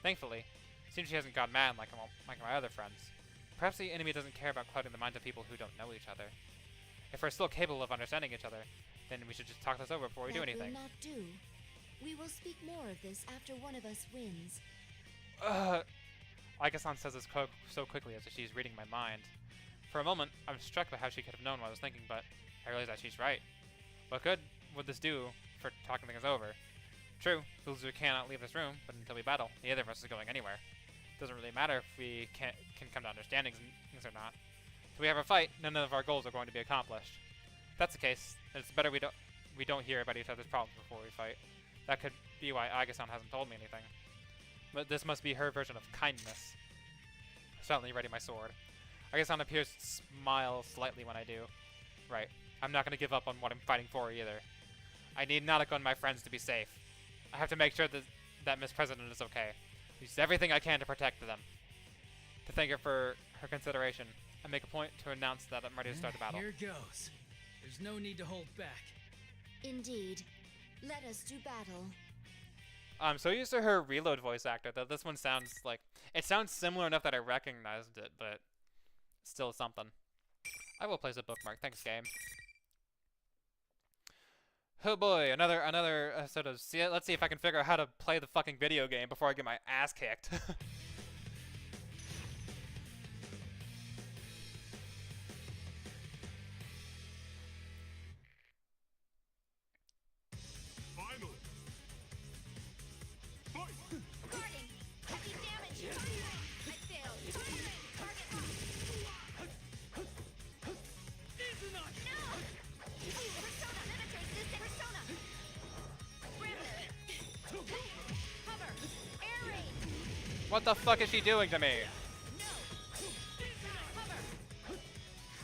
Thankfully, it seems she hasn't gone mad like my other friends. Perhaps the enemy doesn't care about clouding the minds of people who don't know each other. If we're still capable of understanding each other, then we should just talk this over before we do anything. That will not do. We will speak more of this after one of us wins. Aigasan says this so quickly as if she's reading my mind. For a moment, I'm struck by how she could have known what I was thinking, but I realize that she's right. What good would this do for talking things over? True, the loser cannot leave this room, but until we battle, neither of us is going anywhere. Doesn't really matter if we can come to understandings or not. If we have a fight, none of our goals are going to be accomplished. If that's the case, then it's better we don't hear about each other's problems before we fight. That could be why Aigasan hasn't told me anything. But this must be her version of kindness. Silently ready my sword. Aigasan appears to smile slightly when I do. Right. I'm not going to give up on what I'm fighting for either. I need Nanako and my friends to be safe. I have to make sure that Miss President is okay. Use everything I can to protect them. To thank her for her consideration, I make a point to announce that I'm ready to start the battle. Here goes. There's no need to hold back. Indeed. Let us do battle. I'm so used to her reload voice actor that this one sounds like... It sounds similar enough that I recognized it, but still something. I will place a bookmark. Thanks, game. Oh boy, another sort of... let's see if I can figure out how to play the fucking video game before I get my ass kicked. Finally. Fight. Guarding. Heavy damage. I failed. Target locked. No! Persona. Limiter. System. Persona. Grab her. Cover. Air raid. What the fuck is she doing to me? No. Cover.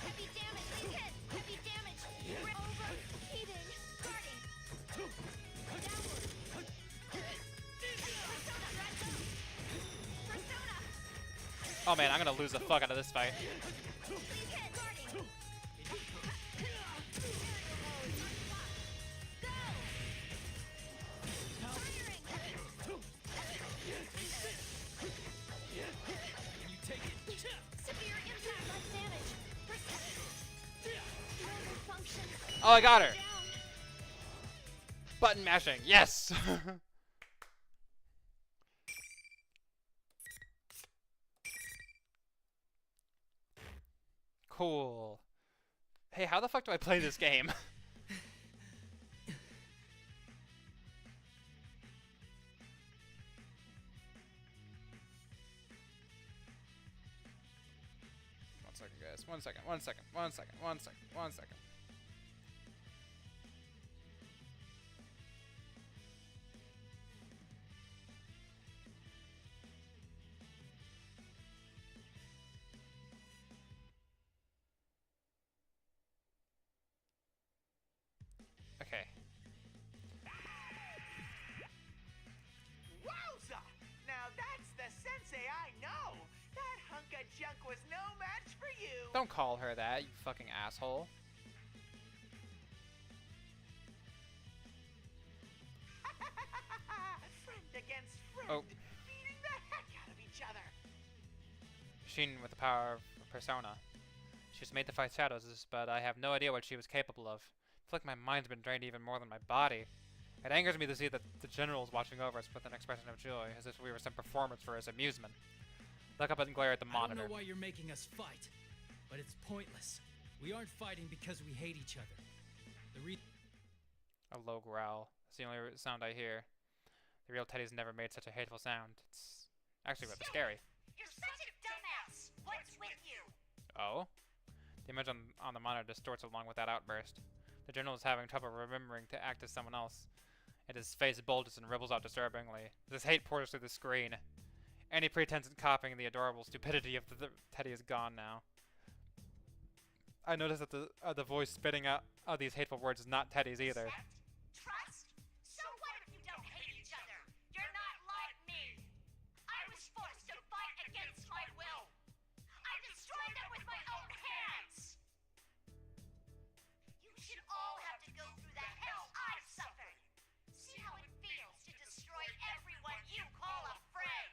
Heavy damage. Please hit. Heavy damage. Overheating. Guarding. Downward. Persona. Red zone. Persona. Oh man, I'm gonna lose the fuck out of this fight. Please hit. Guarding. Go. Firing. You take it. Severe impact. Less damage. Motor function. Oh, I got her. Down. Button mashing. Yes. Cool. Hey, how the fuck do I play this game? One second, guys. One second. One second. One second. One second. One second. Okay. Wowza! Now that's the sensei I know! That hunk of that junk was no match for you. Don't call her that, you fucking asshole. Friend against friend, Oh. beating the heck out of each other. Sheen with the power of persona. She's made to fight shadows, but I have no idea what she was capable of. I feel like my mind's been drained even more than my body. It angers me to see that the general's watching over us with an expression of joy, as if we were some performance for his amusement. Look up and glare at the I monitor. don't know why you're making us fight, but it's pointless. We aren't fighting because we hate each other. A low growl. That's the only sound I hear. The real Teddy's never made such a hateful sound. It's actually rather scary. You're such a dumbass! What's with you? Oh? The image on the monitor distorts along with that outburst. The general is having trouble remembering to act as someone else, and his face bulges and ripples out disturbingly. This hate pours through the screen. Any pretense at copying the adorable stupidity of the Teddy is gone now. I notice that the voice spitting out these hateful words is not Teddy's either. Trust? So what if you don't hate each other? You're not like me. I was forced to fight against my will. I destroyed them with my own hands. You should all have to go through the hell I've suffered. See how it feels to destroy everyone you call a friend.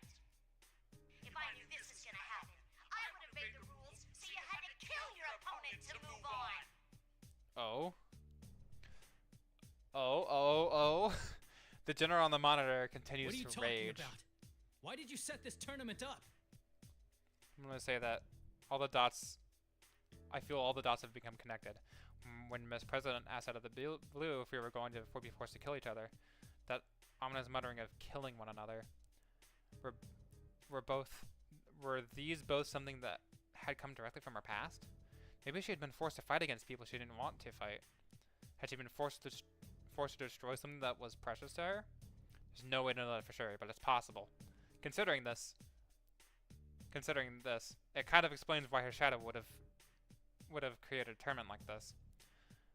If I knew this was gonna happen, I would have made the rules so you had to kill your opponent to move on. Oh. Oh. The general on the monitor continues What are you to talking rage. about? Why did you set this tournament up? I'm gonna say that all the dots, I feel all the dots have become connected. When Miss President asked out of the blue if we were going to be forced to kill each other, that ominous muttering of killing one another, were these both something that had come directly from her past? Maybe she had been forced to fight against people she didn't want to fight. Had she been forced to destroy something that was precious to her? There's no way to know that for sure, but it's possible. Considering this, it kind of explains why her shadow would have created a tournament like this.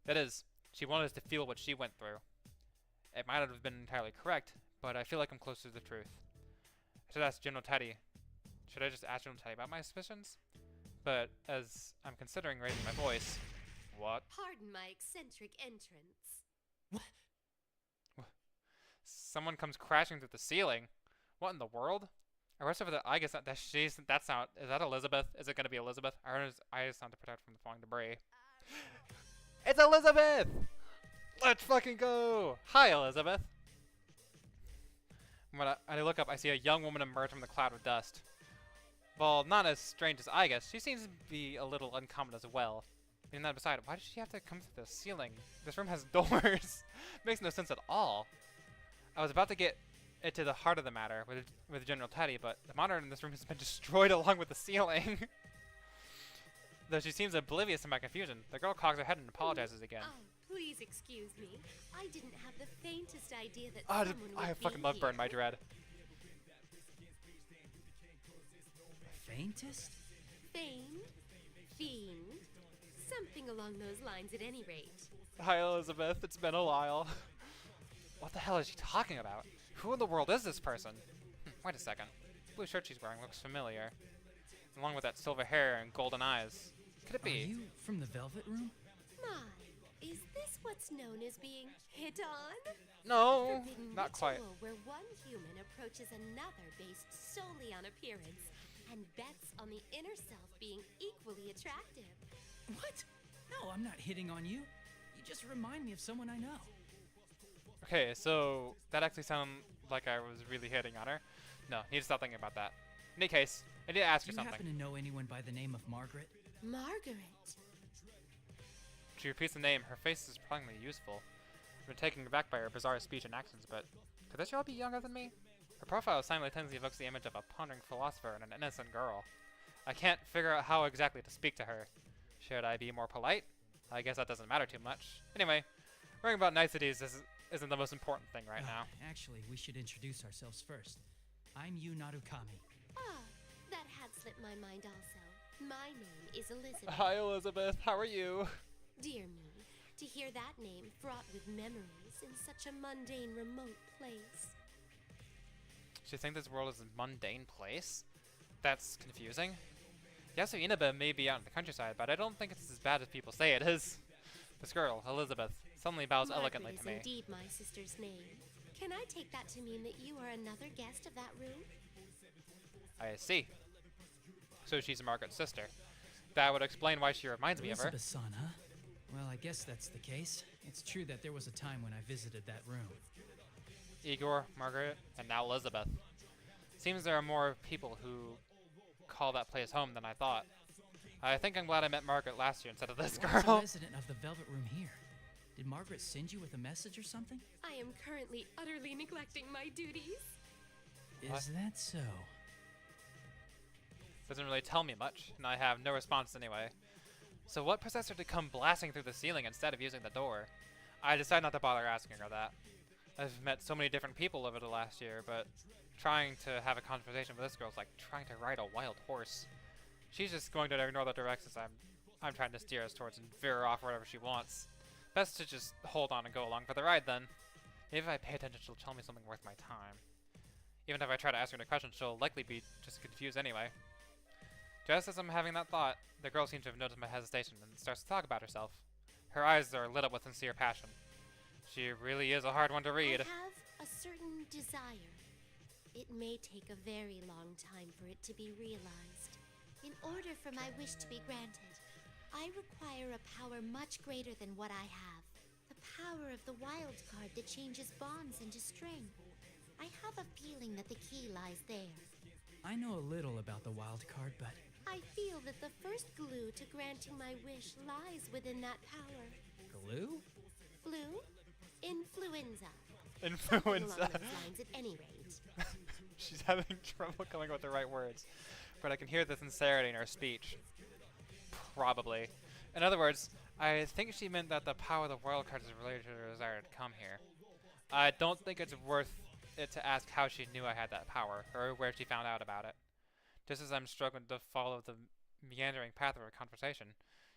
That is, she wanted us to feel what she went through. It might not have been entirely correct, but I feel like I'm closer to the truth. I should ask General Teddy. Should I just ask General Teddy about my suspicions? But as I'm considering raising my voice, what? Pardon my eccentric entrance. Someone comes crashing through the ceiling. What in the world? I rushed over the. I guess that's not. Is that Elizabeth? Is it gonna be Elizabeth? I just want to protect from the falling debris. It's Elizabeth! Let's fucking go! Hi, Elizabeth. When I look up, I see a young woman emerge from the cloud of dust. Well, not as strange as I guess. She seems to be a little uncommon as well. And that beside, why does she have to come through the ceiling? This room has doors. Makes no sense at all. I was about to get it to the heart of the matter with General Teddy, but the monitor in this room has been destroyed along with the ceiling. Though she seems oblivious to my confusion, the girl cocks her head and apologizes again. Oh, please excuse me. I didn't have the faintest idea that Oh, someone would I be fucking love here. Burn My Dread. Faintest? Feigned? Fiend? Something along those lines at any rate. Hi, Elizabeth. It's been a while. What the hell is she talking about? Who in the world is this person? Wait a second. The blue shirt she's wearing looks familiar. Along with that silver hair and golden eyes. Could it be? Are you from the Velvet Room? My, is this what's known as being hit on? No, Forbidden not quite. ritual where one human approaches another based solely on appearance and bets on the inner self being equally attractive. What? No, I'm not hitting on you. You just remind me of someone I know. Okay, so that actually sounded like I was really hitting on her. No, need to stop thinking about that. In any case, I need to ask Do you you something. happen to know anyone by the name of Margaret? Margaret. She repeats the name. Her face is surprisingly useful. I've been taken aback by her bizarre speech and actions, but could this girl be younger than me? Her profile simultaneously evokes the image of a pondering philosopher and an innocent girl. I can't figure out how exactly to speak to her. Should I be more polite? I guess that doesn't matter too much. Anyway, worrying about niceties isn't the most important thing right now. Actually, we should introduce ourselves first. I'm Yu Narukami. Ah, that had slipped my mind also. My name is Elizabeth. Hi, Elizabeth. How are you? Dear me, to hear that name fraught with memories in such a mundane, remote place. She thinks this world is a mundane place? That's confusing. Yasuinaba may be out in the countryside, but I don't think it's as bad as people say it is. This girl, Elizabeth, suddenly bows elegantly to me. Margaret is indeed my sister's name. Can I take that to mean that you are another guest of that room? I see. So she's Margaret's sister. That would explain why she reminds me of her. Elizabeth-san, huh? Well, I guess that's the case. It's true that there was a time when I visited that room. Igor, Margaret, and now Elizabeth. Seems there are more people who call that place home than I thought. I think I'm glad I met Margaret last year instead of this Why is a girl. resident of the Velvet Room here? Did Margaret send you with a message or something? I am currently utterly neglecting my duties. What? Is that so? Doesn't really tell me much, and I have no response anyway. So what possessed her to come blasting through the ceiling instead of using the door? I decided not to bother asking her that. I've met so many different people over the last year, but trying to have a conversation with this girl's like trying to ride a wild horse. She's just going to ignore the directions I'm trying to steer us towards and veer her off wherever she wants. Best to just hold on and go along for the ride then. Maybe if I pay attention she'll tell me something worth my time. Even if I try to ask her a question, she'll likely be just confused anyway. Just as I'm having that thought, the girl seems to have noticed my hesitation and starts to talk about herself. Her eyes are lit up with sincere passion. She really is a hard one to read. I have a certain desire. It may take a very long time for it to be realized. In order for my wish to be granted, I require a power much greater than what I have. The power of the wild card that changes bonds into string. I have a feeling that the key lies there. I know a little about the wild card, but I feel that the first glue to granting my wish lies within that power. glue? Flu? Influenza. Influenza. Along those lines at any rate. She's having trouble coming up with the right words, but I can hear the sincerity in her speech. Probably. In other words, I think she meant that the power of the wild card is related to her desire to come here. I don't think it's worth it to ask how she knew I had that power, or where she found out about it. Just as I'm struggling to follow the meandering path of her conversation,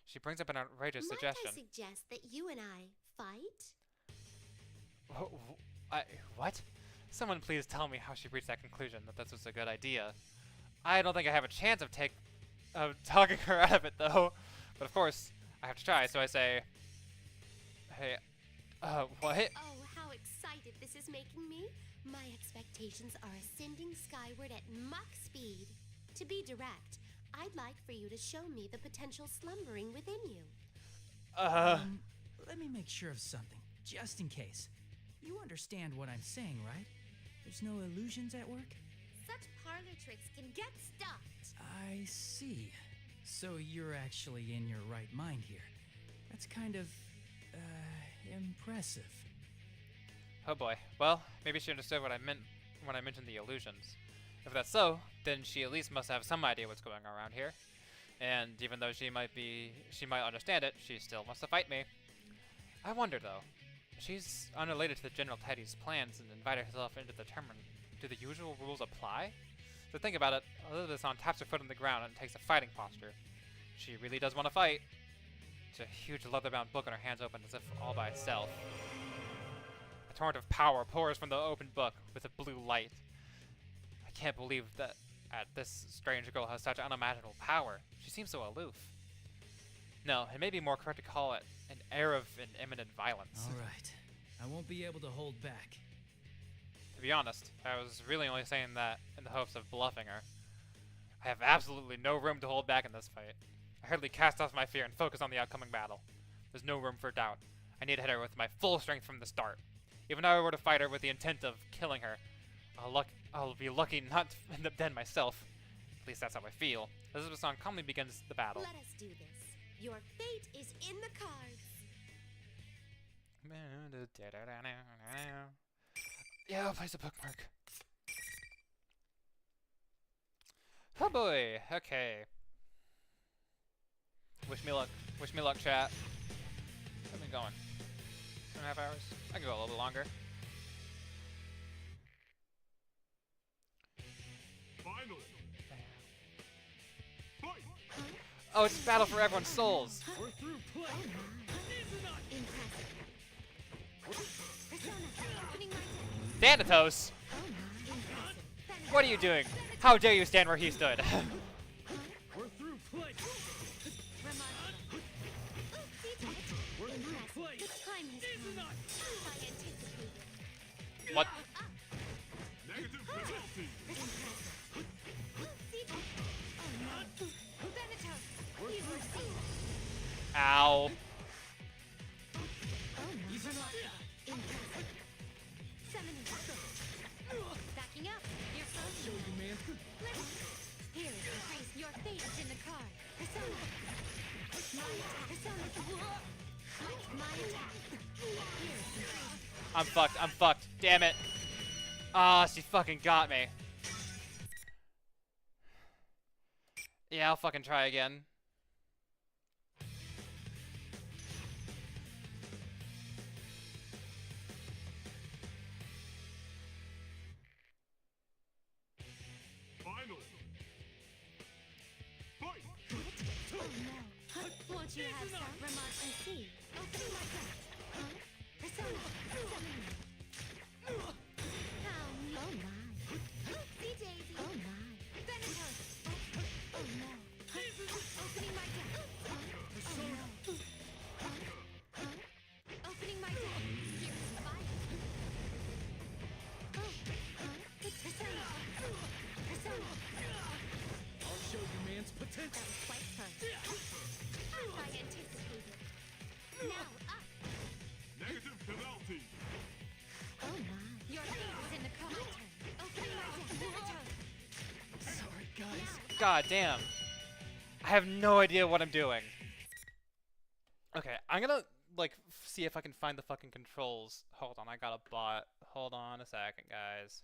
she brings up an outrageous suggestion. Might I suggest that you and I fight? What? Someone please tell me how she reached that conclusion, that this was a good idea. I don't think I have a chance of talking her out of it, though. But of course, I have to try, so I say, hey, what? Oh, how excited this is making me. My expectations are ascending skyward at Mach speed. To be direct, I'd like for you to show me the potential slumbering within you. Let me make sure of something, just in case. You understand what I'm saying, right? There's no illusions at work? Such parlor tricks can get stuffed. I see. So you're actually in your right mind here. That's kind of, impressive. Oh boy. Well, maybe she understood what I meant when I mentioned the illusions. If that's so, then she at least must have some idea what's going on around here. And even though she might understand it, she still wants to fight me. I wonder though, she's unrelated to the General Teddy's plans and invited herself in to determine, do the usual rules apply? So think about it, Elizabeth taps her foot on the ground and takes a fighting posture. She really does want to fight. It's a huge leather-bound book and her hands open as if all by itself. A torrent of power pours from the open book with a blue light. I can't believe that this strange girl has such unimaginable power. She seems so aloof. No, it may be more correct to call it an air of an imminent violence. All right. I won't be able to hold back. To be honest, I was really only saying that in the hopes of bluffing her. I have absolutely no room to hold back in this fight. I hurriedly cast off my fear and focus on the upcoming battle. There's no room for doubt. I need to hit her with my full strength from the start. Even if I were to fight her with the intent of killing her, I'll be lucky not to end up dead myself. At least that's how I feel. Elizabeth Song calmly begins the battle. Let us do this. Your fate is in the cards. Yeah, I'll place a bookmark. Oh boy, okay. Wish me luck. Wish me luck, chat. I've been going 2.5 hours. I can go a little longer. Finally. Fight. Oh, it's a battle for everyone's souls. We're through play. Thanatos! What are you doing? How dare you stand where he stood? We're through play. blade. The time has come. I anticipated. What? Negative penalty. Oh no. Venator, he's received. Ow. Oh no. Impressive. Summoning. Backing up. You're frozen. Show you, man. Here is the face. Your fate is in the card. Persona. My attack. Persona. My attack. Here is the face. I'm fucked. I'm fucked. Damn it. Ah, she fucking got me. Yeah, I'll fucking try again. Final. Fight. Oh no. Won't you have some? Remark and see. Opening my deck. Huh? Persona. Summoning. How me? Oh my. See Daisy. Oh my. Venator. Oh no. Opening my deck. Oh no. Opening my deck. Here's fire. Persona. Persona. I'll show you man's potential. That was quite first. I anticipated. Now up. Negative penalty. Oh my. Your fate is in the card. Opening my deck. Venator. Sorry, guys. God damn. I have no idea what I'm doing. Okay, I'm gonna, like, see if I can find the fucking controls. Hold on, I got a bot. Hold on a second, guys.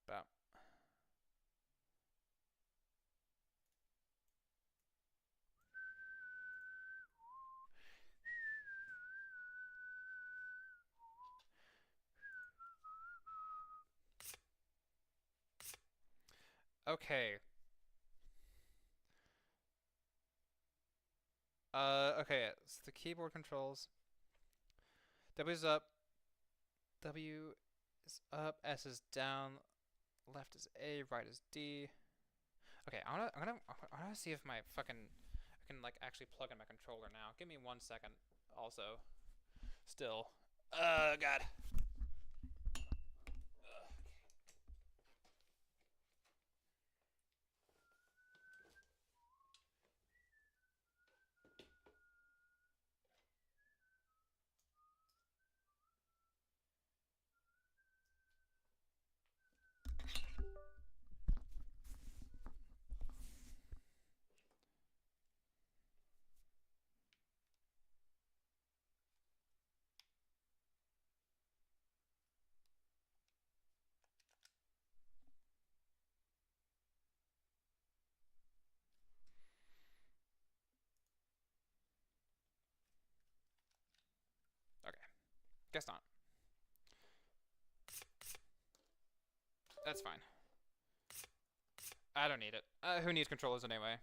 Bop. Okay. Okay, it's the keyboard controls. W is up. W is up. S is down. Left is A. Right is D. Okay, I'm gonna see if my fucking I can like actually plug in my controller now. Give me 1 second. Also, still. God. Guess not. That's fine. I don't need it. Who needs controllers anyway?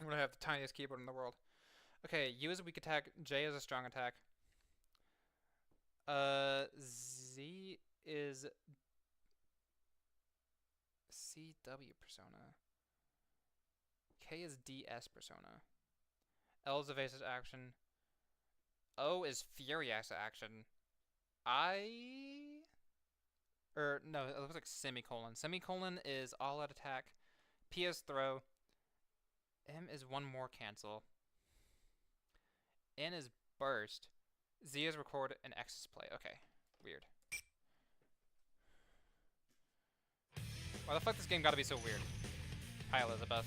I'm gonna have the tiniest keyboard in the world. Okay, U is a weak attack, J is a strong attack. Z is CW persona. K is DS persona. L is evasive action. O is furious action. No, it looks like semicolon. Semicolon is all out attack. P is throw. M is one more cancel. N is burst. Z is record and X is play. Okay, weird. Why the fuck this game gotta be so weird? Hi, Elizabeth.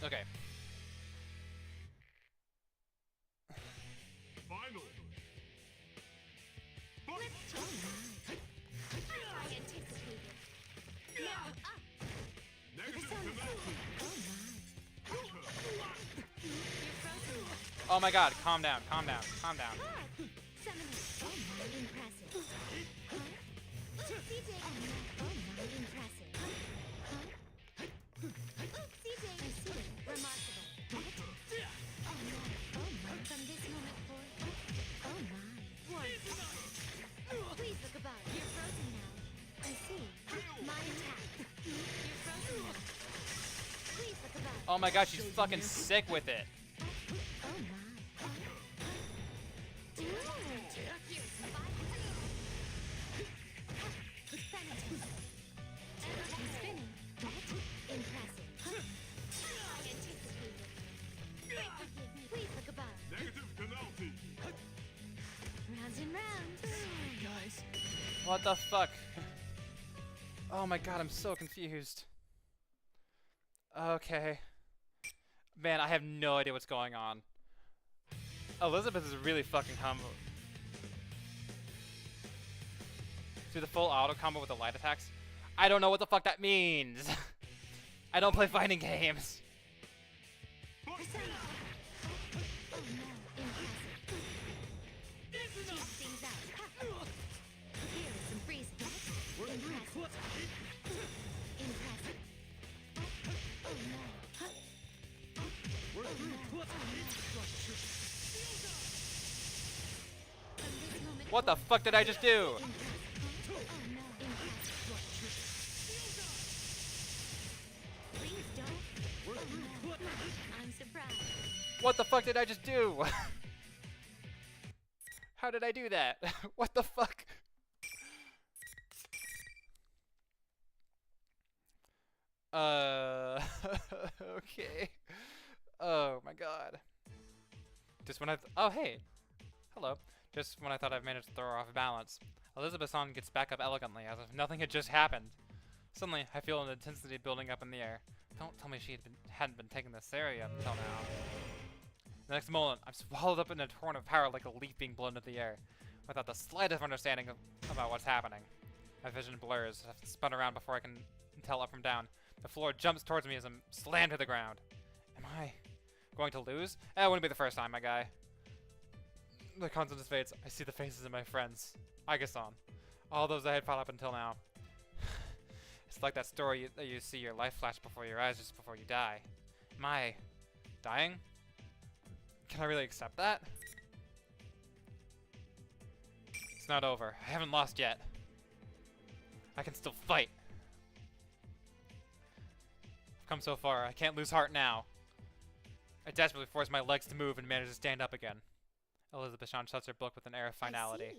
Okay. Final. I anticipated. Now up. Negative penalty. You're frozen. Oh my god, calm down, calm down, calm down. Summoning. Oh my, impressive. CJ. Oh my, impressive. CJ. I see it. Remarkable. Oh no. Oh my. From this Oh my god, she's fucking sick with it. What the fuck? Oh my god, I'm so confused. Okay. Man, I have no idea what's going on. Elizabeth is really fucking humble. Do the full auto combo with the light attacks? I don't know what the fuck that means. I don't play fighting games. What the fuck did I just do? What the fuck did I just do? How did I do that? What the fuck? Okay. Oh my god. Just when oh hey. Hello. Just when I thought I'd managed to throw her off balance, Elizabeth-san gets back up elegantly as if nothing had just happened. Suddenly, I feel an intensity building up in the air. Don't tell me she hadn't been taking this area until now. The next moment, I'm swallowed up in a torrent of power like a leaf being blown into the air, without the slightest understanding about what's happening. My vision blurs. I've spun around before I can tell up from down. The floor jumps towards me as I'm slammed to the ground. Am I going to lose? It wouldn't be the first time, my guy. The constant fades. I see the faces of my friends. Aiga-san. All those I had fought up until now. It's like that story that you see your life flash before your eyes just before you die. Am I dying? Can I really accept that? It's not over. I haven't lost yet. I can still fight. I've come so far. I can't lose heart now. I desperately force my legs to move and manage to stand up again. Elizabeth-san shuts her book with an air of finality.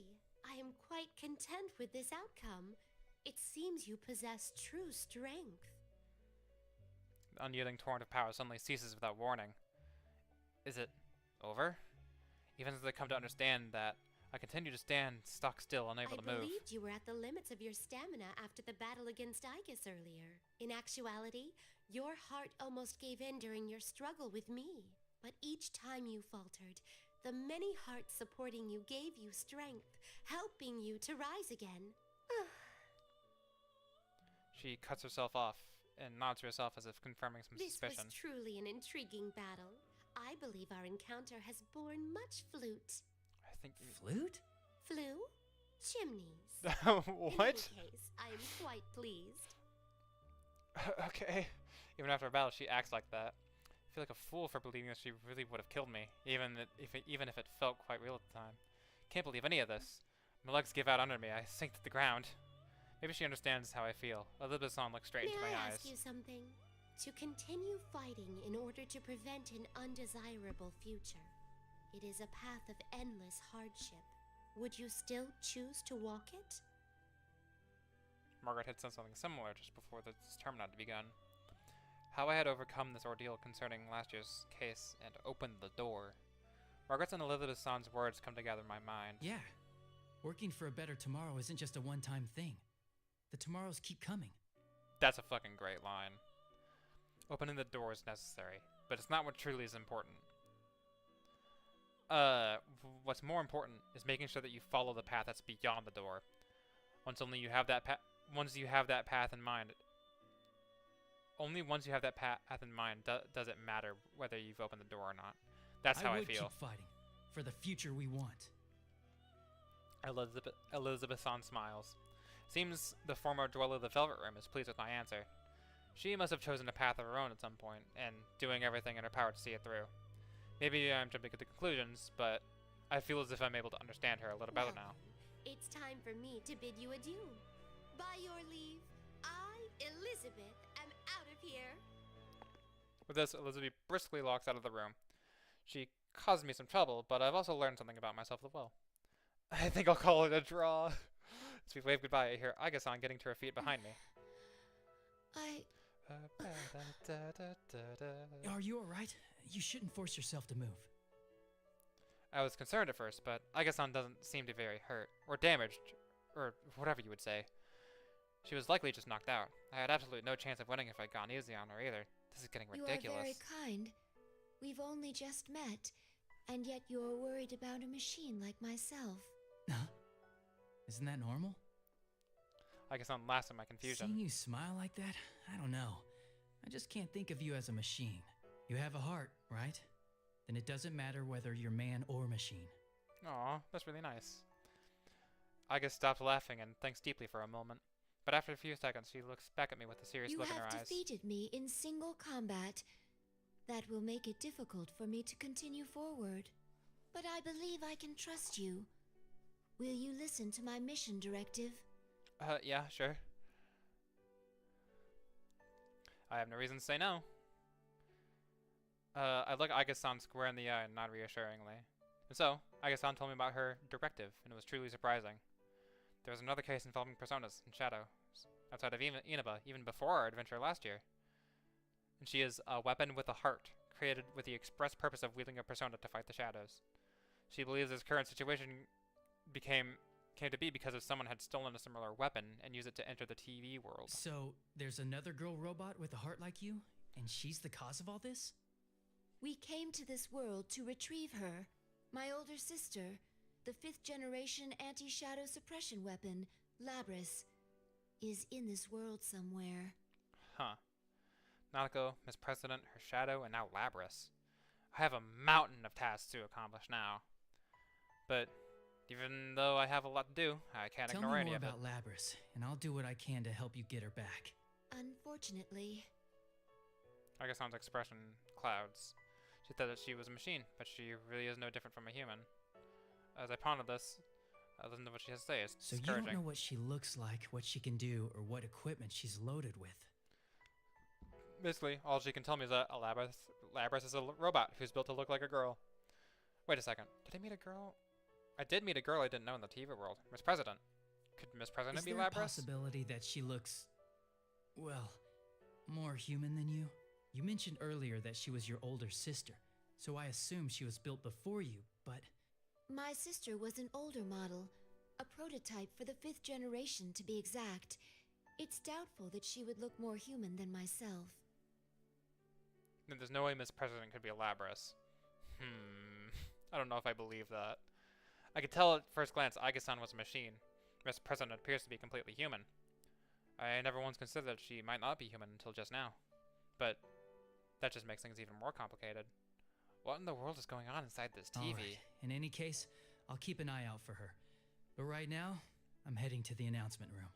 I am quite content with this outcome. It seems you possess true strength. The unyielding torrent of power suddenly ceases without warning. Is it over? Even as I come to understand that, I continue to stand stock still, unable to move. I believed you were at the limits of your stamina after the battle against Igus earlier. In actuality, your heart almost gave in during your struggle with me. But each time you faltered, the many hearts supporting you gave you strength, helping you to rise again. She cuts herself off and nods to herself as if confirming some suspicion. This was truly an intriguing battle. I believe our encounter has borne much flute. I think Flute? Flu? Chimneys. What? In any case, I am quite pleased. Okay. Even after a battle, she acts like that. I feel like a fool for believing that she really would have killed me, even if it felt quite real at the time. Can't believe any of this. My legs give out under me. I sink to the ground. Maybe she understands how I feel. Elizabeth-san looks straight into my eyes. May I ask you something? To continue fighting in order to prevent an undesirable future, it is a path of endless hardship. Would you still choose to walk it? Margaret had said something similar just before this term had begun. How I had overcome this ordeal concerning last year's case and opened the door. Margaret's and Elizabeth-san's words come together in my mind. Yeah. Working for a better tomorrow isn't just a one-time thing. The tomorrows keep coming. That's a fucking great line. Opening the door is necessary, but it's not what truly is important. What's more important is making sure that you follow the path that's beyond the door. Once you have that path in mind, only once you have that path in mind does it matter whether you've opened the door or not. That's how I feel. Keep fighting for the future we want. Elizabeth-san smiles. Seems the former dweller of the Velvet Room is pleased with my answer. She must have chosen a path of her own at some point, and doing everything in her power to see it through. Maybe I'm jumping to conclusions, but I feel as if I'm able to understand her a little better now. It's time for me to bid you adieu. By your leave, I, Elizabeth, am out of here. With this, Elizabeth briskly walks out of the room. She caused me some trouble, but I've also learned something about myself as well. I think I'll call it a draw. As we wave goodbye, I hear Agasan getting to her feet behind me. Are you alright? You shouldn't force yourself to move. I was concerned at first, but Agasan doesn't seem to be very hurt, or damaged, or whatever you would say. She was likely just knocked out. I had absolutely no chance of winning if I'd gone easy on her either. This is getting ridiculous. You are very kind. We've only just met, and yet you're worried about a machine like myself. Huh? Isn't that normal? Agasan laughs at my confusion. Seeing you smile like that? I don't know. I just can't think of you as a machine. You have a heart, right? Then it doesn't matter whether you're man or machine. Aw, that's really nice. Aga stops laughing and thinks deeply for a moment. But after a few seconds, she looks back at me with a serious look in her eyes. You have defeated me in single combat. That will make it difficult for me to continue forward. But I believe I can trust you. Will you listen to my mission directive? Yeah, sure. I have no reason to say no. I look Aga-san square in the eye and nod reassuringly. And so, Aga-san told me about her directive, and it was truly surprising. There was another case involving personas and shadows outside of Inaba, even before our adventure last year. And she is a weapon with a heart, created with the express purpose of wielding a persona to fight the shadows. She believes this current situation came to be because someone had stolen a similar weapon and used it to enter the TV world. So, there's another girl robot with a heart like you, and she's the cause of all this? We came to this world to retrieve her, my older sister. The 5th generation anti-shadow suppression weapon, Labris, is in this world somewhere. Huh. Nanako, Miss President, her shadow, and now Labris. I have a mountain of tasks to accomplish now. But even though I have a lot to do, I can't ignore any of it. Tell me more about Labris, and I'll do what I can to help you get her back. Unfortunately. Agasan's expression clouds. She said that she was a machine, but she really is no different from a human. As I ponder this, I listen to what she has to say. It's so you don't know what she looks like, what she can do, or what equipment she's loaded with. Basically, all she can tell me is that Labris is a robot who's built to look like a girl. Wait a second. Did I meet a girl? I did meet a girl I didn't know in the TV world. Miss President. Could Miss President be Labris? Is there a possibility that she looks, well, more human than you? You mentioned earlier that she was your older sister, so I assume she was built before you, but... My sister was an older model, a prototype for the 5th generation to be exact. It's doubtful that she would look more human than myself. Then there's no way Miss President could be a Labris. I don't know if I believe that. I could tell at first glance Aga-san was a machine. Miss President appears to be completely human. I never once considered that she might not be human until just now. But that just makes things even more complicated. What in the world is going on inside this TV? All right. In any case, I'll keep an eye out for her. But right now, I'm heading to the announcement room.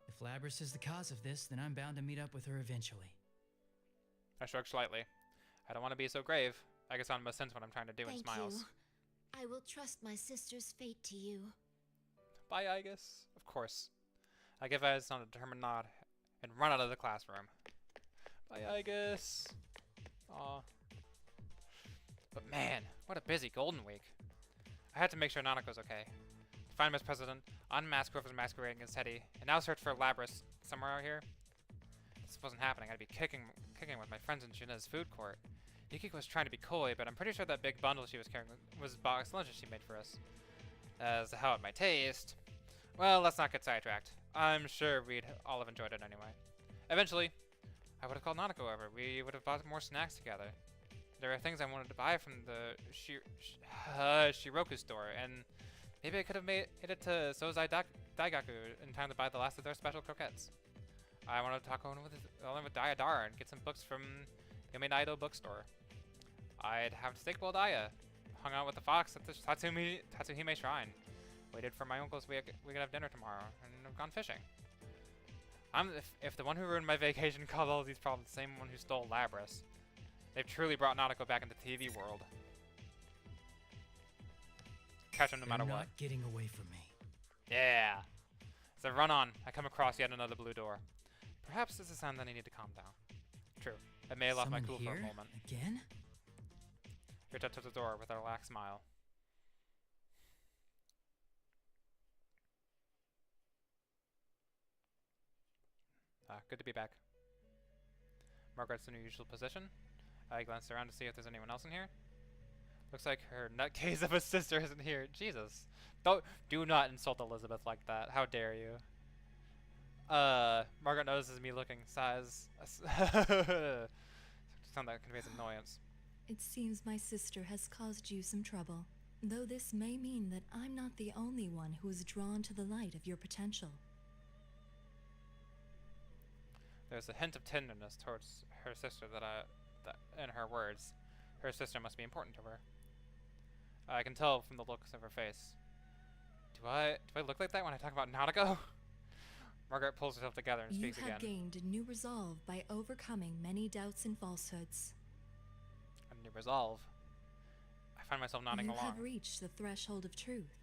If Labris is the cause of this, then I'm bound to meet up with her eventually. I shrug slightly. I don't want to be so grave. Aga-san must sense what I'm trying to do and smiles. Thank you. I will trust my sister's fate to you. Bye, Igus. Of course. I give Aga-san a determined nod and run out of the classroom. Bye, Igus. Aw. But man, what a busy Golden Week. I had to make sure Nanako's okay. To find Miss President, unmask whoever's masquerading as Teddy, and now search for Labris somewhere out here. This wasn't happening. I'd be kicking with my friends in Juna's food court. Yukiko was trying to be coy, but I'm pretty sure that big bundle she was carrying was box lunches she made for us. As to how it might taste, well, let's not get sidetracked. I'm sure we'd all have enjoyed it anyway. Eventually, I would have called Nanako over. We would have bought more snacks together. There are things I wanted to buy from the Shiroku store, and maybe I could have made it to Sozai Daigaku in time to buy the last of their special croquettes. I wanted to talk along with Dayadara and get some books from Yomenaido bookstore. I'd have steak boiled Daya, hung out with the fox at the Tatsuhime Shrine, waited for my uncles we could have dinner tomorrow, and have gone fishing. If the one who ruined my vacation caused all these problems the same one who stole Labris, they've truly brought Nanako back into the TV world. Catch him no matter what. You're not getting away from me. Yeah. As I run on, I come across yet another blue door. Perhaps this is a sign that I need to calm down. True. I may have lost my Someone cool for a here? moment. Again? Reach out to the door with a relaxed smile. Good to be back. Margaret's in her usual position. I glance around to see if there's anyone else in here. Looks like her nutcase of a sister isn't here. Jesus. Do not insult Elizabeth like that. How dare you? Margaret notices me looking, sighs. Sound that conveys annoyance. It seems my sister has caused you some trouble, though this may mean that I'm not the only one who is drawn to the light of your potential. There's a hint of tenderness towards her sister that in her words. Her sister must be important to her. I can tell from the looks of her face. Do I look like that when I talk about Nautico? Margaret pulls herself together and speaks You again. have gained a new resolve by overcoming many doubts and falsehoods. A new resolve. I find myself nodding You along. have reached the threshold of truth,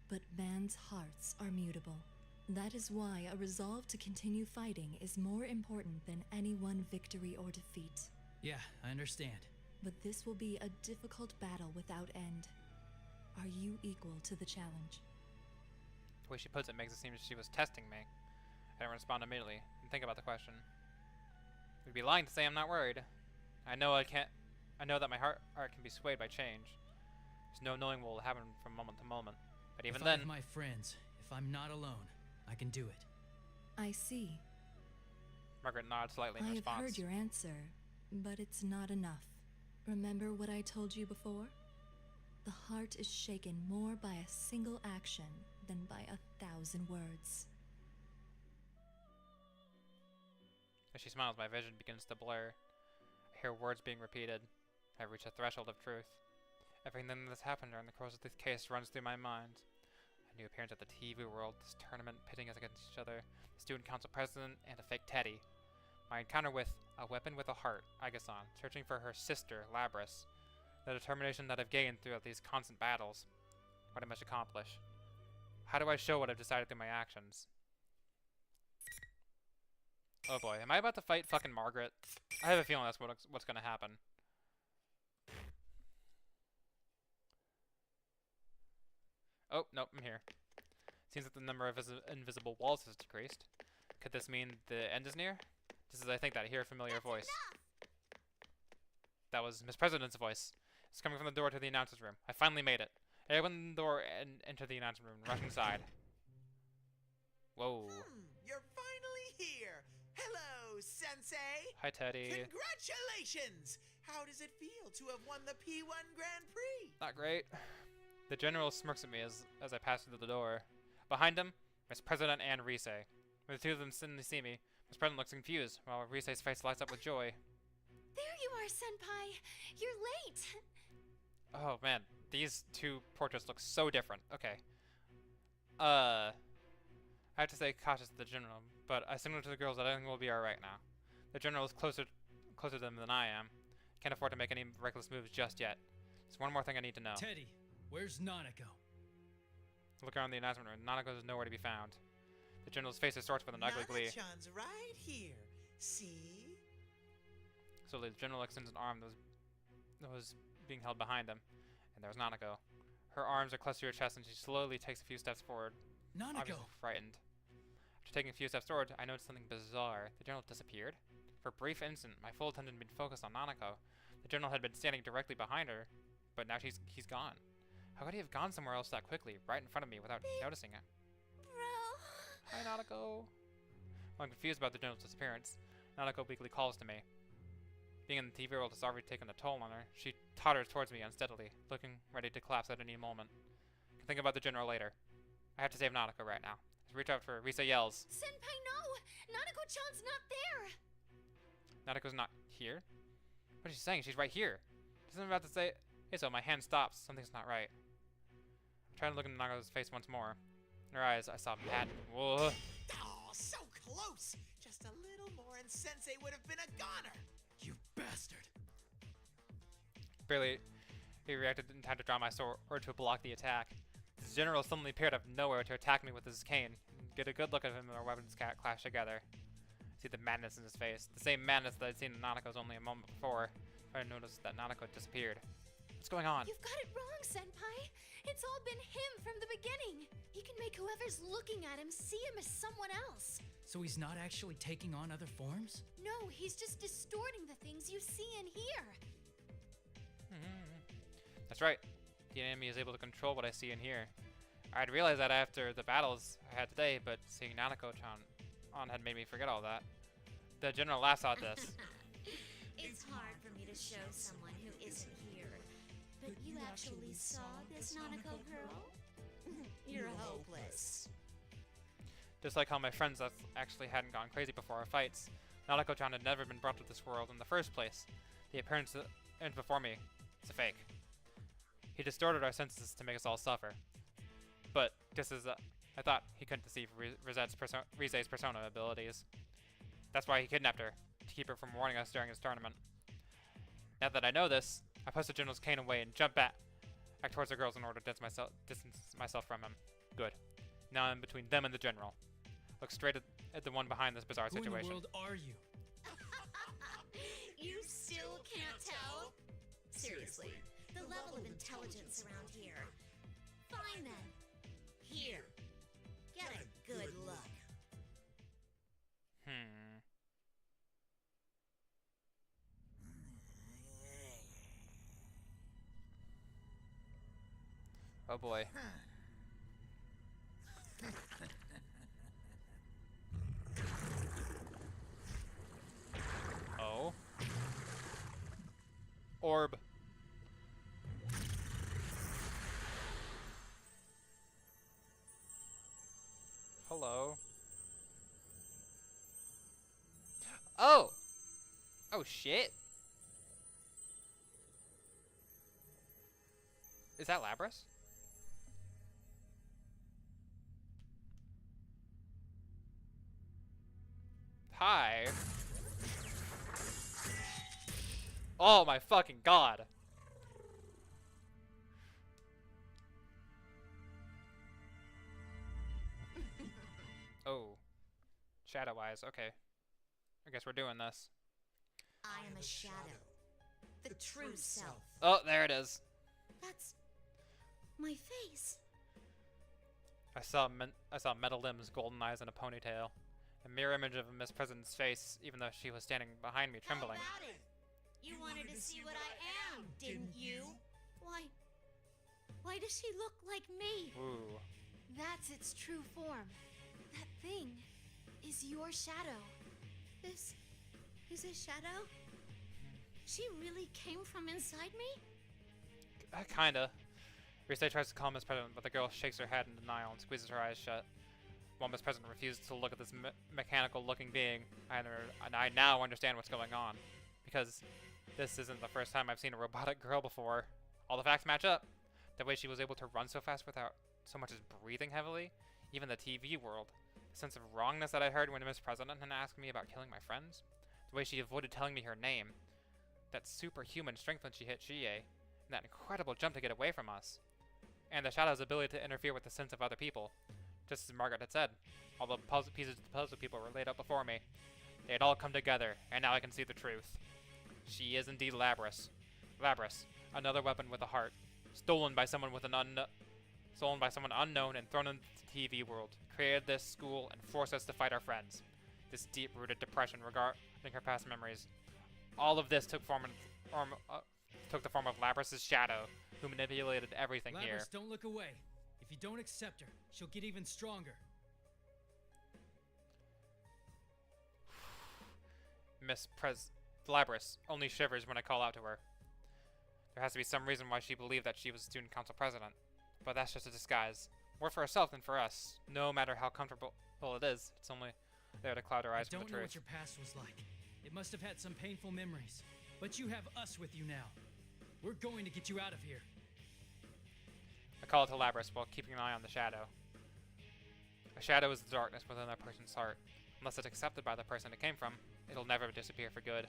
but man's hearts are mutable. That is why a resolve to continue fighting is more important than any one victory or defeat. Yeah, I understand. But this will be a difficult battle without end. Are you equal to the challenge? The way she puts it makes it seem as if she was testing me. I don't respond immediately and think about the question. It would be lying to say I'm not worried. I know that my heart can be swayed by change. There's no knowing what will happen from moment to moment. But even if I then, have my friends, if I'm not alone, I can do it. I see. Margaret nods slightly in I have response. heard your answer, but it's not enough. Remember what I told you before? The heart is shaken more by a single action than by 1,000 words. As she smiles, my vision begins to blur. I hear words being repeated. I reach a threshold of truth. Everything that's happened during the course of this case runs through my mind. A new appearance at the TV world, this tournament pitting us against each other, the student council president, and a fake Teddy. My encounter with a weapon with a heart, Agason, searching for her sister, Labris. The determination that I've gained throughout these constant battles. What I must accomplish. How do I show what I've decided through my actions? Oh boy, am I about to fight fucking Margaret? I have a feeling that's what's gonna happen. Oh, nope, I'm here. Seems that the number of invisible walls has decreased. Could this mean the end is near? Just as I think that, I hear a familiar voice. That was Miss President's voice. It's coming from the door to the announcer's room. I finally made it. I open the door and enter the announcer's room and rush inside. Whoa. You're finally here. Hello, Sensei. Hi, Teddy. Congratulations. How does it feel to have won the P1 Grand Prix? Not great. The general smirks at me as I pass through the door. Behind him, Miss President and Rise. When the two of them suddenly see me, Miss President looks confused, while Rise's face lights up with joy. There you are, Senpai. You're late. Oh man, these two portraits look so different. Okay. I have to stay cautious of the general, but I signal to the girls that everything will be alright now. The general is closer to them than I am. Can't afford to make any reckless moves just yet. There's one more thing I need to know. Teddy, where's Nanako? Look around the announcement room. Nanako is nowhere to be found. The general's face distorts with an ugly glee. Nana-chan's right here. See? Slowly, the general extends an arm that was being held behind them, and there was Nanako. Her arms are clutched to her chest, and she slowly takes a few steps forward. Nanako! Obviously frightened. After taking a few steps forward, I noticed something bizarre. The general disappeared. For a brief instant, my full attention had been focused on Nanako. The general had been standing directly behind her, but now he's gone. How could he have gone somewhere else that quickly, right in front of me, without noticing it? Bro. Hi, Nanako. I'm confused about the general's disappearance. Nanako weakly calls to me. Being in the TV world has already taken a toll on her. She totters towards me unsteadily, looking ready to collapse at any moment. I can think about the general later. I have to save Nanako right now. As I reach out for her, Risa yells. Senpai, no! Nanako-chan's not there! Nanako's not here? What is she saying? She's right here. She's about to say... Hey, so my hand stops. Something's not right. I try to look into Nanako's face once more. In her eyes, I saw mad... Whoa. Oh, so close. Just a little more and Sensei would have been a goner. You bastard. Barely, he reacted in time to draw my sword or to block the attack. The general suddenly appeared out of nowhere to attack me with his cane and get a good look at him and our weapons clash together. See the madness in his face. The same madness that I'd seen in Nanako's only a moment before. I noticed that Nanako had disappeared. What's going on? You've got it wrong, Senpai. It's all been him from the beginning. He can make whoever's looking at him see him as someone else. So he's not actually taking on other forms? No, he's just distorting the things you see and hear. That's right. The enemy is able to control what I see and hear. I'd realized that after the battles I had today, but seeing Nanako-chan on had made me forget all that. The general laughs at this. It's hard for me to show someone who isn't here. But you actually saw this Nanako girl? You're hopeless. Just like how my friends actually hadn't gone crazy before our fights, Nanako-chan had never been brought to this world in the first place. The appearance before me is a fake. He distorted our senses to make us all suffer. But just as I thought he couldn't deceive Rize's persona abilities. That's why he kidnapped her, to keep her from warning us during his tournament. Now that I know this, I push the general's cane away and jump back towards the girls in order to distance myself from him. Good. Now I'm between them and the general. Look straight at the one behind this bizarre situation. Who in the world are you? You still can't tell? Seriously, the level of intelligence around here. Fine then. Here. Get a good look. Oh boy. Oh. Orb. Hello. Oh! Oh shit. Is that Labras? Hi. Oh my fucking god. Oh. Shadow Eyes, okay. I guess we're doing this. I am a shadow. The true self. Oh, there it is. That's my face. I saw metal limbs, golden eyes, and a ponytail. A mirror image of Miss President's face, even though she was standing behind me, trembling. How about it? You wanted to see what I am, didn't you? Why does she look like me? Ooh. That's its true form. That thing is your shadow. This is a shadow? She really came from inside me? Kinda. Rise tries to calm Miss President, but the girl shakes her head in denial and squeezes her eyes shut. While Miss President refuses to look at this mechanical-looking being, I now understand what's going on. Because this isn't the first time I've seen a robotic girl before. All the facts match up. The way she was able to run so fast without so much as breathing heavily. Even the TV world. The sense of wrongness that I heard when Miss President had asked me about killing my friends. The way she avoided telling me her name. That superhuman strength when she hit Chie. And that incredible jump to get away from us. And the Shadow's ability to interfere with the sense of other people. Just as Margaret had said, all the pieces of the puzzle people were laid out before me. They had all come together, and now I can see the truth. She is indeed Labras. Labras, another weapon with a heart, stolen by someone unknown and thrown into the TV world, created this school and forced us to fight our friends. This deep-rooted depression regarding her past memories. All of this took the form of Labras' shadow, who manipulated everything here. Labras, don't look away. If you don't accept her, she'll get even stronger. Labras only shivers when I call out to her. There has to be some reason why she believed that she was student council president. But that's just a disguise. More for herself than for us. No matter how comfortable it is, it's only there to cloud her eyes from the I don't know truth. what your past was like. It must have had some painful memories. But you have us with you now. We're going to get you out of here. I call it to Labras while keeping an eye on the shadow. A shadow is the darkness within a person's heart. Unless it's accepted by the person it came from, it'll never disappear for good.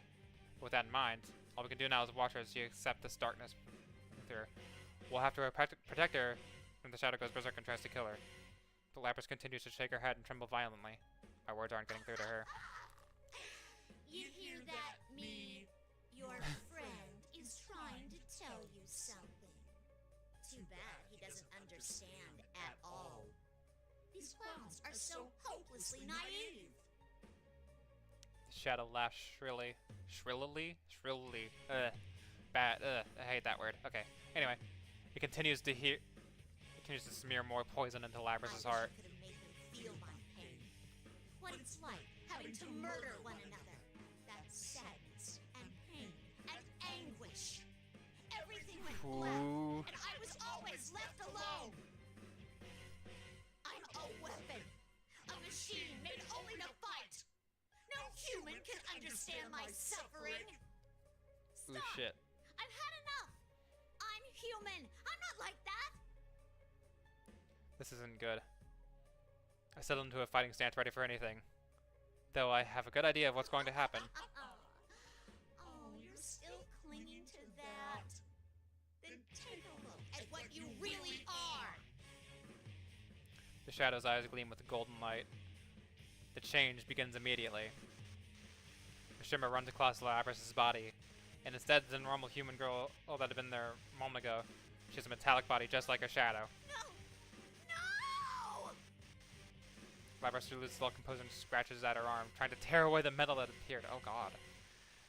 With that in mind, all we can do now is watch her as she accepts this darkness with her. We'll have to protect her when the shadow goes berserk and tries to kill her. But Labras continues to shake her head and tremble violently. My words aren't getting through to her. understand at all. These clowns are so hopelessly naive. Shadow laughs shrilly. Shrillily? Shrillily. Bad. I hate that word. Okay. Anyway, he continues to smear more poison into Labrys's heart. I could have made them feel my pain. What it's like having to murder one another. That sadness and pain and anguish. Everything went left, and I was always left alone. I'm a weapon. A machine made only to fight. No human can understand my suffering. Ooh, shit. I've had enough. I'm human. I'm not like that. This isn't good. I settled into a fighting stance ready for anything. Though I have a good idea of what's going to happen. Oh, you're still clinging to that. Then take a look at what you really are. The shadow's eyes gleam with golden light. The change begins immediately. The shimmer runs across Labrys's body, and instead of the normal human girl that had been there a moment ago, she has a metallic body just like a shadow. No! Labrys loses all composure and scratches at her arm, trying to tear away the metal that appeared. Oh god.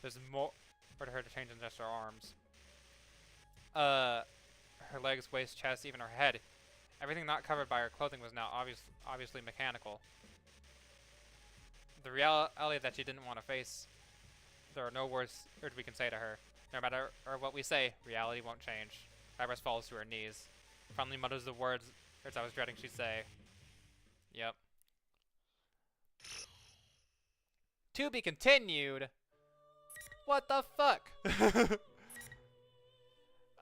There's more for her to change than just her arms. Her legs, waist, chest, even her head. Everything not covered by her clothing was now obviously mechanical. The reality that she didn't want to face. There are no words we can say to her. No matter what we say, reality won't change. Labrys falls to her knees. Finally mutters the words I was dreading she'd say. Yep. To be continued. What the fuck?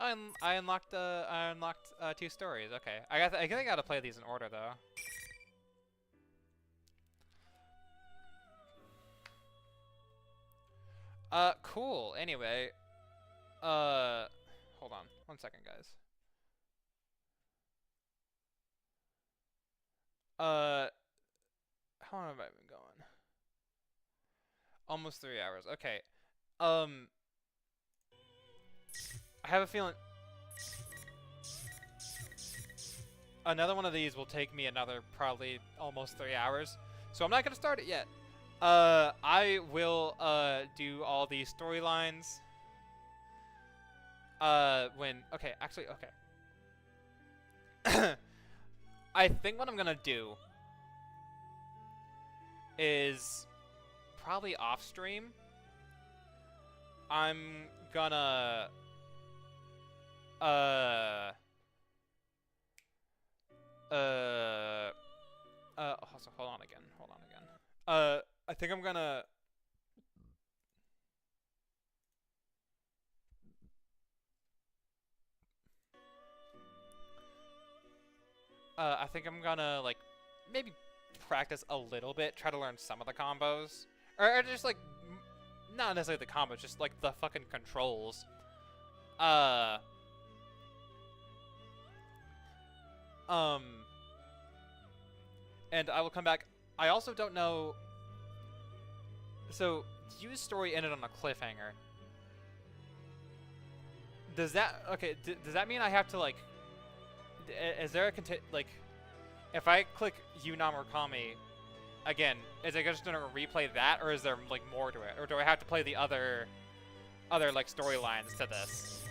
I unlocked 2 stories. Okay, I think I gotta play these in order though. Cool. Anyway, hold on 1 second, guys. How long have I been going? Almost 3 hours. Okay. I have a feeling another one of these will take me another probably almost 3 hours. So I'm not gonna start it yet. I will do all these storylines actually I think what I'm gonna do is probably off stream. I'm gonna also hold on again. I think I'm gonna like maybe practice a little bit, try to learn some of the combos, or just like not necessarily the combos, just like the fucking controls. And I will come back. I also don't know. So, Yu's story ended on a cliffhanger. Does that does that mean I have to like? Is there a like? If I click Yu Namurakami again, is it just gonna replay that, or is there like more to it, or do I have to play the other like storylines to this?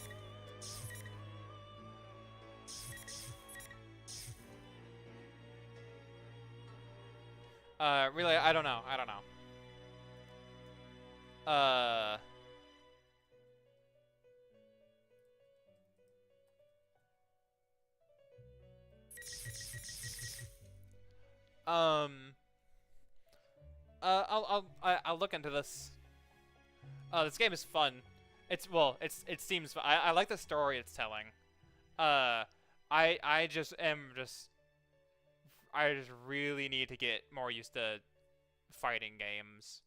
Really, I don't know. I'll look into this. This game is fun. It seems fun. I like the story it's telling. I just really need to get more used to fighting games.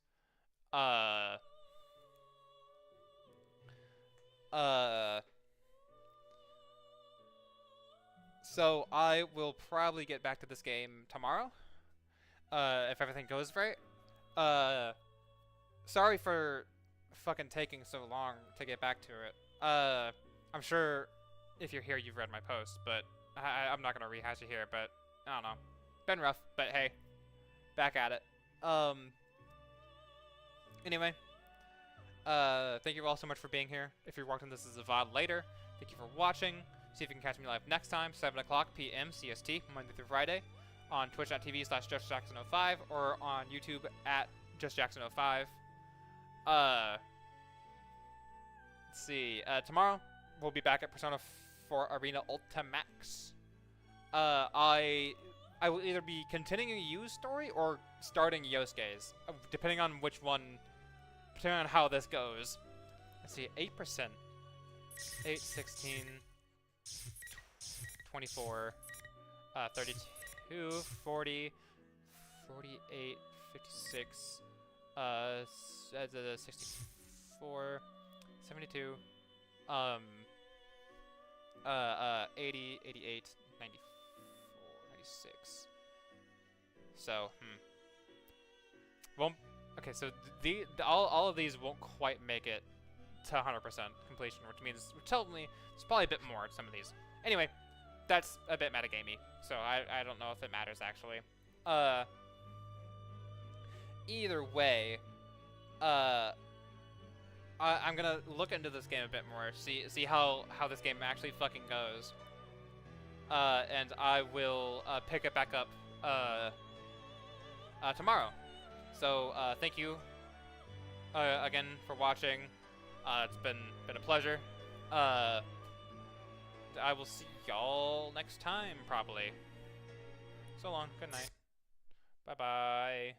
So I will probably get back to this game tomorrow. If everything goes right. Sorry for fucking taking so long to get back to it. I'm sure if you're here you've read my post, but I'm not gonna rehash it here, but I don't know. Been rough, but hey, back at it. Anyway, thank you all so much for being here. If you're watching this as a VOD later, thank you for watching. See if you can catch me live next time, 7 o'clock p.m. CST, Monday through Friday, on twitch.tv/JustJackson05 or on YouTube at JustJackson05. Let's see. Tomorrow, we'll be back at Persona 4 Arena Ultimax. I will either be continuing Yu's story or starting Yosuke's, depending on which one, depending on how this goes. Let's see, 8%. 8, 16, 24, 32, 40, 48, 56, 64, 72, 80, 88, 94, 96. So, Well, okay, so all of these won't quite make it to 100% completion, which means, tell me, it's probably a bit more at some of these. Anyway, that's a bit metagamey, so I don't know if it matters, actually. Either way, I'm gonna look into this game a bit more, see how this game actually fucking goes. And I will pick it back up tomorrow. So thank you again for watching. It's been a pleasure. I will see y'all next time, probably. So long. Good night. Bye bye.